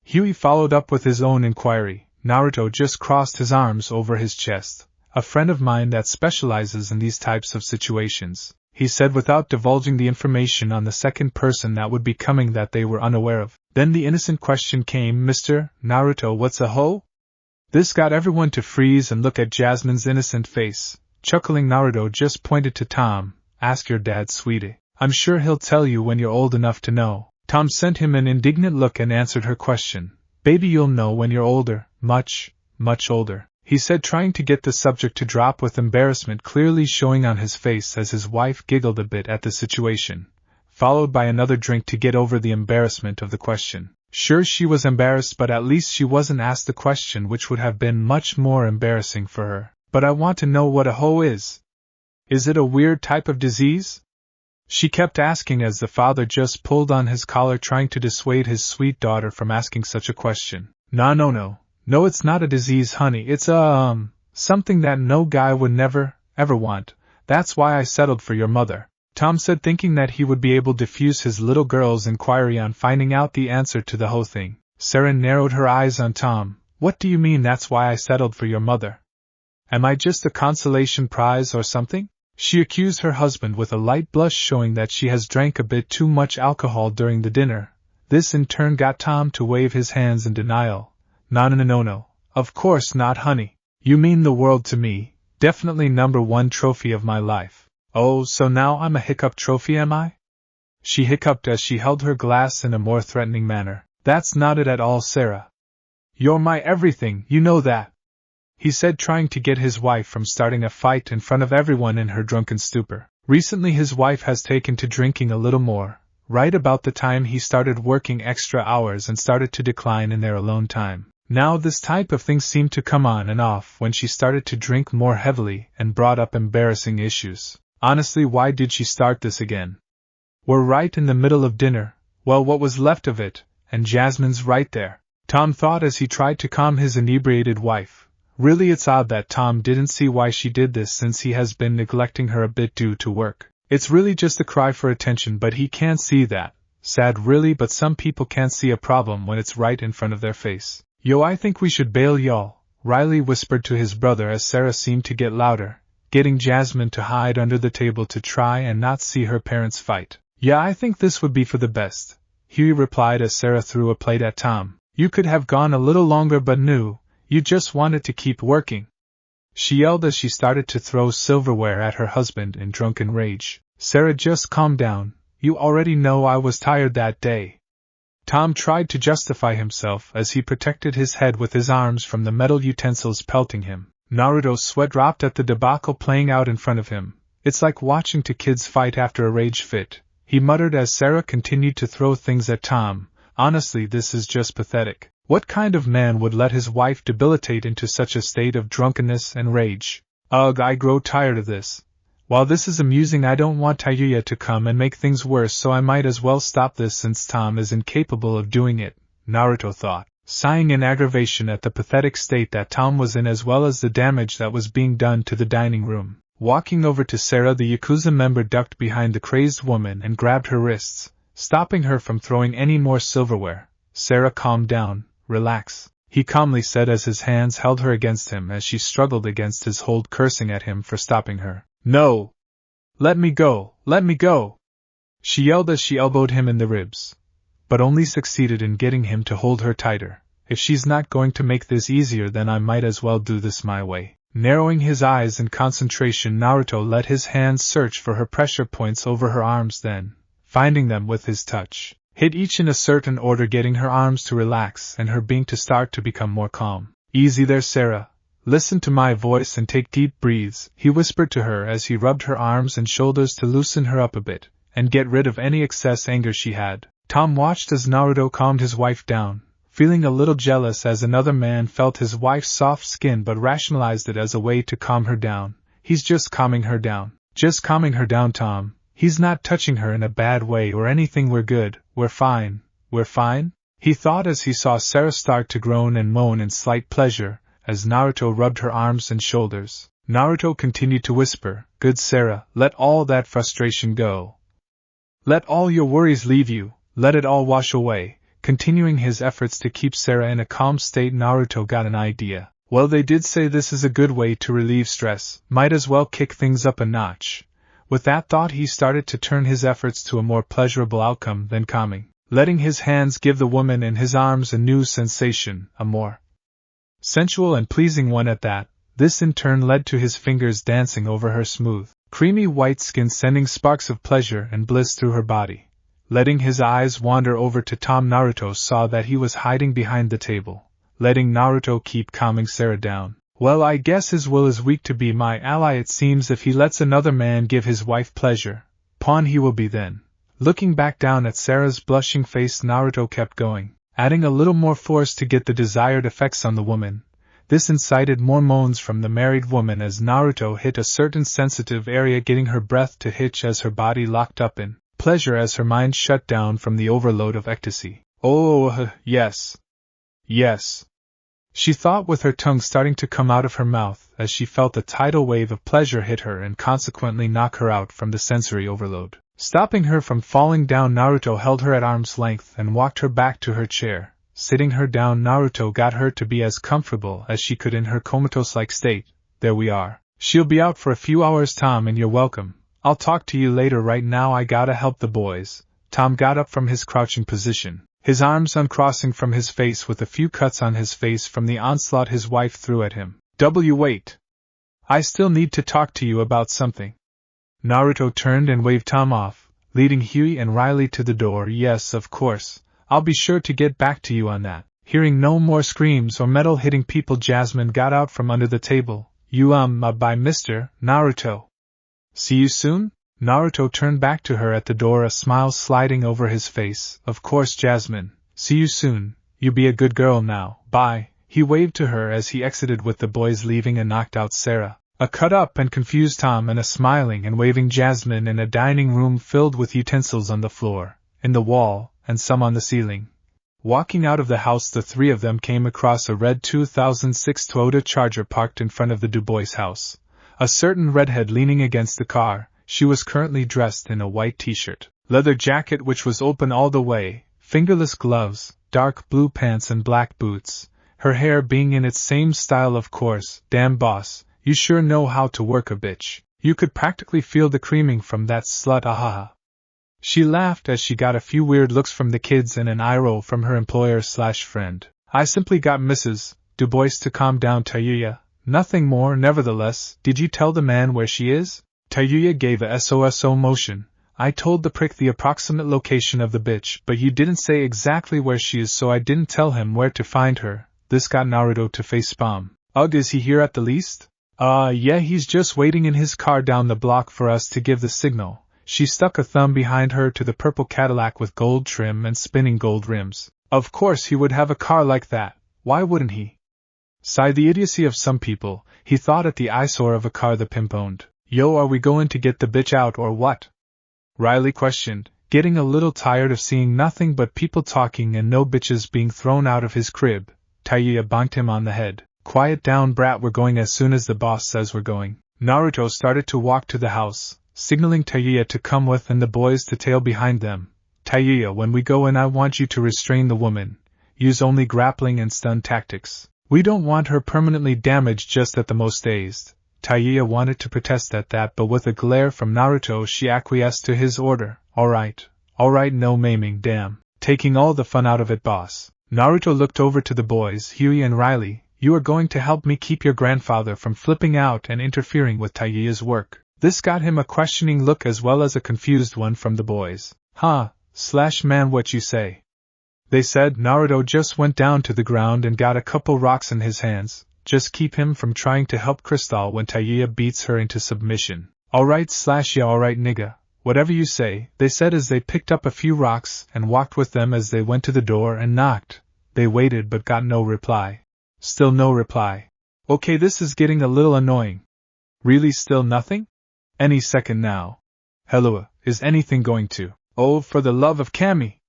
Huey followed up with his own inquiry. Naruto just crossed his arms over his chest. A friend of mine that specializes in these types of situations, he said without divulging the information on the second person that would be coming that they were unaware of. Then the innocent question came, Mr. Naruto, what's a hoe? This got everyone to freeze and look at Jasmine's innocent face. Chuckling, Naruto just pointed to Tom. Ask your dad, sweetie. I'm sure he'll tell you when you're old enough to know. Tom sent him an indignant look and answered her question. Baby, you'll know when you're older, much, much older, he said, trying to get the subject to drop with embarrassment clearly showing on his face as his wife giggled a bit at the situation, followed by another drink to get over the embarrassment of the question. Sure, she was embarrassed, but at least she wasn't asked the question, which would have been much more embarrassing for her. But I want to know what a hoe is. Is it a weird type of disease? She kept asking as the father just pulled on his collar, trying to dissuade his sweet daughter from asking such a question. No, it's not a disease, honey. It's something that no guy would never, ever want. That's why I settled for your mother, Tom said, thinking that he would be able to diffuse his little girl's inquiry on finding out the answer to the whole thing. Sarah narrowed her eyes on Tom. What do you mean, that's why I settled for your mother? Am I just a consolation prize or something? She accused her husband with a light blush, showing that she has drank a bit too much alcohol during the dinner. This in turn got Tom to wave his hands in denial. No. Of course not, honey. You mean the world to me. Definitely #1 trophy of my life. Oh, so now I'm a hiccup trophy, am I? She hiccuped as she held her glass in a more threatening manner. That's not it at all, Sarah. You're my everything, you know that, he said, trying to get his wife from starting a fight in front of everyone in her drunken stupor. Recently his wife has taken to drinking a little more, right about the time he started working extra hours and started to decline in their alone time. Now this type of thing seemed to come on and off when she started to drink more heavily and brought up embarrassing issues. Honestly, why did she start this again? We're right in the middle of dinner, well, what was left of it, and Jasmine's right there, Tom thought as he tried to calm his inebriated wife. Really, it's odd that Tom didn't see why she did this, since he has been neglecting her a bit due to work. It's really just a cry for attention, but he can't see that. Sad really, but some people can't see a problem when it's right in front of their face. Yo, I think we should bail, y'all, Riley whispered to his brother as Sarah seemed to get louder, getting Jasmine to hide under the table to try and not see her parents fight. Yeah, I think this would be for the best, Huey replied as Sarah threw a plate at Tom. You could have gone a little longer, but no, you just wanted to keep working, she yelled as she started to throw silverware at her husband in drunken rage. Sarah, just calm down, you already know I was tired that day. Tom tried to justify himself as he protected his head with his arms from the metal utensils pelting him. Naruto's sweat dropped at the debacle playing out in front of him. It's like watching two kids fight after a rage fit, he muttered as Sarah continued to throw things at Tom. Honestly, this is just pathetic. What kind of man would let his wife debilitate into such a state of drunkenness and rage? Ugh, I grow tired of this. While this is amusing, I don't want Tayuya to come and make things worse, so I might as well stop this since Tom is incapable of doing it, Naruto thought, sighing in aggravation at the pathetic state that Tom was in as well as the damage that was being done to the dining room. Walking over to Sarah, the Yakuza member ducked behind the crazed woman and grabbed her wrists, stopping her from throwing any more silverware. Sarah, calm down, relax, he calmly said as his hands held her against him as she struggled against his hold, cursing at him for stopping her. No! Let me go! Let me go! She yelled as she elbowed him in the ribs, but only succeeded in getting him to hold her tighter. If she's not going to make this easier, then I might as well do this my way. Narrowing his eyes in concentration, Naruto let his hands search for her pressure points over her arms, then, finding them with his touch, hit each in a certain order, getting her arms to relax and her being to start to become more calm. Easy there, Sarah. Listen to my voice and take deep breaths, he whispered to her as he rubbed her arms and shoulders to loosen her up a bit and get rid of any excess anger she had. Tom watched as Naruto calmed his wife down, feeling a little jealous as another man felt his wife's soft skin, but rationalized it as a way to calm her down. He's just calming her down. Just calming her down, Tom. He's not touching her in a bad way or anything. We're good. We're fine. We're fine? He thought as he saw Sarah start to groan and moan in slight pleasure as Naruto rubbed her arms and shoulders. Naruto continued to whisper, Good Sarah, let all that frustration go. Let all your worries leave you, let it all wash away. Continuing his efforts to keep Sarah in a calm state, Naruto got an idea. Well, they did say this is a good way to relieve stress, might as well kick things up a notch. With that thought, he started to turn his efforts to a more pleasurable outcome than calming, letting his hands give the woman in his arms a new sensation, a more sensual and pleasing one at that. This in turn led to his fingers dancing over her smooth, creamy white skin, sending sparks of pleasure and bliss through her body. Letting his eyes wander over to Tom, Naruto saw that he was hiding behind the table, letting Naruto keep calming Sarah down. Well, I guess his will is weak to be my ally. It seems if he lets another man give his wife pleasure, pawn he will be then. Looking back down at Sarah's blushing face, Naruto kept going, adding a little more force to get the desired effects on the woman. This incited more moans from the married woman as Naruto hit a certain sensitive area, getting her breath to hitch as her body locked up in pleasure as her mind shut down from the overload of ecstasy. Oh, yes. Yes. She thought, with her tongue starting to come out of her mouth as she felt a tidal wave of pleasure hit her and consequently knock her out from the sensory overload. Stopping her from falling down, Naruto held her at arm's length and walked her back to her chair. Sitting her down, Naruto got her to be as comfortable as she could in her comatose-like state. There we are. She'll be out for a few hours, Tom, and you're welcome. I'll talk to you later. Right now I gotta help the boys. Tom got up from his crouching position, his arms uncrossing from his face with a few cuts on his face from the onslaught his wife threw at him. Wait. I still need to talk to you about something. Naruto turned and waved Tom off, leading Huey and Riley to the door. Yes, of course. I'll be sure to get back to you on that. Hearing no more screams or metal hitting people, Jasmine got out from under the table. Bye, Mr. Naruto. See you soon? Naruto turned back to her at the door, a smile sliding over his face. Of course, Jasmine. See you soon. You be a good girl now. Bye. He waved to her as he exited, with the boys leaving a knocked out Sarah, a cut up and confused Tom, and a smiling and waving Jasmine in a dining room filled with utensils on the floor, in the wall, and some on the ceiling. Walking out of the house, the three of them came across a red 2006 Toyota Charger parked in front of the Du Bois house. A certain redhead leaning against the car. She was currently dressed in a white t-shirt, leather jacket which was open all the way, fingerless gloves, dark blue pants and black boots, her hair being in its same style, of course. Damn, boss, you sure know how to work a bitch. You could practically feel the creaming from that slut, ahaha. She laughed as she got a few weird looks from the kids and an eye roll from her employer/friend. I simply got Mrs. Du Bois to calm down, Tayuya. Nothing more. Nevertheless, did you tell the man where she is? Tayuya gave a SOSO motion. I told the prick the approximate location of the bitch, but you didn't say exactly where she is, so I didn't tell him where to find her. This got Naruto to facepalm. Ugh, is he here at the least? Yeah, he's just waiting in his car down the block for us to give the signal. She stuck a thumb behind her to the purple Cadillac with gold trim and spinning gold rims. Of course he would have a car like that. Why wouldn't he? Sighed the idiocy of some people, he thought, at the eyesore of a car the pimp owned. Yo, are we going to get the bitch out or what? Riley questioned, getting a little tired of seeing nothing but people talking and no bitches being thrown out of his crib. Tayuya bonked him on the head. Quiet down, brat, we're going as soon as the boss says we're going. Naruto started to walk to the house, signaling Tayuya to come with and the boys to tail behind them. Tayuya, when we go in, I want you to restrain the woman. Use only grappling and stun tactics. We don't want her permanently damaged, just at the most dazed. Tayuya wanted to protest at that, but with a glare from Naruto she acquiesced to his order. Alright, no maiming, damn. Taking all the fun out of it, boss. Naruto looked over to the boys, Huey and Riley. You are going to help me keep your grandfather from flipping out and interfering with Tayuya's work. This got him a questioning look as well as a confused one from the boys. Man, what you say? They said. Naruto just went down to the ground and got a couple rocks in his hands. Just keep him from trying to help Crystal when Tayuya beats her into submission. Alright, yeah, alright, nigga. Whatever you say, they said as they picked up a few rocks and walked with them as they went to the door and knocked. They waited but got no reply. Still no reply. Okay, this is getting a little annoying. Really, still nothing? Any second now. Hello, is anything going to? Oh, for the love of Kami!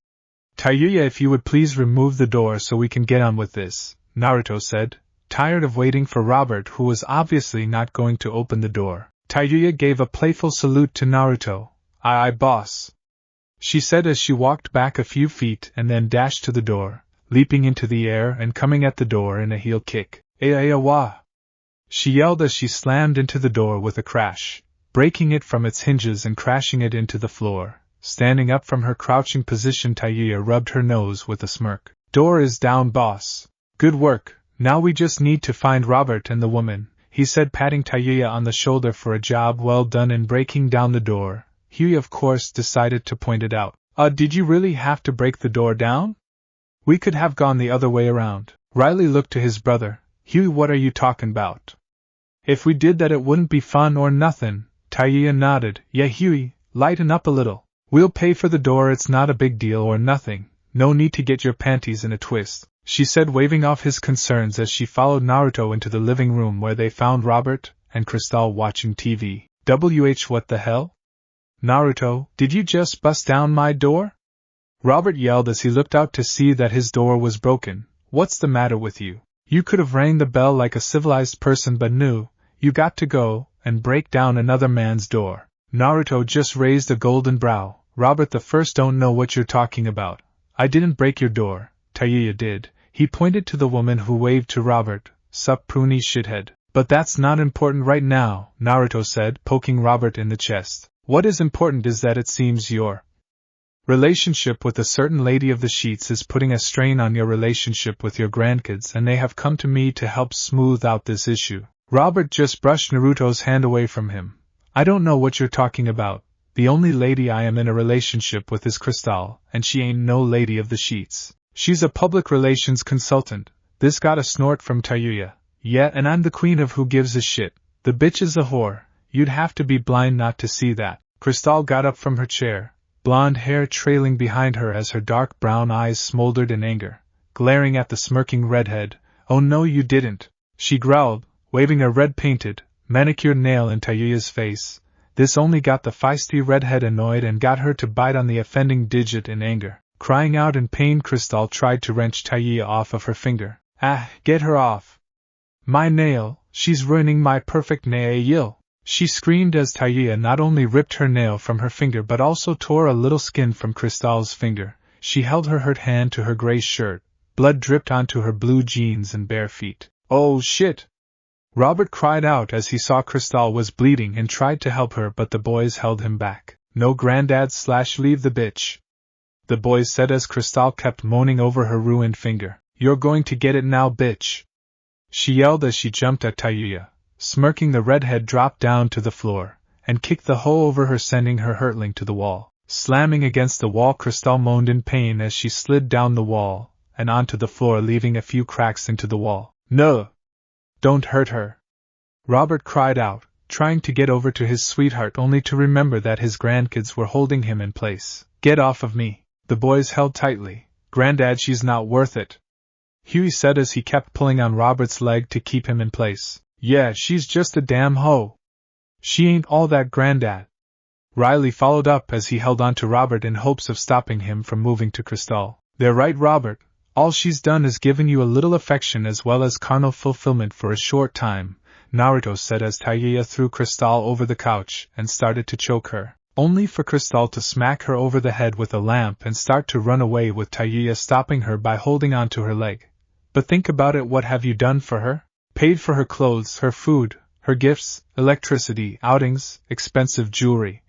Tayuya, if you would please remove the door so we can get on with this, Naruto said, tired of waiting for Robert, who was obviously not going to open the door. Tayuya gave a playful salute to Naruto. Aye, boss, she said as she walked back a few feet and then dashed to the door, leaping into the air and coming at the door in a heel kick. Wah! She yelled as she slammed into the door with a crash, breaking it from its hinges and crashing it into the floor. Standing up from her crouching position, Taiyuya rubbed her nose with a smirk. Door is down, boss. Good work. Now we just need to find Robert and the woman, he said, patting Taiyuya on the shoulder for a job well done in breaking down the door. Huey, of course, decided to point it out. Did you really have to break the door down? We could have gone the other way around. Riley looked to his brother. Huey, what are you talking about? If we did that, it wouldn't be fun or nothing. Taiyuya nodded. Yeah, Huey, lighten up a little. We'll pay for the door, it's not a big deal or nothing. No need to get your panties in a twist, she said, waving off his concerns as she followed Naruto into the living room where they found Robert and Crystal watching TV. What the hell? Naruto, did you just bust down my door? Robert yelled as he looked out to see that his door was broken. What's the matter with you? You could have rang the bell like a civilized person, but no, you got to go and break down another man's door. Naruto just raised a golden brow. Robert the First, don't know what you're talking about. I didn't break your door, Taiyuya did. He pointed to the woman who waved to Robert. Sup, pruny shithead. But that's not important right now, Naruto said, poking Robert in the chest. What is important is that it seems your relationship with a certain lady of the sheets is putting a strain on your relationship with your grandkids, and they have come to me to help smooth out this issue. Robert just brushed Naruto's hand away from him. I don't know what you're talking about. The only lady I am in a relationship with is Crystal, and she ain't no lady of the sheets. She's a public relations consultant. This got a snort from Taiyuya. Yeah, and I'm the queen of who gives a shit. The bitch is a whore. You'd have to be blind not to see that. Crystal got up from her chair, blonde hair trailing behind her as her dark brown eyes smoldered in anger, glaring at the smirking redhead. Oh no, you didn't, she growled, waving a red-painted, manicured nail in Taiyuya's face. This only got the feisty redhead annoyed and got her to bite on the offending digit in anger. Crying out in pain, Crystal tried to wrench Taiyuya off of her finger. Ah, get her off. My nail, she's ruining my perfect nail. She screamed as Taiyuya not only ripped her nail from her finger but also tore a little skin from Crystal's finger. She held her hurt hand to her gray shirt. Blood dripped onto her blue jeans and bare feet. Oh shit! Robert cried out as he saw Crystal was bleeding and tried to help her, but the boys held him back. No granddad / leave the bitch, the boys said as Crystal kept moaning over her ruined finger. You're going to get it now, bitch, she yelled as she jumped at Taiyuya. Smirking, the redhead dropped down to the floor and kicked the hoe over her, sending her hurtling to the wall. Slamming against the wall, Crystal moaned in pain as she slid down the wall and onto the floor, leaving a few cracks into the wall. No! Don't hurt her! Robert cried out, trying to get over to his sweetheart only to remember that his grandkids were holding him in place. Get off of me! The boys held tightly. Granddad, she's not worth it, Huey said as he kept pulling on Robert's leg to keep him in place. Yeah, she's just a damn hoe. She ain't all that, Granddad. Riley followed up as he held on to Robert in hopes of stopping him from moving to Crystal. They're right, Robert. All she's done is given you a little affection as well as carnal fulfillment for a short time, Naruto said as Taiyuya threw Crystal over the couch and started to choke her, only for Crystal to smack her over the head with a lamp and start to run away, with Taiyuya stopping her by holding onto her leg. But think about it, what have you done for her? Paid for her clothes, her food, her gifts, electricity, outings, expensive jewelry.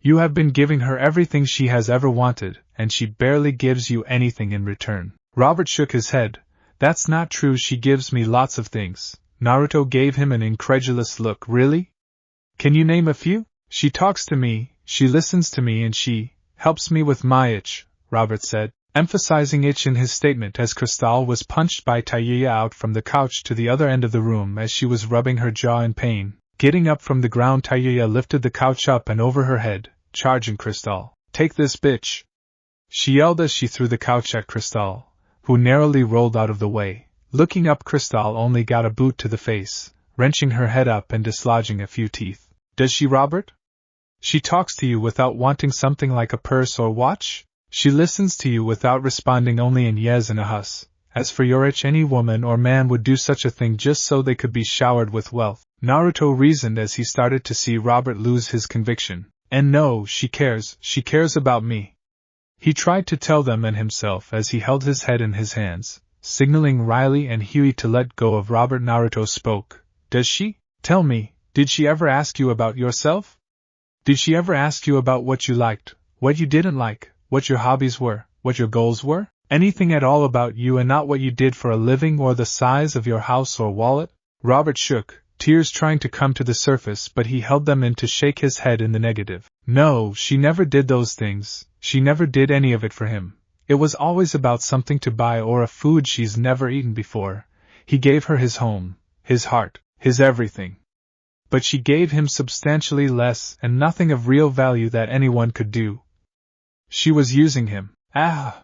You have been giving her everything she has ever wanted, and she barely gives you anything in return. Robert shook his head. That's not true, she gives me lots of things. Naruto gave him an incredulous look. Really? Can you name a few? She talks to me, she listens to me, and she helps me with my itch, Robert said, emphasizing itch in his statement as Crystal was punched by Taiyuya out from the couch to the other end of the room as she was rubbing her jaw in pain. Getting up from the ground, Taiyuya lifted the couch up and over her head, charging Crystal. Take this, bitch, she yelled as she threw the couch at Crystal, who narrowly rolled out of the way. Looking up, Crystal only got a boot to the face, wrenching her head up and dislodging a few teeth. Does she, Robert? She talks to you without wanting something like a purse or watch? She listens to you without responding, only in yes and a huss. As for your itch, any woman or man would do such a thing just so they could be showered with wealth, Naruto reasoned as he started to see Robert lose his conviction. And no, she cares about me. He tried to tell them and himself as he held his head in his hands, signaling Riley and Huey to let go of Robert. Naruto spoke. Does she? Tell me, did she ever ask you about yourself? Did she ever ask you about what you liked, what you didn't like, what your hobbies were, what your goals were? Anything at all about you and not what you did for a living or the size of your house or wallet? Robert shook, tears trying to come to the surface, but he held them in to shake his head in the negative. No, she never did those things. She never did any of it for him. It was always about something to buy or a food she's never eaten before. He gave her his home, his heart, his everything. But she gave him substantially less and nothing of real value that anyone could do. She was using him. Ah!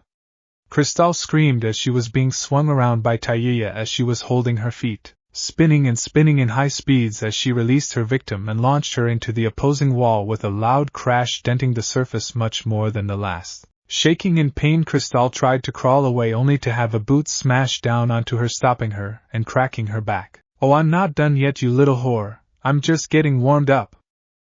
Cristal screamed as she was being swung around by Tayuya as she was holding her feet, spinning and spinning in high speeds as she released her victim and launched her into the opposing wall with a loud crash denting the surface much more than the last. Shaking in pain, Cristal tried to crawl away only to have a boot smash down onto her, stopping her and cracking her back. Oh, I'm not done yet, you little whore. I'm just getting warmed up.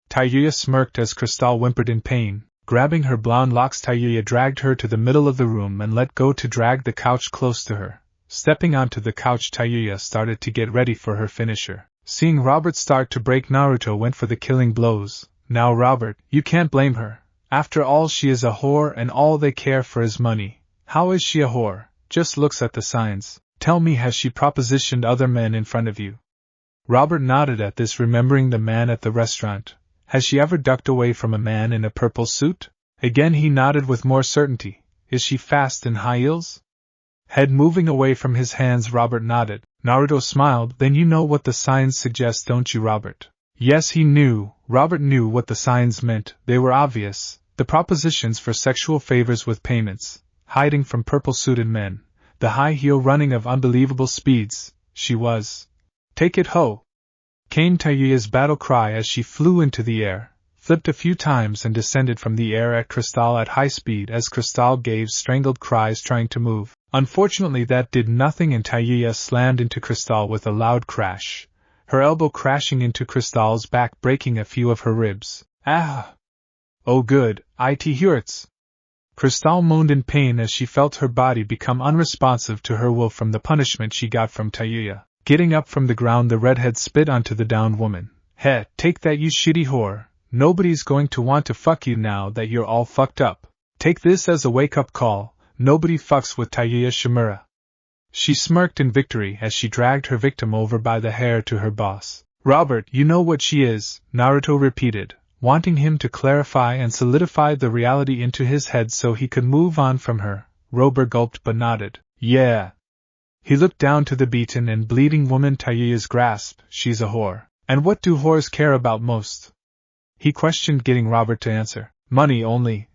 Tayuya smirked as Cristal whimpered in pain. Grabbing her blonde locks, Tayuya dragged her to the middle of the room and let go to drag the couch close to her. Stepping onto the couch, Tayuya started to get ready for her finisher. Seeing Robert start to break, Naruto went for the killing blows. Now Robert, you can't blame her. After all, she is a whore and all they care for is money. How is she a whore? Just looks at the signs. Tell me, has she propositioned other men in front of you? Robert nodded at this, remembering the man at the restaurant. Has she ever ducked away from a man in a purple suit? Again he nodded with more certainty. Is she fast in high heels? Head moving away from his hands, Robert nodded. Naruto smiled. Then you know what the signs suggest, don't you, Robert? Yes, he knew. Robert knew what the signs meant. They were obvious. The propositions for sexual favors with payments, hiding from purple-suited men, the high heel running of unbelievable speeds. She was. Take it, ho! Came Tayuya's battle cry as she flew into the air, flipped a few times and descended from the air at Cristal at high speed as Cristal gave strangled cries trying to move. Unfortunately that did nothing and Tayuya slammed into Cristal with a loud crash, her elbow crashing into Cristal's back, breaking a few of her ribs. Ah! Oh good, it hurts! Cristal moaned in pain as she felt her body become unresponsive to her will from the punishment she got from Tayuya. Getting up from the ground, the redhead spit onto the downed woman. Heh, take that, you shitty whore. Nobody's going to want to fuck you now that you're all fucked up. Take this as a wake-up call. Nobody fucks with Tayuya Shimura. She smirked in victory as she dragged her victim over by the hair to her boss. Robert, you know what she is, Naruto repeated, wanting him to clarify and solidify the reality into his head so he could move on from her. Robert gulped but nodded. Yeah. He looked down to the beaten and bleeding woman Tayuya's grasp. She's a whore. And what do whores care about most? He questioned, getting Robert to answer. Money only.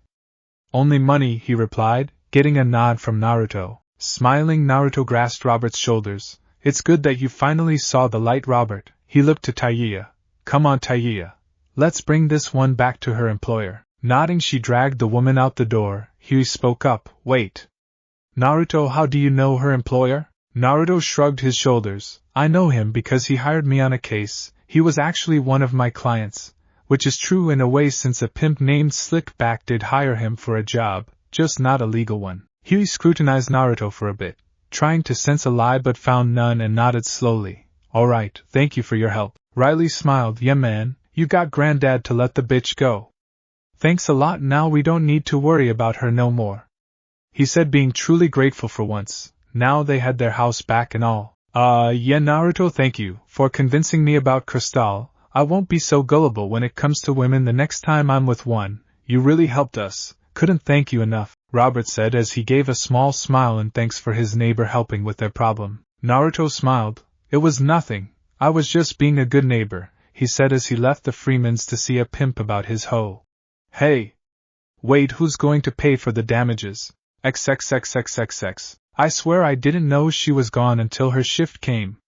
Only money, he replied, getting a nod from Naruto. Smiling, Naruto grasped Robert's shoulders. It's good that you finally saw the light, Robert. He looked to Tayuya. Come on, Tayuya. Let's bring this one back to her employer. Nodding, she dragged the woman out the door. Huey spoke up. Wait. Naruto, how do you know her employer? Naruto shrugged his shoulders. I know him because he hired me on a case. He was actually one of my clients. Which is true in a way, since a pimp named Slickback did hire him for a job, just not a legal one. Huey scrutinized Naruto for a bit, trying to sense a lie but found none, and nodded slowly. Alright, thank you for your help. Riley smiled. Yeah man, you got Granddad to let the bitch go. Thanks a lot, now we don't need to worry about her no more. He said, being truly grateful for once. Now they had their house back and all. Yeah Naruto, thank you for convincing me about Cristal. I won't be so gullible when it comes to women the next time I'm with one. You really helped us. Couldn't thank you enough, Robert said as he gave a small smile in thanks for his neighbor helping with their problem. Naruto smiled. It was nothing. I was just being a good neighbor, he said as he left the Freemans to see a pimp about his hoe. Hey! Wait, who's going to pay for the damages? XXXXXX. I swear I didn't know she was gone until her shift came.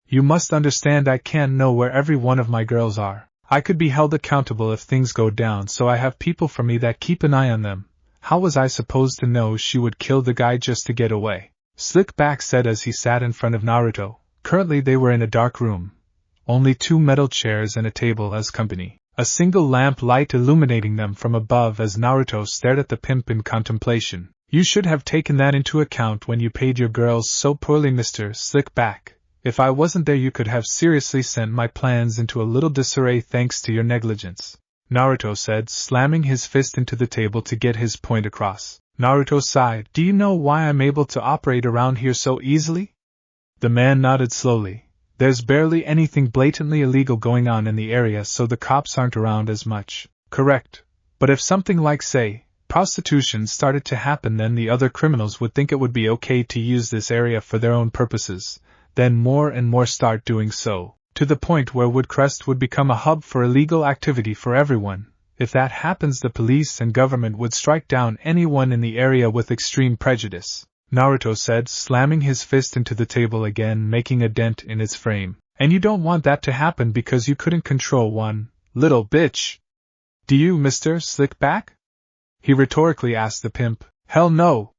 You must understand I can't know where every one of my girls are. I could be held accountable if things go down, so I have people for me that keep an eye on them. How was I supposed to know she would kill the guy just to get away? Slickback said as he sat in front of Naruto. Currently they were in a dark room. Only 2 metal chairs and a table as company. A single lamp light illuminating them from above as Naruto stared at the pimp in contemplation. You should have taken that into account when you paid your girls so poorly, Mr. Slickback. If I wasn't there, you could have seriously sent my plans into a little disarray thanks to your negligence," Naruto said, slamming his fist into the table to get his point across. Naruto sighed. "Do you know why I'm able to operate around here so easily?" The man nodded slowly. "There's barely anything blatantly illegal going on in the area, so the cops aren't around as much." "Correct. But if something like, say, prostitution started to happen, then the other criminals would think it would be okay to use this area for their own purposes. Then more and more start doing so, to the point where Woodcrest would become a hub for illegal activity for everyone. If that happens, the police and government would strike down anyone in the area with extreme prejudice," Naruto said, slamming his fist into the table again, making a dent in its frame. "And you don't want that to happen because you couldn't control one little bitch. Do you, Mr. Slickback?" he rhetorically asked the pimp. "Hell no.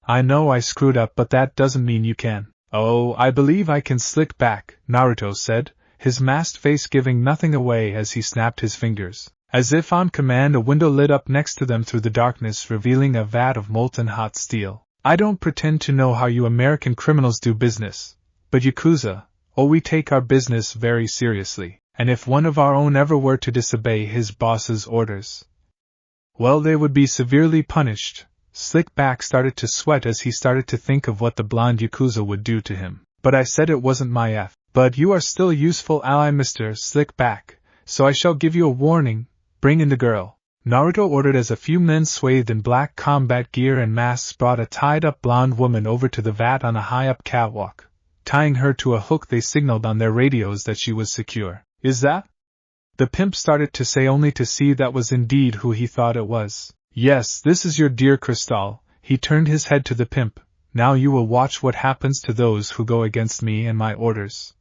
I know I screwed up, but that doesn't mean you can." "Oh, I believe I can, Slickback," Naruto said, his masked face giving nothing away as he snapped his fingers. As if on command, a window lit up next to them through the darkness, revealing a vat of molten hot steel. "I don't pretend to know how you American criminals do business, but Yakuza, we take our business very seriously, and if one of our own ever were to disobey his boss's orders, well, they would be severely punished." Slickback started to sweat as he started to think of what the blonde Yakuza would do to him. "But I said it wasn't my F. But you are still a useful ally, Mr. Slickback, so I shall give you a warning. Bring in the girl," Naruto ordered as a few men swathed in black combat gear and masks brought a tied-up blonde woman over to the vat on a high-up catwalk. Tying her to a hook, they signaled on their radios that she was secure. "Is that?" the pimp started to say, only to see that was indeed who he thought it was. "Yes, this is your dear Crystal." He turned his head to the pimp. "Now you will watch what happens to those who go against me and my orders."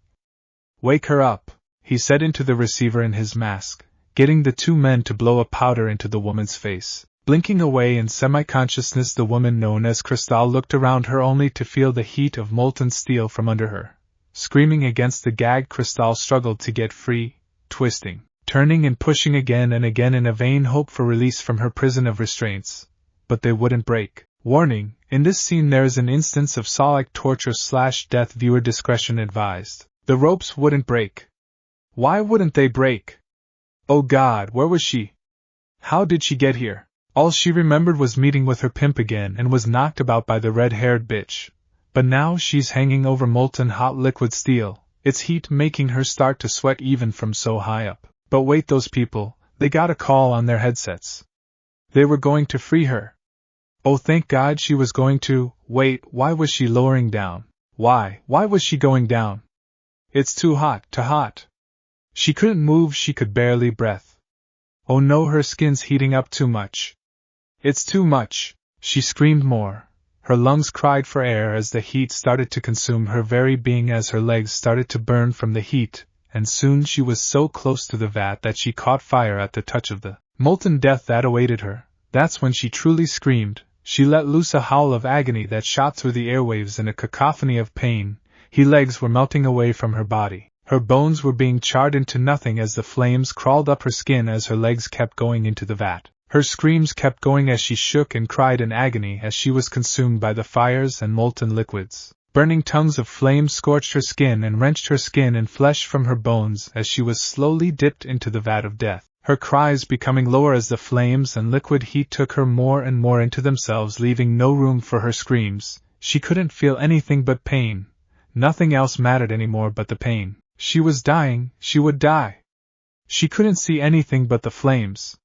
"Wake her up," he said into the receiver in his mask, getting the two men to blow a powder into the woman's face. Blinking away in semi-consciousness, the woman known as Crystal looked around her only to feel the heat of molten steel from under her. Screaming against the gag, Crystal struggled to get free, twisting, turning and pushing again and again in a vain hope for release from her prison of restraints. But they wouldn't break. Warning: in this scene there is an instance of saw-like torture/death. Viewer discretion advised. The ropes wouldn't break. Why wouldn't they break? Oh God, where was she? How did she get here? All she remembered was meeting with her pimp again and was knocked about by the red-haired bitch. But now she's hanging over molten hot liquid steel, its heat making her start to sweat even from so high up. But wait, those people, they got a call on their headsets. They were going to free her. Oh, thank God she was going to. Wait, why was she lowering down? Why was she going down? It's too hot. She couldn't move, she could barely breathe. Oh no, her skin's heating up too much. It's too much. She screamed more. Her lungs cried for air as the heat started to consume her very being, as her legs started to burn from the heat, and soon she was so close to the vat that she caught fire at the touch of the molten death that awaited her. That's when she truly screamed. She let loose a howl of agony that shot through the airwaves in a cacophony of pain. Her legs were melting away from her body. Her bones were being charred into nothing as the flames crawled up her skin as her legs kept going into the vat. Her screams kept going as she shook and cried in agony as she was consumed by the fires and molten liquids. Burning tongues of flame scorched her skin and wrenched her skin and flesh from her bones as she was slowly dipped into the vat of death. Her cries becoming lower as the flames and liquid heat took her more and more into themselves, leaving no room for her screams. She couldn't feel anything but pain. Nothing else mattered anymore but the pain. She was dying, she would die. She couldn't see anything but the flames.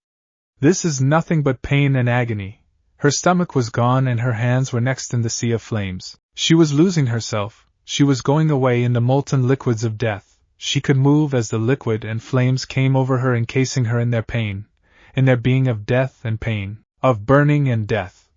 This is nothing but pain and agony. Her stomach was gone and her hands were next in the sea of flames. She was losing herself. She was going away in the molten liquids of death. She could move as the liquid and flames came over her, encasing her in their pain, in their being of death and pain, of burning and death.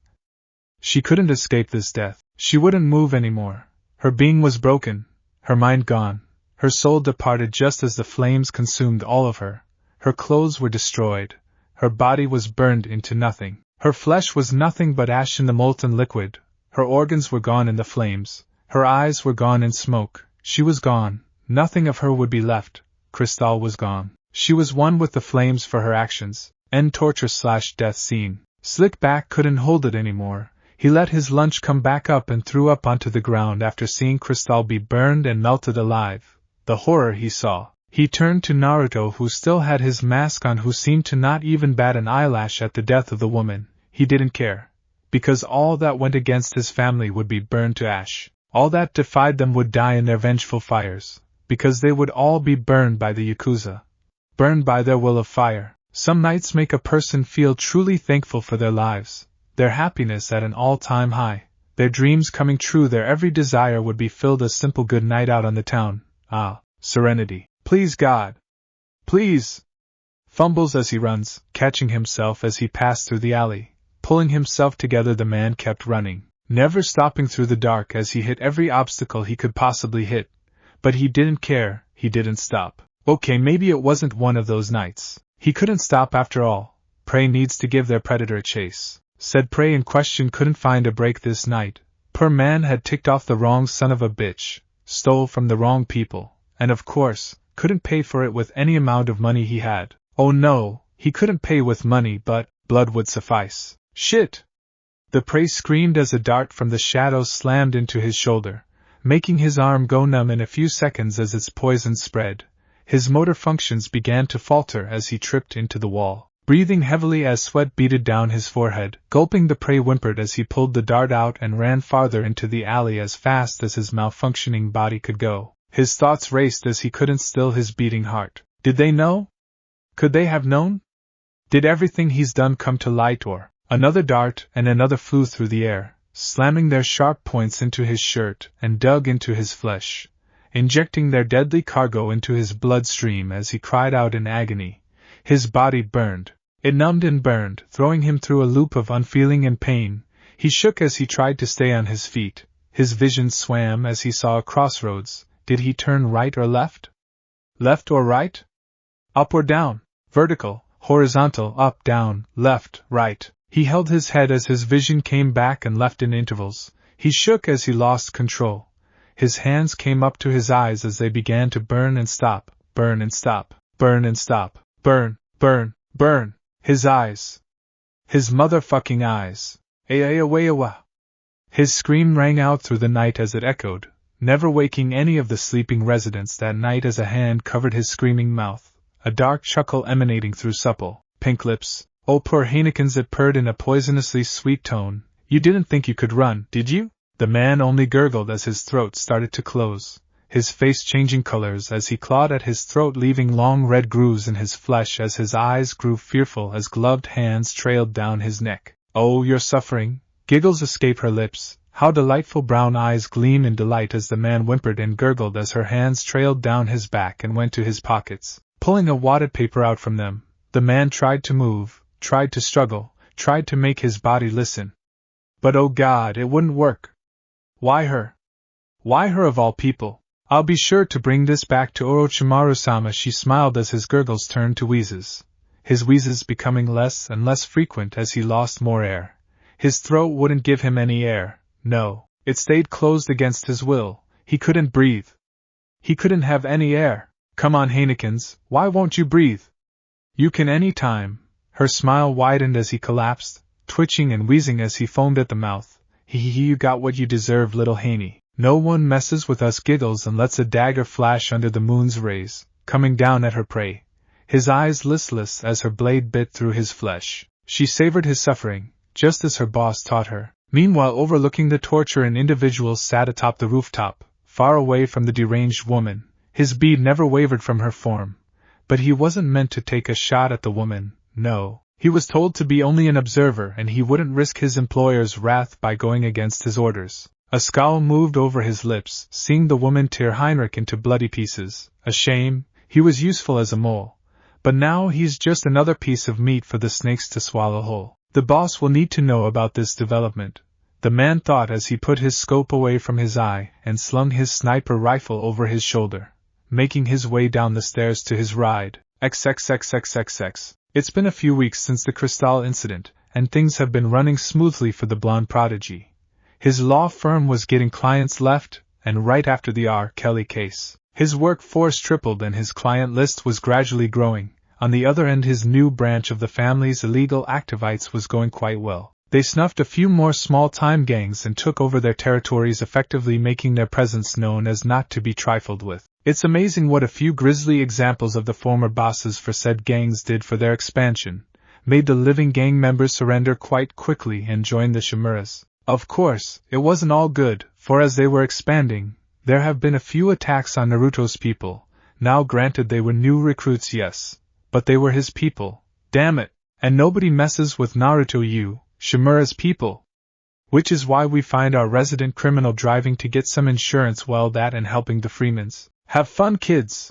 She couldn't escape this death. She wouldn't move anymore. Her being was broken, her mind gone. Her soul departed just as the flames consumed all of her. Her clothes were destroyed. Her body was burned into nothing. Her flesh was nothing but ash in the molten liquid. Her organs were gone in the flames. Her eyes were gone in smoke. She was gone. Nothing of her would be left. Crystal was gone. She was one with the flames for her actions. End torture/death scene. Slickback couldn't hold it anymore. He let his lunch come back up and threw up onto the ground after seeing Crystal be burned and melted alive. The horror he saw. He turned to Naruto, who still had his mask on, who seemed to not even bat an eyelash at the death of the woman. He didn't care. Because all that went against his family would be burned to ash. All that defied them would die in their vengeful fires. Because they would all be burned by the Yakuza. Burned by their will of fire. Some nights make a person feel truly thankful for their lives. Their happiness at an all-time high, their dreams coming true, their every desire would be filled. A simple good night out on the town. Ah, serenity. Please God. Please. Fumbles as he runs, catching himself as he passed through the alley. Pulling himself together, the man kept running, never stopping through the dark as he hit every obstacle he could possibly hit. But he didn't care, he didn't stop. Okay, maybe it wasn't one of those nights. He couldn't stop after all. Prey needs to give their predator a chase. Said prey in question couldn't find a break this night. Per man had ticked off the wrong son of a bitch, stole from the wrong people, and of course, couldn't pay for it with any amount of money he had. Oh no, he couldn't pay with money, but blood would suffice. Shit! The prey screamed as a dart from the shadows slammed into his shoulder, making his arm go numb in a few seconds as its poison spread. His motor functions began to falter as he tripped into the wall. Breathing heavily as sweat beaded down his forehead, gulping, the prey whimpered as he pulled the dart out and ran farther into the alley as fast as his malfunctioning body could go. His thoughts raced as he couldn't still his beating heart. Did they know? Could they have known? Did everything he's done come to light, or? Another dart and another flew through the air, slamming their sharp points into his shirt and dug into his flesh, injecting their deadly cargo into his bloodstream as he cried out in agony. His body burned. It numbed and burned, throwing him through a loop of unfeeling and pain. He shook as he tried to stay on his feet. His vision swam as he saw a crossroads. Did he turn right or left? Left or right? Up or down? Vertical, horizontal, up, down, left, right. He held his head as his vision came back and left in intervals. He shook as he lost control. His hands came up to his eyes as they began to burn and stop, burn and stop, burn and stop, burn, burn, burn. His eyes. His motherfucking eyes. Ayayawayawa. His scream rang out through the night as it echoed, never waking any of the sleeping residents that night as a hand covered his screaming mouth, a dark chuckle emanating through supple, pink lips. Oh, poor Heinekens, it purred in a poisonously sweet tone. You didn't think you could run, did you? The man only gurgled as his throat started to close, his face changing colors as he clawed at his throat, leaving long red grooves in his flesh as his eyes grew fearful as gloved hands trailed down his neck. Oh, you're suffering? Giggles escape her lips. How delightful brown eyes gleam in delight as the man whimpered and gurgled as her hands trailed down his back and went to his pockets, pulling a wadded paper out from them. The man tried to move, tried to struggle, tried to make his body listen. But oh God, it wouldn't work. Why her? Why her of all people? I'll be sure to bring this back to Orochimaru-sama, she smiled as his gurgles turned to wheezes, his wheezes becoming less and less frequent as he lost more air. His throat wouldn't give him any air, no, it stayed closed against his will. He couldn't breathe. He couldn't have any air. Come on, Heinekens, why won't you breathe? You can any time. Her smile widened as he collapsed, twitching and wheezing as he foamed at the mouth. You got what you deserve, little Haney. No one messes with us, giggles and lets a dagger flash under the moon's rays, coming down at her prey. His eyes listless as her blade bit through his flesh. She savored his suffering, just as her boss taught her. Meanwhile, overlooking the torture, an individual sat atop the rooftop, far away from the deranged woman. His bead never wavered from her form. But he wasn't meant to take a shot at the woman, no. He was told to be only an observer, and he wouldn't risk his employer's wrath by going against his orders. A scowl moved over his lips, seeing the woman tear Heinrich into bloody pieces. A shame, he was useful as a mole. But now he's just another piece of meat for the snakes to swallow whole. The boss will need to know about this development, the man thought as he put his scope away from his eye and slung his sniper rifle over his shoulder, making his way down the stairs to his ride. XXXXXX. It's been a few weeks since the Crystal incident, and things have been running smoothly for the blonde prodigy. His law firm was getting clients left and right after the R. Kelly case. His workforce tripled and his client list was gradually growing. On the other end, his new branch of the family's illegal activities was going quite well. They snuffed a few more small-time gangs and took over their territories, effectively making their presence known as not to be trifled with. It's amazing what a few grisly examples of the former bosses for said gangs did for their expansion, made the living gang members surrender quite quickly and join the Shimuras. Of course, it wasn't all good, for as they were expanding, there have been a few attacks on Naruto's people. Now granted they were new recruits, yes, but they were his people, damn it, and nobody messes with Naruto Shimura's people. Which is why we find our resident criminal driving to get some insurance, well, that and helping the Freemans. Have fun, kids!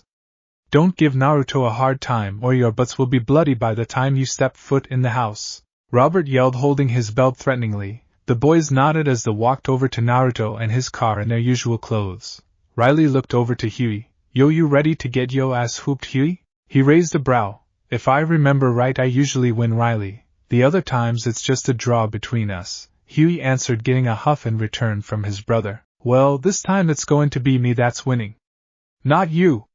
Don't give Naruto a hard time or your butts will be bloody by the time you step foot in the house, Robert yelled, holding his belt threateningly. The boys nodded as they walked over to Naruto and his car in their usual clothes. Riley looked over to Huey. Yo, you ready to get yo ass whooped, Huey? He raised a brow. If I remember right, I usually win, Riley. The other times it's just a draw between us, Huey answered, getting a huff in return from his brother. Well, this time it's going to be me that's winning. Not you.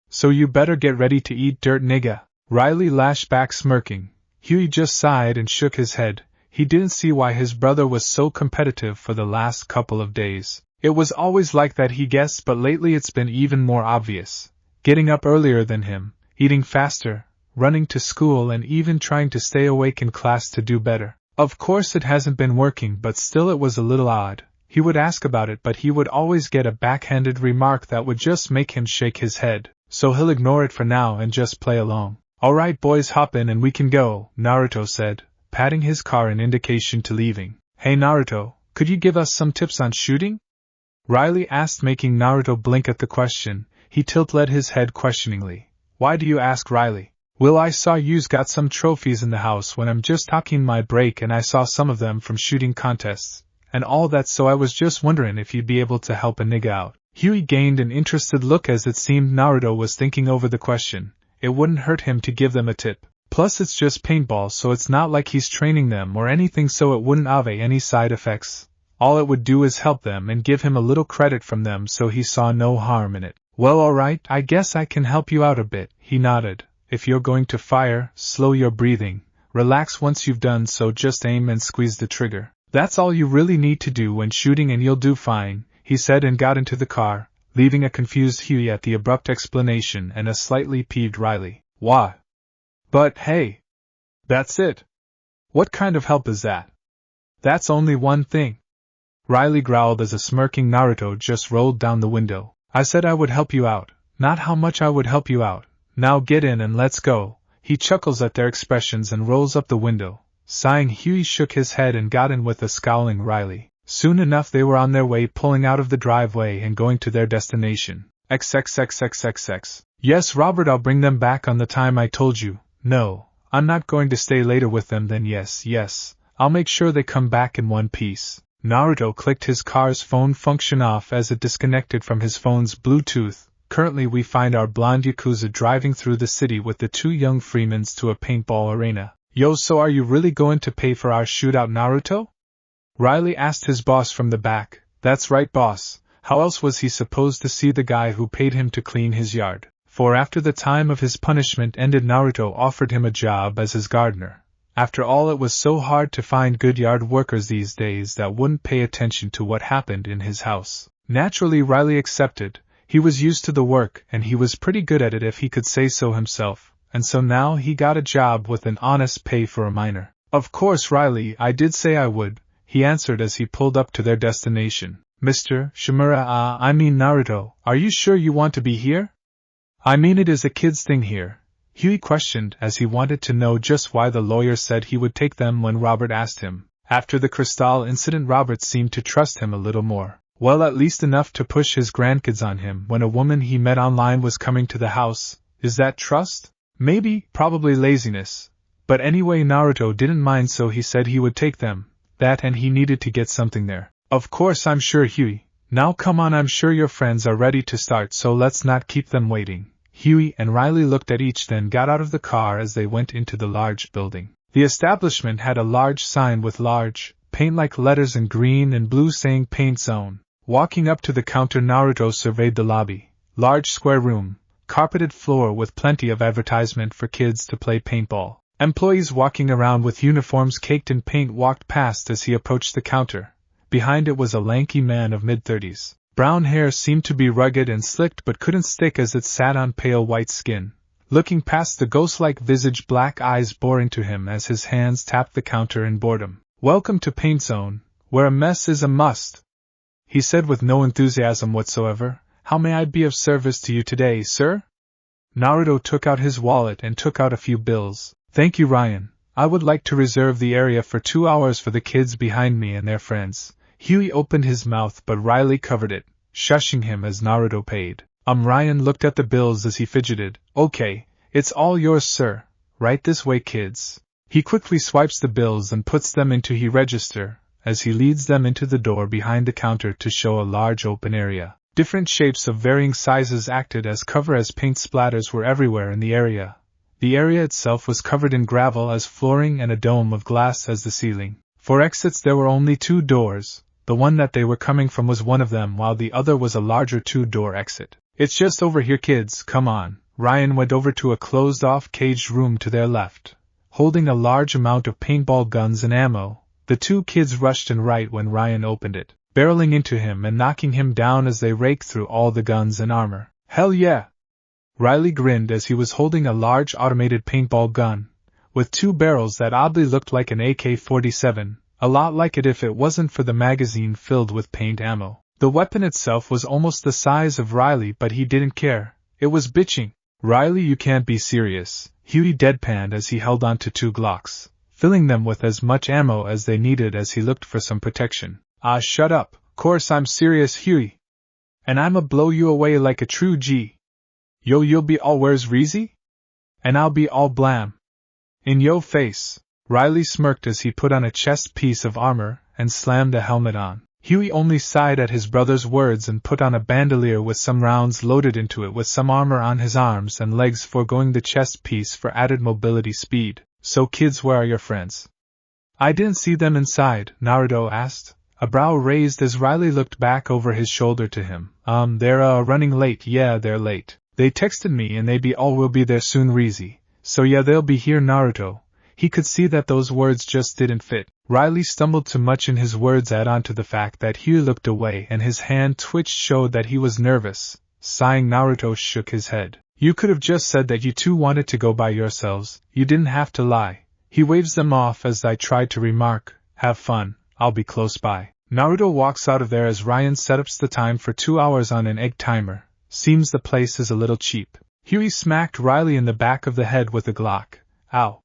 So you better get ready to eat dirt, nigga. Riley lashed back, smirking. Huey just sighed and shook his head. He didn't see why his brother was so competitive for the last couple of days. It was always like that, he guessed, but lately it's been even more obvious. Getting up earlier than him, eating faster, running to school, and even trying to stay awake in class to do better. Of course it hasn't been working, but still it was a little odd. He would ask about it, but he would always get a backhanded remark that would just make him shake his head, so he'll ignore it for now and just play along. Alright boys, hop in and we can go, Naruto said, patting his car in indication to leaving. Hey Naruto, could you give us some tips on shooting? Riley asked, making Naruto blink at the question. He tilted his head questioningly. Why do you ask, Riley? Well, I saw you's got some trophies in the house when I'm just talking my break, and I saw some of them from shooting contests and all that, so I was just wondering if you'd be able to help a nigga out. Huey gained an interested look as it seemed Naruto was thinking over the question. It wouldn't hurt him to give them a tip. Plus it's just paintball, so it's not like he's training them or anything, so it wouldn't have any side effects. All it would do is help them and give him a little credit from them, so he saw no harm in it. Well, alright, I guess I can help you out a bit, he nodded. If you're going to fire, slow your breathing. Relax once you've done so, just aim and squeeze the trigger. That's all you really need to do when shooting and you'll do fine, he said, and got into the car, leaving a confused Huey at the abrupt explanation and a slightly peeved Riley. Why? But hey! That's it! What kind of help is that? That's only one thing. Riley growled as a smirking Naruto just rolled down the window. I said I would help you out, not how much I would help you out. Now get in and let's go. He chuckles at their expressions and rolls up the window. Sighing, Huey shook his head and got in with a scowling Riley. Soon enough they were on their way, pulling out of the driveway and going to their destination. XXXXXX. Yes, Robert, I'll bring them back on the time I told you. No, I'm not going to stay later with them then. Yes, I'll make sure they come back in one piece. Naruto clicked his car's phone function off as it disconnected from his phone's Bluetooth. Currently we find our blonde Yakuza driving through the city with the two young Freemans to a paintball arena. Yo, so are you really going to pay for our shootout, Naruto? Riley asked his boss from the back. That's right, boss. How else was he supposed to see the guy who paid him to clean his yard? For after the time of his punishment ended, Naruto offered him a job as his gardener. After all, it was so hard to find good yard workers these days that wouldn't pay attention to what happened in his house. Naturally, Riley accepted. He was used to the work, and he was pretty good at it if he could say so himself, and so now he got a job with an honest pay for a minor. Of course, Riley, I did say I would, he answered as he pulled up to their destination. Mr. Shimura, I mean Naruto, are you sure you want to be here? I mean, it is a kid's thing here, Huey questioned as he wanted to know just why the lawyer said he would take them when Robert asked him. After the Cristal incident, Robert seemed to trust him a little more. Well, at least enough to push his grandkids on him when a woman he met online was coming to the house. Is that trust? Maybe, probably laziness. But anyway, Naruto didn't mind, so he said he would take them. That, and he needed to get something there. Of course, I'm sure, Huey. Now come on, I'm sure your friends are ready to start, so let's not keep them waiting. Huey and Riley looked at each, then got out of the car as they went into the large building. The establishment had a large sign with large, paint-like letters in green and blue saying Paint Zone. Walking up to the counter, Naruto surveyed the lobby. Large square room, carpeted floor with plenty of advertisement for kids to play paintball. Employees walking around with uniforms caked in paint walked past as he approached the counter. Behind it was a lanky man of mid-30s. Brown hair seemed to be rugged and slicked but couldn't stick as it sat on pale white skin. Looking past the ghost-like visage, black eyes bore into him as his hands tapped the counter in boredom. "Welcome to Paint Zone, where a mess is a must," he said with no enthusiasm whatsoever. "How may I be of service to you today, sir?" Naruto took out his wallet and took out a few bills. "Thank you, Ryan. I would like to reserve the area for 2 hours for the kids behind me and their friends." Huey opened his mouth but Riley covered it, shushing him as Naruto paid. Ryan looked at the bills as he fidgeted. "Okay, it's all yours, sir. Right this way, kids." He quickly swipes the bills and puts them into his register, as he leads them into the door behind the counter to show a large open area. Different shapes of varying sizes acted as cover as paint splatters were everywhere in the area. The area itself was covered in gravel as flooring and a dome of glass as the ceiling. For exits there were only 2 doors. The one that they were coming from was one of them, while the other was a larger 2-door exit. "It's just over here, kids, come on." Ryan went over to a closed-off caged room to their left. Holding a large amount of paintball guns and ammo, the 2 kids rushed in right when Ryan opened it, barreling into him and knocking him down as they raked through all the guns and armor. "Hell yeah!" Riley grinned as he was holding a large automated paintball gun, with 2 barrels that oddly looked like an AK-47, a lot like it if it wasn't for the magazine filled with paint ammo. The weapon itself was almost the size of Riley, but he didn't care. It was bitching. "Riley, you can't be serious," Huey deadpanned as he held on to 2 Glocks, filling them with as much ammo as they needed as he looked for some protection. "Ah, shut up. Course I'm serious, Huey. And I'ma blow you away like a true G. Yo, you'll be all where's Reezy? And I'll be all blam. In yo face." Riley smirked as he put on a chest piece of armor and slammed the helmet on. Huey only sighed at his brother's words and put on a bandolier with some rounds loaded into it with some armor on his arms and legs, foregoing the chest piece for added mobility speed. "So kids, where are your friends?" "I didn't see them inside," Naruto asked, a brow raised as Riley looked back over his shoulder to him. They're running late." "Yeah, they're late. They texted me and they will be there soon, Reezy. So yeah, they'll be here." Naruto. He could see that those words just didn't fit. Riley stumbled too much in his words, add on to the fact that Huey looked away and his hand twitched showed that he was nervous. Sighing, Naruto shook his head. "You could have just said that you 2 wanted to go by yourselves. You didn't have to lie." He waves them off as I tried to remark, "Have fun, I'll be close by." Naruto walks out of there as Ryan setups the time for 2 hours on an egg timer. "Seems the place is a little cheap." Huey smacked Riley in the back of the head with a Glock. "Ow."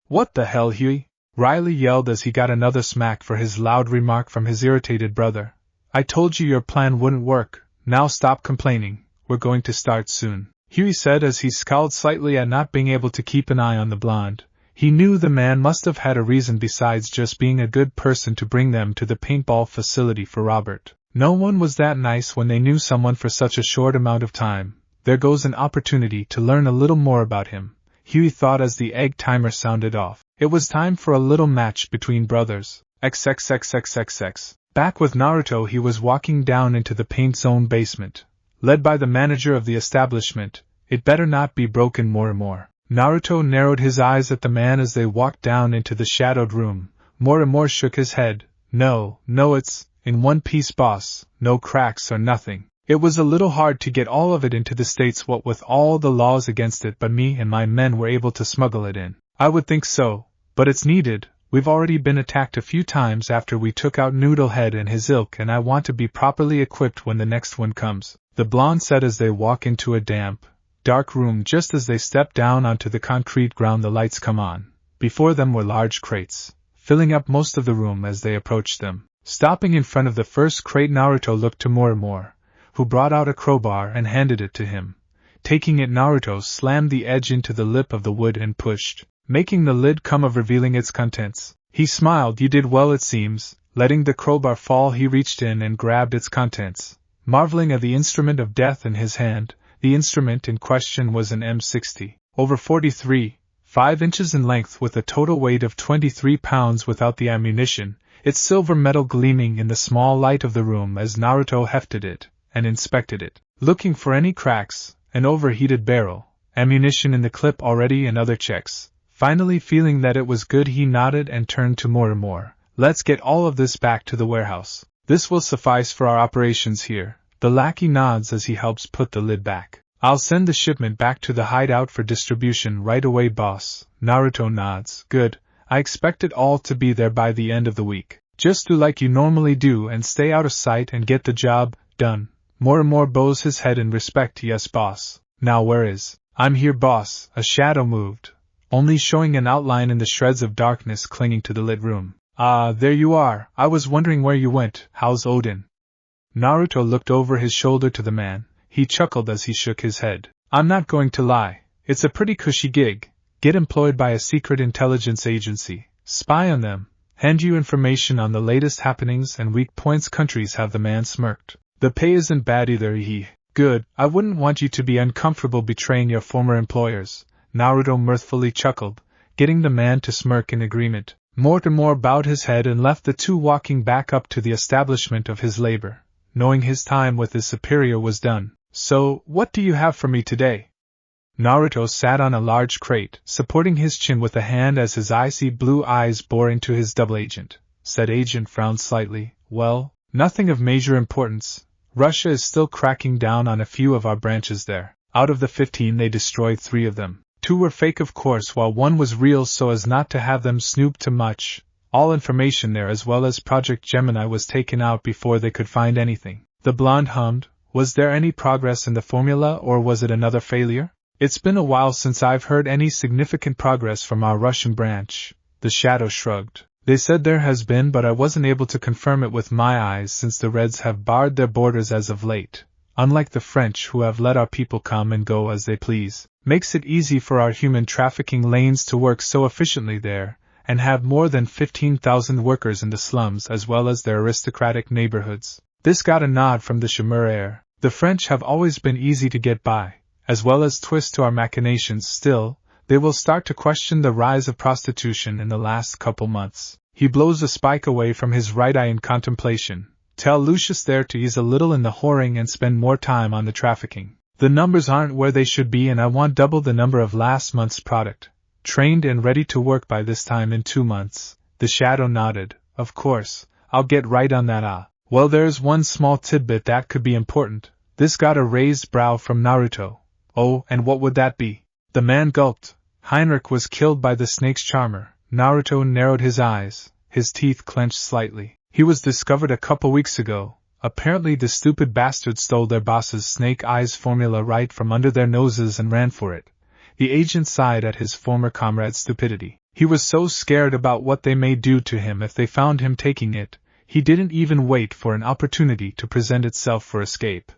"What the hell, Huey?" Riley yelled as he got another smack for his loud remark from his irritated brother. "I told you your plan wouldn't work. Now stop complaining, we're going to start soon," Huey said as he scowled slightly at not being able to keep an eye on the blonde. He knew the man must have had a reason besides just being a good person to bring them to the paintball facility for Robert. No one was that nice when they knew someone for such a short amount of time. There goes an opportunity to learn a little more about him, Huey thought as the egg timer sounded off. It was time for a little match between brothers. XXXXXX. Back with Naruto, he was walking down into the paint zone basement, led by the manager of the establishment. "It better not be broken, more." Naruto narrowed his eyes at the man as they walked down into the shadowed room. More shook his head. No, it's in one piece, boss. No cracks or nothing. It was a little hard to get all of it into the States, what with all the laws against it, but me and my men were able to smuggle it in." "I would think so, but it's needed. We've already been attacked a few times after we took out Noodlehead and his ilk, and I want to be properly equipped when the next one comes," the blonde said as they walk into a damp, dark room. Just as they step down onto the concrete ground, the lights come on. Before them were large crates, filling up most of the room as they approached them. Stopping in front of the first crate, Naruto looked to More, who brought out a crowbar and handed it to him. Taking it, Naruto slammed the edge into the lip of the wood and pushed, making the lid come off, revealing its contents. He smiled. "You did well, it seems." Letting the crowbar fall, he reached in and grabbed its contents, marveling at the instrument of death in his hand. The instrument in question was an M60, over 43, 5 inches in length with a total weight of 23 pounds without the ammunition, its silver metal gleaming in the small light of the room as Naruto hefted it and inspected it, looking for any cracks. An overheated barrel, ammunition in the clip already, and other checks. Finally feeling that it was good, he nodded and turned to Mortimer. Let's get all of this back to the warehouse. This will suffice for our operations here. The lackey nods as he helps put the lid back. I'll send the shipment back to the hideout for distribution right away, boss. Naruto nods. Good. I expect it all to be there by the end of the week. Just do like you normally do and stay out of sight and get the job done. Mortimer bows his head in respect. Yes, boss. Now where is? I'm here, boss. A shadow moved, only showing an outline in the shreds of darkness clinging to the lit room. Ah, there you are. I was wondering where you went. How's Odin? Naruto looked over his shoulder to the man. He chuckled as he shook his head. I'm not going to lie. It's a pretty cushy gig. Get employed by a secret intelligence agency, spy on them, hand you information on the latest happenings and weak points. Countries have. The man smirked. The pay isn't bad either. Good. I wouldn't want you to be uncomfortable betraying your former employers. Naruto mirthfully chuckled, getting the man to smirk in agreement. Mortimer bowed his head and left the two, walking back up to the establishment of his labor, knowing his time with his superior was done. So, what do you have for me today? Naruto sat on a large crate, supporting his chin with a hand as his icy blue eyes bore into his double agent. Said agent frowned slightly. Well, nothing of major importance. Russia is still cracking down on a few of our branches there. Out of the 15 they destroyed 3 of them. 2 were fake, of course, while 1 was real, so as not to have them snoop too much. All information there as well as Project Gemini was taken out before they could find anything. The blonde hummed. Was there any progress in the formula, or was it another failure? It's been a while since I've heard any significant progress from our Russian branch. The shadow shrugged. They said there has been, but I wasn't able to confirm it with my eyes since the Reds have barred their borders as of late. Unlike the French, who have let our people come and go as they please, makes it easy for our human trafficking lanes to work so efficiently there, and have more than 15,000 workers in the slums as well as their aristocratic neighborhoods. This got a nod from the Chimeraire. The French have always been easy to get by, as well as twist to our machinations. Still, they will start to question the rise of prostitution in the last couple months. He blows a spike away from his right eye in contemplation. Tell Lucius there to ease a little in the whoring and spend more time on the trafficking. The numbers aren't where they should be, and I want double the number of last month's product. Trained and ready to work by this time in 2 months. The shadow nodded. Of course, I'll get right on that. Well, there's one small tidbit that could be important. This got a raised brow from Naruto. Oh, and what would that be? The man gulped. Heinrich was killed by the snake's charmer. Naruto narrowed his eyes, his teeth clenched slightly. He was discovered a couple weeks ago. Apparently the stupid bastard stole their boss's snake eyes formula right from under their noses and ran for it. The agent sighed at his former comrade's stupidity. He was so scared about what they may do to him if they found him taking it, he didn't even wait for an opportunity to present itself for escape.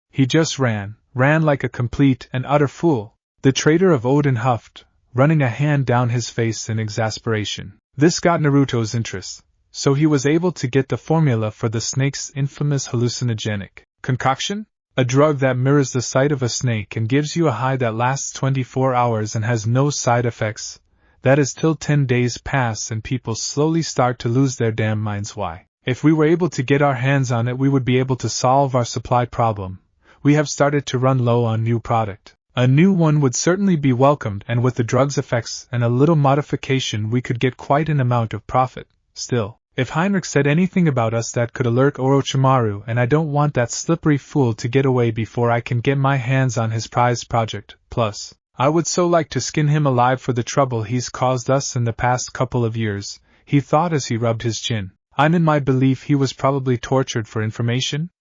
He just ran like a complete and utter fool. The traitor of Odin huffed, running a hand down his face in exasperation. This got Naruto's interest, so he was able to get the formula for the snake's infamous hallucinogenic concoction, a drug that mirrors the sight of a snake and gives you a high that lasts 24 hours and has no side effects. That is till 10 days pass and people slowly start to lose their damn minds. Why? If we were able to get our hands on it, we would be able to solve our supply problem. We have started to run low on new product. A new one would certainly be welcomed, and with the drug's effects and a little modification we could get quite an amount of profit. Still, if Heinrich said anything about us that could alert Orochimaru, and I don't want that slippery fool to get away before I can get my hands on his prized project. Plus, I would so like to skin him alive for the trouble he's caused us in the past couple of years, he thought as he rubbed his chin. I'm in my belief he was probably tortured for information?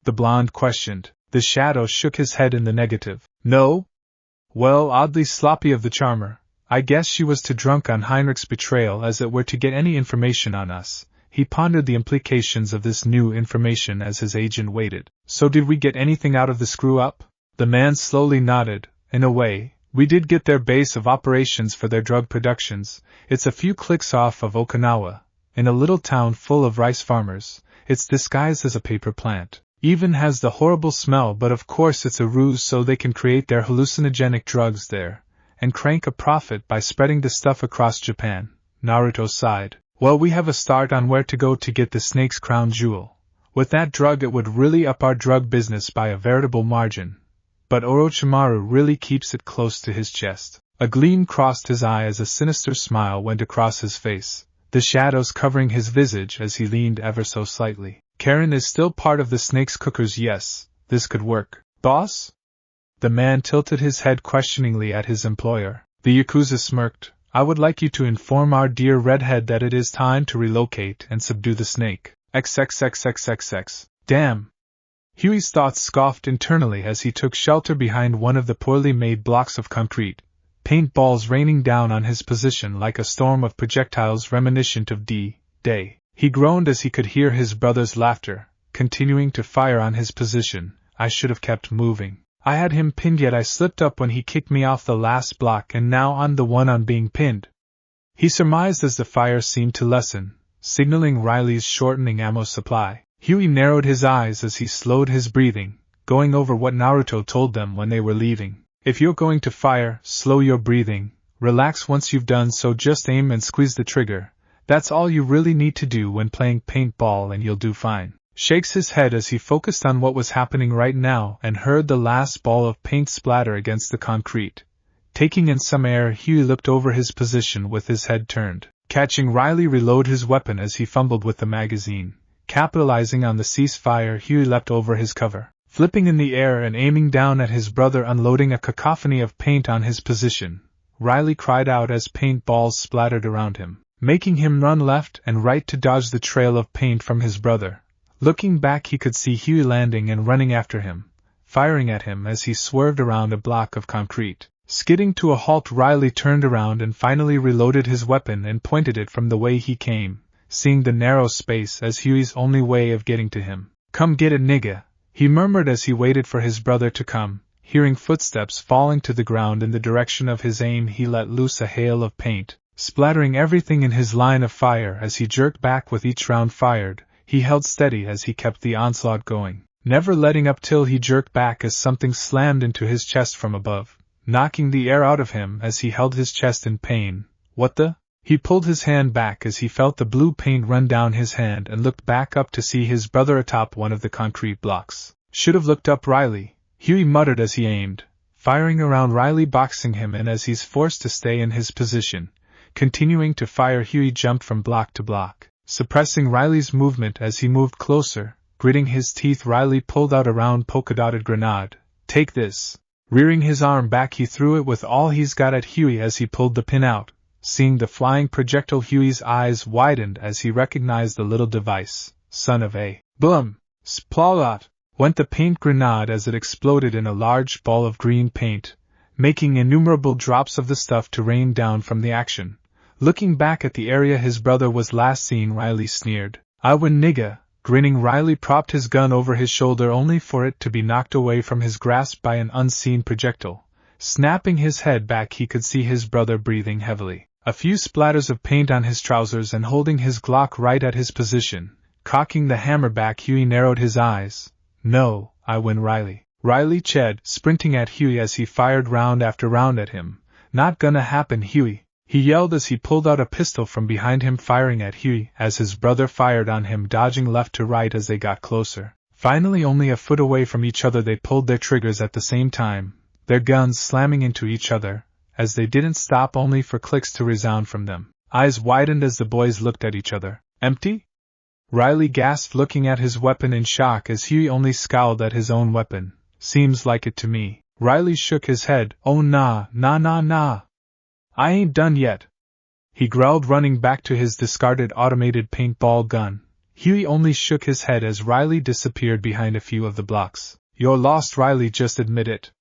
The blonde questioned. The shadow shook his head in the negative. No? Well, oddly sloppy of the charmer. I guess she was too drunk on Heinrich's betrayal as it were to get any information on us. He pondered the implications of this new information as his agent waited. So did we get anything out of the screw-up? The man slowly nodded. In a way, we did get their base of operations for their drug productions. It's a few clicks off of Okinawa, in a little town full of rice farmers. It's disguised as a paper plant. Even has the horrible smell, but of course it's a ruse so they can create their hallucinogenic drugs there, and crank a profit by spreading the stuff across Japan. Naruto sighed. Well, we have a start on where to go to get the snake's crown jewel. With that drug it would really up our drug business by a veritable margin. But Orochimaru really keeps it close to his chest. A gleam crossed his eye as a sinister smile went across his face, the shadows covering his visage as he leaned ever so slightly. Karen is still part of the snake's cookers. Yes, this could work. Boss? The man tilted his head questioningly at his employer. The Yakuza smirked. I would like you to inform our dear redhead that it is time to relocate and subdue the snake. XXXXXX. Damn. Huey's thoughts scoffed internally as he took shelter behind one of the poorly made blocks of concrete, paintballs raining down on his position like a storm of projectiles reminiscent of D-Day. He groaned as he could hear his brother's laughter, continuing to fire on his position. I should have kept moving. I had him pinned, yet I slipped up when he kicked me off the last block, and now I'm the one on being pinned. He surmised as the fire seemed to lessen, signaling Riley's shortening ammo supply. Huey narrowed his eyes as he slowed his breathing, going over what Naruto told them when they were leaving. If you're going to fire, slow your breathing, relax once you've done so, just aim and squeeze the trigger. That's all you really need to do when playing paintball and you'll do fine. Shakes his head as he focused on what was happening right now and heard the last ball of paint splatter against the concrete. Taking in some air, Huey looked over his position with his head turned, catching Riley reload his weapon as he fumbled with the magazine. Capitalizing on the ceasefire, Huey leapt over his cover, flipping in the air and aiming down at his brother, unloading a cacophony of paint on his position. Riley cried out as paintballs splattered around him, making him run left and right to dodge the trail of paint from his brother. Looking back, he could see Huey landing and running after him, firing at him as he swerved around a block of concrete. Skidding to a halt, Riley turned around and finally reloaded his weapon and pointed it from the way he came, seeing the narrow space as Huey's only way of getting to him. Come get it, nigga, he murmured as he waited for his brother to come. Hearing footsteps falling to the ground in the direction of his aim, he let loose a hail of paint, splattering everything in his line of fire. As he jerked back with each round fired, he held steady as he kept the onslaught going, never letting up till he jerked back as something slammed into his chest from above, knocking the air out of him as he held his chest in pain. What the? He pulled his hand back as he felt the blue paint run down his hand and looked back up to see his brother atop one of the concrete blocks. Should have looked up, Riley, Huey muttered as he aimed, firing around Riley, boxing him in as he's forced to stay in his position. Continuing to fire, Huey jumped from block to block, suppressing Riley's movement as he moved closer. Gritting his teeth, Riley pulled out a round polka-dotted grenade. Take this. Rearing his arm back, he threw it with all he's got at Huey as he pulled the pin out. Seeing the flying projectile, Huey's eyes widened as he recognized the little device. Son of a... Boom! Splolot! Went the paint grenade as it exploded in a large ball of green paint, making innumerable drops of the stuff to rain down from the action. Looking back at the area his brother was last seen, Riley sneered. I win, nigga. Grinning, Riley propped his gun over his shoulder only for it to be knocked away from his grasp by an unseen projectile. Snapping his head back, he could see his brother breathing heavily. A few splatters of paint on his trousers and holding his Glock right at his position. Cocking the hammer back, Huey narrowed his eyes. No, I win, Riley. Riley ched, sprinting at Huey as he fired round after round at him. Not gonna happen, Huey, he yelled as he pulled out a pistol from behind him, firing at Huey as his brother fired on him, dodging left to right as they got closer. Finally, only a foot away from each other, they pulled their triggers at the same time, their guns slamming into each other, as they didn't stop only for clicks to resound from them. Eyes widened as the boys looked at each other. Empty? Riley gasped, looking at his weapon in shock as Huey only scowled at his own weapon. Seems like it to me. Riley shook his head. Oh nah. I ain't done yet, he growled, running back to his discarded automated paintball gun. Huey only shook his head as Riley disappeared behind a few of the blocks. You're lost, Riley, just admit it,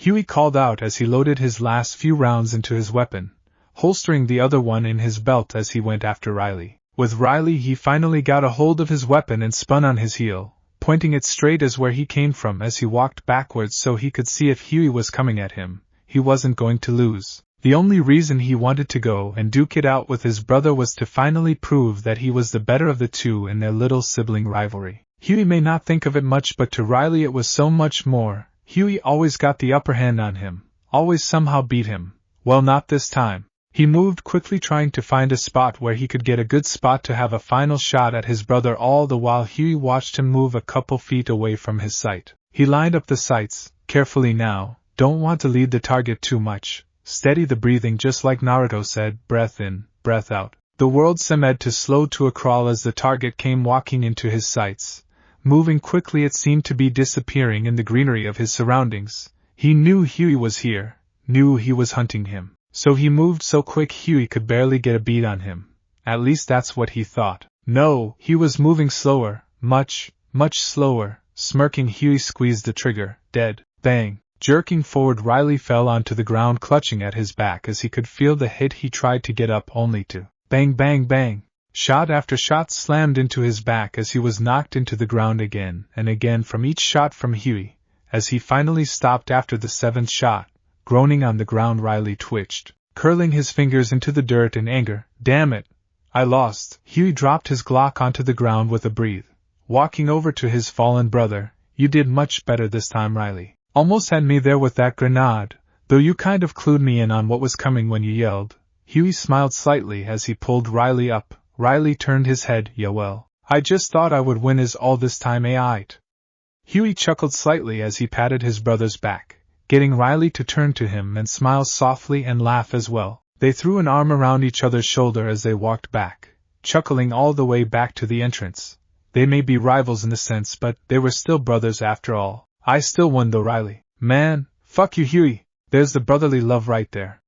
Huey called out as he loaded his last few rounds into his weapon, holstering the other one in his belt as he went after Riley. With Riley, he finally got a hold of his weapon and spun on his heel, pointing it straight as where he came from as he walked backwards so he could see if Huey was coming at him. He wasn't going to lose. The only reason he wanted to go and duke it out with his brother was to finally prove that he was the better of the two in their little sibling rivalry. Huey may not think of it much, but to Riley it was so much more. Huey always got the upper hand on him, always somehow beat him. Well, not this time. He moved quickly, trying to find a spot where he could get a good spot to have a final shot at his brother, all the while Huey watched him move a couple feet away from his sight. He lined up the sights, carefully now, don't want to lead the target too much. Steady the breathing just like Naruto said, breath in, breath out. The world seemed to slow to a crawl as the target came walking into his sights. Moving quickly, it seemed to be disappearing in the greenery of his surroundings. He knew Huey was here, knew he was hunting him. So he moved so quick Huey could barely get a beat on him. At least that's what he thought. No, he was moving slower, much, much slower. Smirking, Huey squeezed the trigger. Dead. Bang. Jerking forward, Riley fell onto the ground, clutching at his back as he could feel the hit. He tried to get up, only to bang, bang, bang. Shot after shot slammed into his back as he was knocked into the ground again and again from each shot from Huey. As he finally stopped after the 7th shot, groaning on the ground, Riley twitched, curling his fingers into the dirt in anger. Damn it! I lost. Huey dropped his Glock onto the ground with a breathe. Walking over to his fallen brother, you did much better this time, Riley. Almost had me there with that grenade, though you kind of clued me in on what was coming when you yelled. Huey smiled slightly as he pulled Riley up. Riley turned his head. Yeah, well, I just thought I would win is all this time, aight. Huey chuckled slightly as he patted his brother's back, getting Riley to turn to him and smile softly and laugh as well. They threw an arm around each other's shoulder as they walked back, chuckling all the way back to the entrance. They may be rivals in a sense, but they were still brothers after all. I still won though, Riley. Man, fuck you, Huey. There's the brotherly love right there.